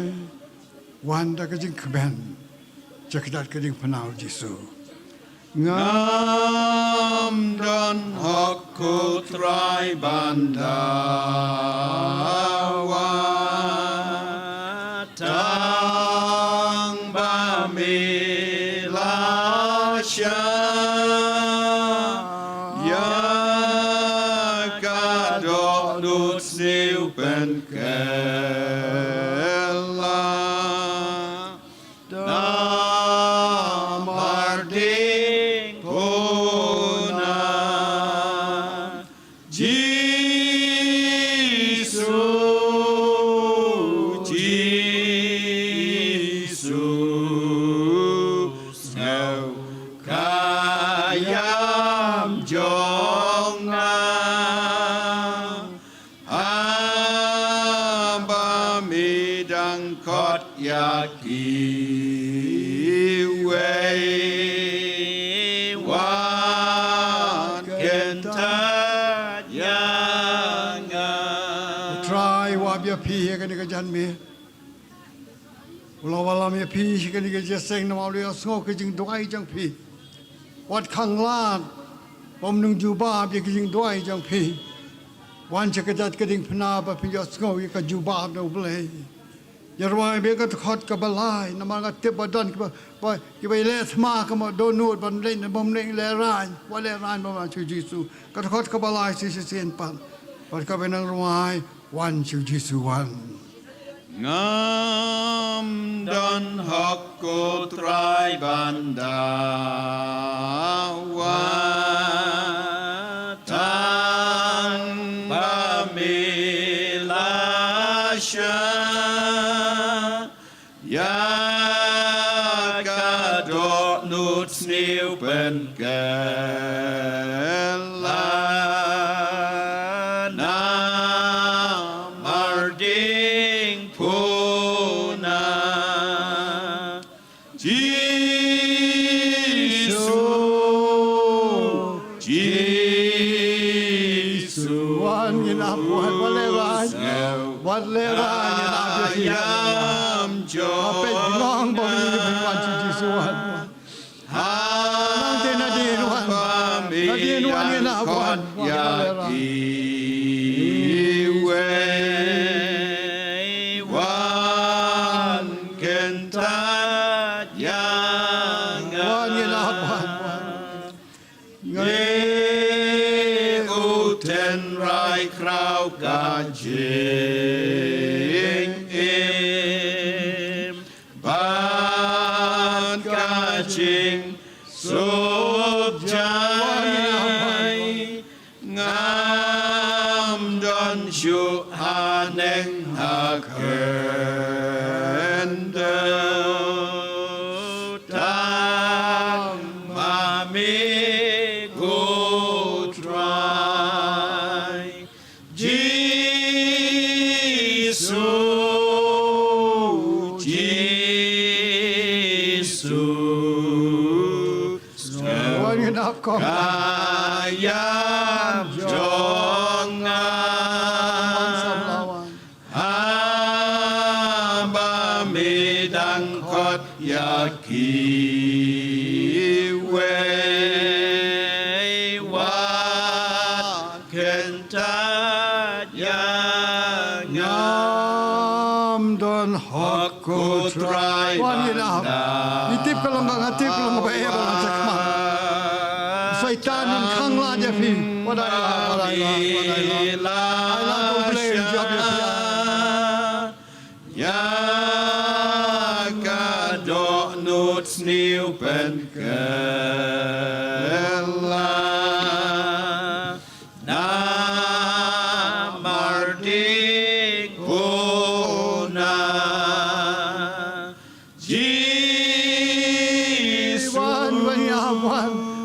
วันตะก็จึงขบันจะกระดัดก็จึงพนาวจิสุ ngam dan hakku trai bandawa tang bamilasya ya kadok dut siu pen kella damarding puna Jesus ngau kayam jonga hamba midang kot yakiwe wan kentat yanga try wabya pi kan ni ka jan meเราว่าเรามีพี่กันนี่ก็จะเซ็งน้ำเอาเรือสงบก็จึงด้วยจังพี่วัดขังลาดผมนึงจูบ้าพี่ก็จึงด้วยจังพี่วันจะกระจัดกระดิ่งพนาไปพี่ยอดสงบก็จูบ้าเราเลยอย่ารวยเบี้ยก็ขอดกับบลายน้ำมันก็เต็มบดันก็ไปเล่สมาก็มาโดนนูดบันเล่นบันเล่นเล่ร้ายว่าเล่ร้ายประมาณชิวจิสุก็ขอดกับบลายสิเสียนปันวันก็ไปนั่งรวยวันชิวจิสุวัน ngam dan hakku trai bandawa tanpa milasya ya kadok nut sniu pen kella namarding puna Jesus Wan ngin wanวันเลรายนาเบีย ayam เป็นน้องบ่มีเป็นวันที่จิสวันนั่งเตนาดีนวันนาดีนวันนี่นะวัน yakiwe wan kentat yanga วันนี่นะวันเง uten rai krau kajing im ban kajing sup jai ngam don shu haneng hakende tam mami go try Jesus วันนี้นับก่อน ayam jonga สำลาวัน hamba midang kot yakiwe wan kentat Wanap. Itip kalau ngatip kalau ngapain orang cakap. Syaitan nun khang la je pi. Wadai la. Ai la ko blame job ya pi. Ya kadok nut sniu pen kela na mardik puna Jesus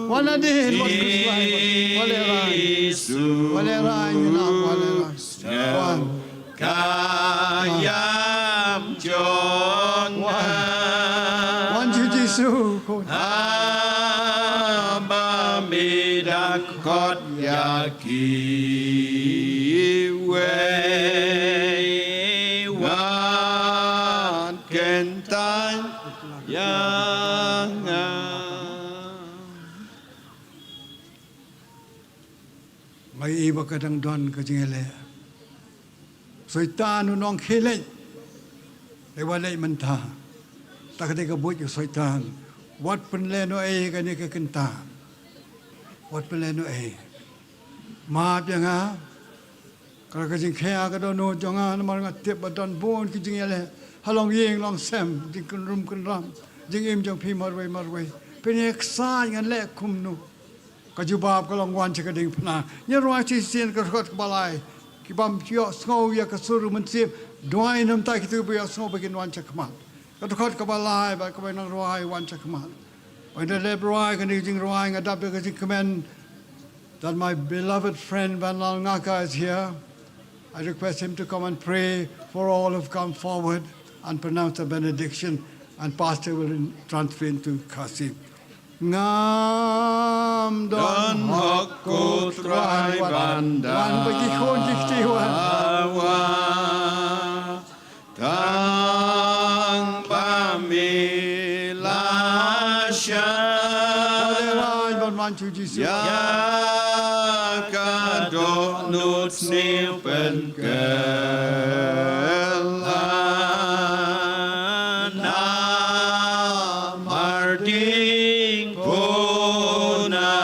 Wan adin walerai na walerai kayam jonga wan Jesu ko Aba midakot yaki wan kentan yang mai iba kadang don ka jingele Syaitan nong khile le wale menta ta ka ka buj Syaitan wat pen le no e ka ni ka kenta wat pen le no e ma pya nga ka ka jing khia ka do no jonga na mar nga tep ba don bon ki jingele halong yeng long sem jing kun ram jing im jong phi mar wei pen ek sa ngan le kum nu ka ju bab ka long wan cha ka ding phna nya ro chi sien ka khot balai Kibam kio snow ya kasuru mensip doain nam tak itu biar snow begin wan cakmat. Kadukot kabalai ba kabai nang roai wan cakmat. When the lab roai kan using roai ngadap ka si command that my beloved friend Balang is here. I request him to come and pray for all who've come forward and pronounce a benediction, and Pastor will transfer into Kasim. Ngam don hokku trai banda wan bagi khon jikti wan tang pamilasya walerai bon man chu Jesu ya kadok nut sniu pen kela na mardik puna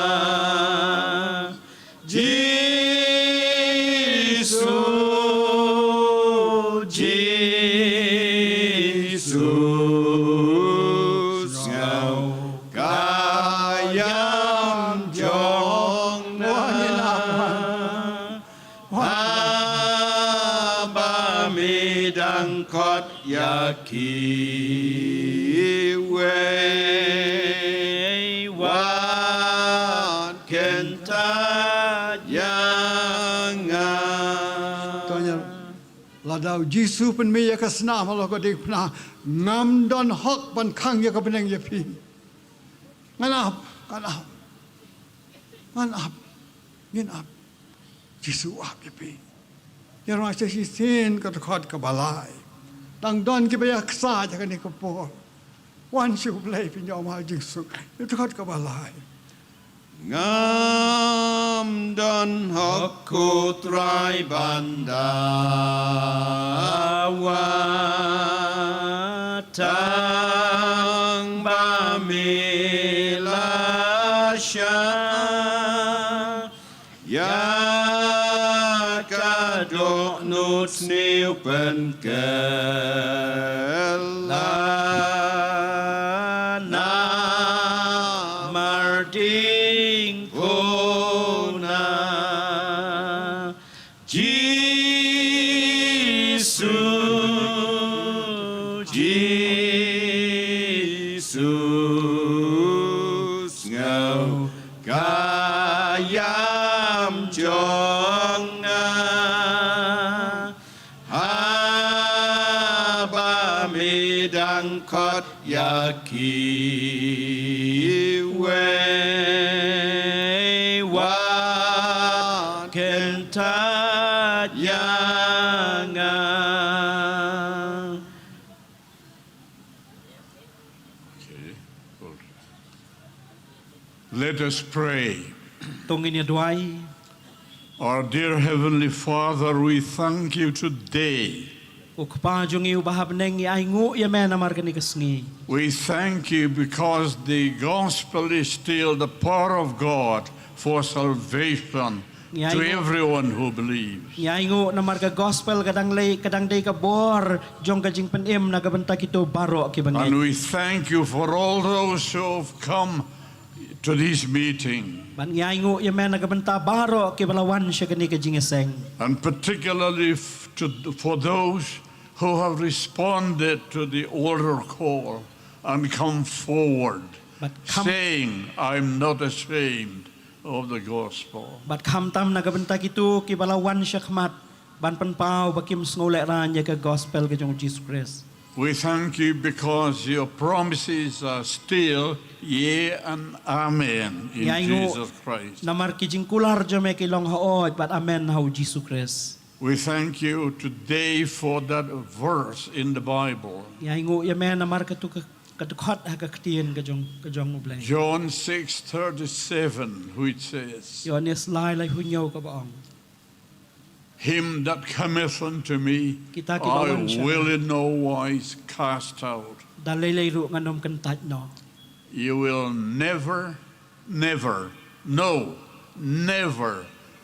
Jesus ngau kayam jonga Aba midang kot yaki wan kenta yanga Tanya ladau Jesu pen me ya kasna malo ko dik pna ngam don hok ban khang ya ka beneng ya pi nganap ngin ap Jesu ap ya pi ya ro sa si sin ka khot ka balai dang don ki ba ya ksa ja ka ni ko po wan shu play pin yo ma Jesu ya khot ka balai Ngam don hokku trai banda watang bamilasya ya kadok nut sniu pen kela na mardik puna Jesus ngau kayam jonga Aba midang kot yaki wan kenta yanga Let us pray. Tungin ya duai Our dear Heavenly Father, we thank you today Ukpa jongi ubah beneng ya ingu ya men amar kani kesngi. We thank you because the gospel is still the power of God for salvation to everyone who believes. Ya ingu namar ka gospel kadang day ka bor jong ka jing penem na ka benta kito baro ki And bangai. we thank you for all those who have come to this meeting, Ban ya ingu ya men na ka benta baro ki balawan siya kani ka jing eseng. and particularly for those who have responded to the altar call and come forward, saying, I'm not ashamed of the gospel. Bat kham tam na ka benta kito ki balawan siya khmat ban penpau bakim snolek ran ya ka gospel ka jong Jesus Christ. We thank you because your promises are still yea and amen in Ya ingu Jesus Christ. namar ki jing kular jome ki long haot bat amen hau Jesus Christ. We thank you today for that verse in the Bible. Ya ingu ya men namar ka tu ka khot ha ka ktien ka jong ublai. John 6:37, which says, Yohanes lai lai hunyo ka baong. Him that cometh unto me, Kita I kibawan siya. will in no wise cast out. Dalay ru nganom kentat no. You will never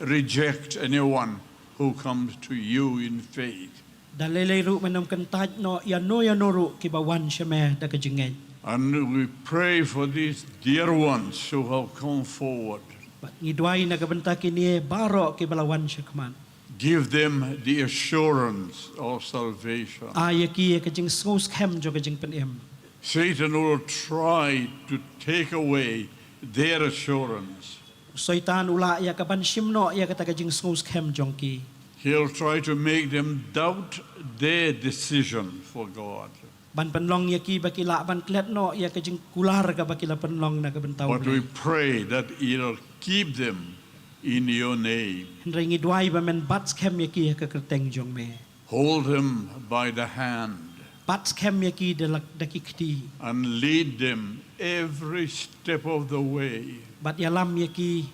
reject anyone who comes to you in faith. Dalay ru nganom kentat no ya no ru kibawan siya me da ka jingay. And we pray for these dear ones who have come forward. Bat ngidway na ka benta kini baro kibalawan siya kman. Give them the assurance of salvation. Ayaki ka jing skos kem jo ka jing penem. Satan will try to take away their assurance. Soitan ula ya ka ban simno ya ka ta ka jing skos kem jongki. He'll try to make them doubt their decision for God. Ban penlong ya ki bakila ban klet no ya ka jing kular ka bakila penlong na ka bentau. But we pray that He'll keep them in your name. Hendrai ngidway ba men bats kem ya ki ka kerteng jong me. Hold them by the hand Bats kem ya ki da ki kti. and lead them every step of the way. Bat yalam ya ki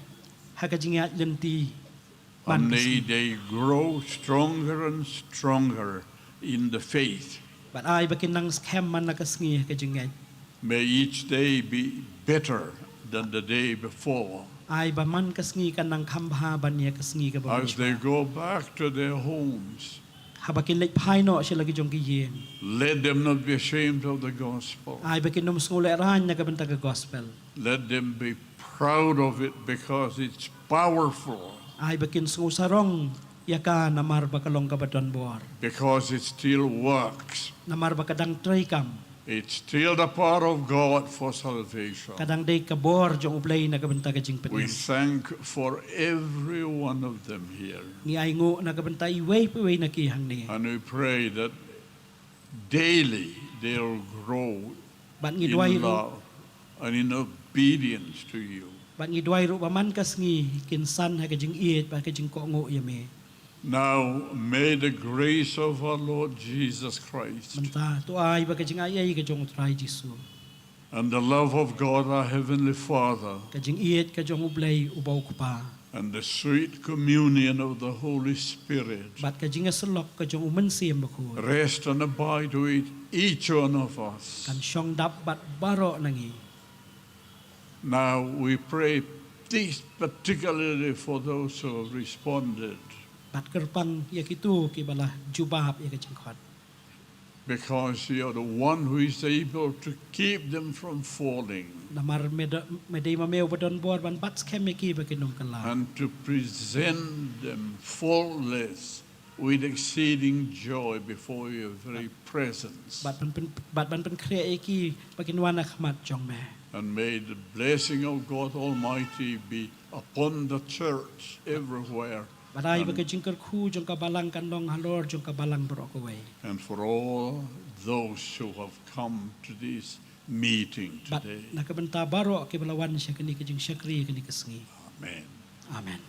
ha ka jing ya lenti. And may they grow stronger and stronger in the faith. Bat ay bakin nang kem man na ka sngi ka jing ay. May each day be better than the day before. Ay ba man ka sngi kan nang kambha ban ya ka sngi ka ba. As they go back to their homes, Habakin lek pai no siya lagi jong ki yen. let them not be ashamed of the gospel. Ay bakin nom skole ran na ka benta ka gospel. Let them be proud of it because it's powerful, Ay bakin sarong ya ka namar ba kalong ka badon bor. because it still works. Namar ba kadang tray kam. It's still the power of God for salvation. Kadang day ka bor jong ublay na ka benta ka jing We penem. thank for every one of them here. Ni ay ngo na ka benta iway piway na kihang ni. And we pray that daily they'll grow Bat in ngidway ru. love and in obedience to you. Bat ngidway ru ba man ka sngi kinsan ha ka jing iet ba ka jing ko ngo ya me. Now may the grace of our Lord Jesus Christ Benta tu ay ba ka jing ayay ka jong try Jisu. and the love of God our Heavenly Father Ka jing iet ka jong ublay ubaw ko pa. and the sweet communion of the Holy Spirit Bat ka jing asalok ka jong umensim ba ko. rest and abide with each one of us. Kan syong dap bat baro nangi. Now we pray this particularly for those who have responded, Bat kerpang ya kitu ki bala jubab ya ka jing khot. because you're the one who is able to keep them from falling Namar medai mameu badon bor ban bats kem ya ki ba kinom kala. and to present them faultless with exceeding joy before your very presence. Bat ban pen kre ya ki ba kinwana khmat jong me. And may the blessing of God Almighty be upon the church everywhere. Badai ba ka jing ker khu jong ka balang kan dong halor jong ka balang bro ko we. And for all those who have come to this meeting Bat today. nakabenta baro ki balawan siya kani ka jing syakri kani ka sngi. Amen. Amen.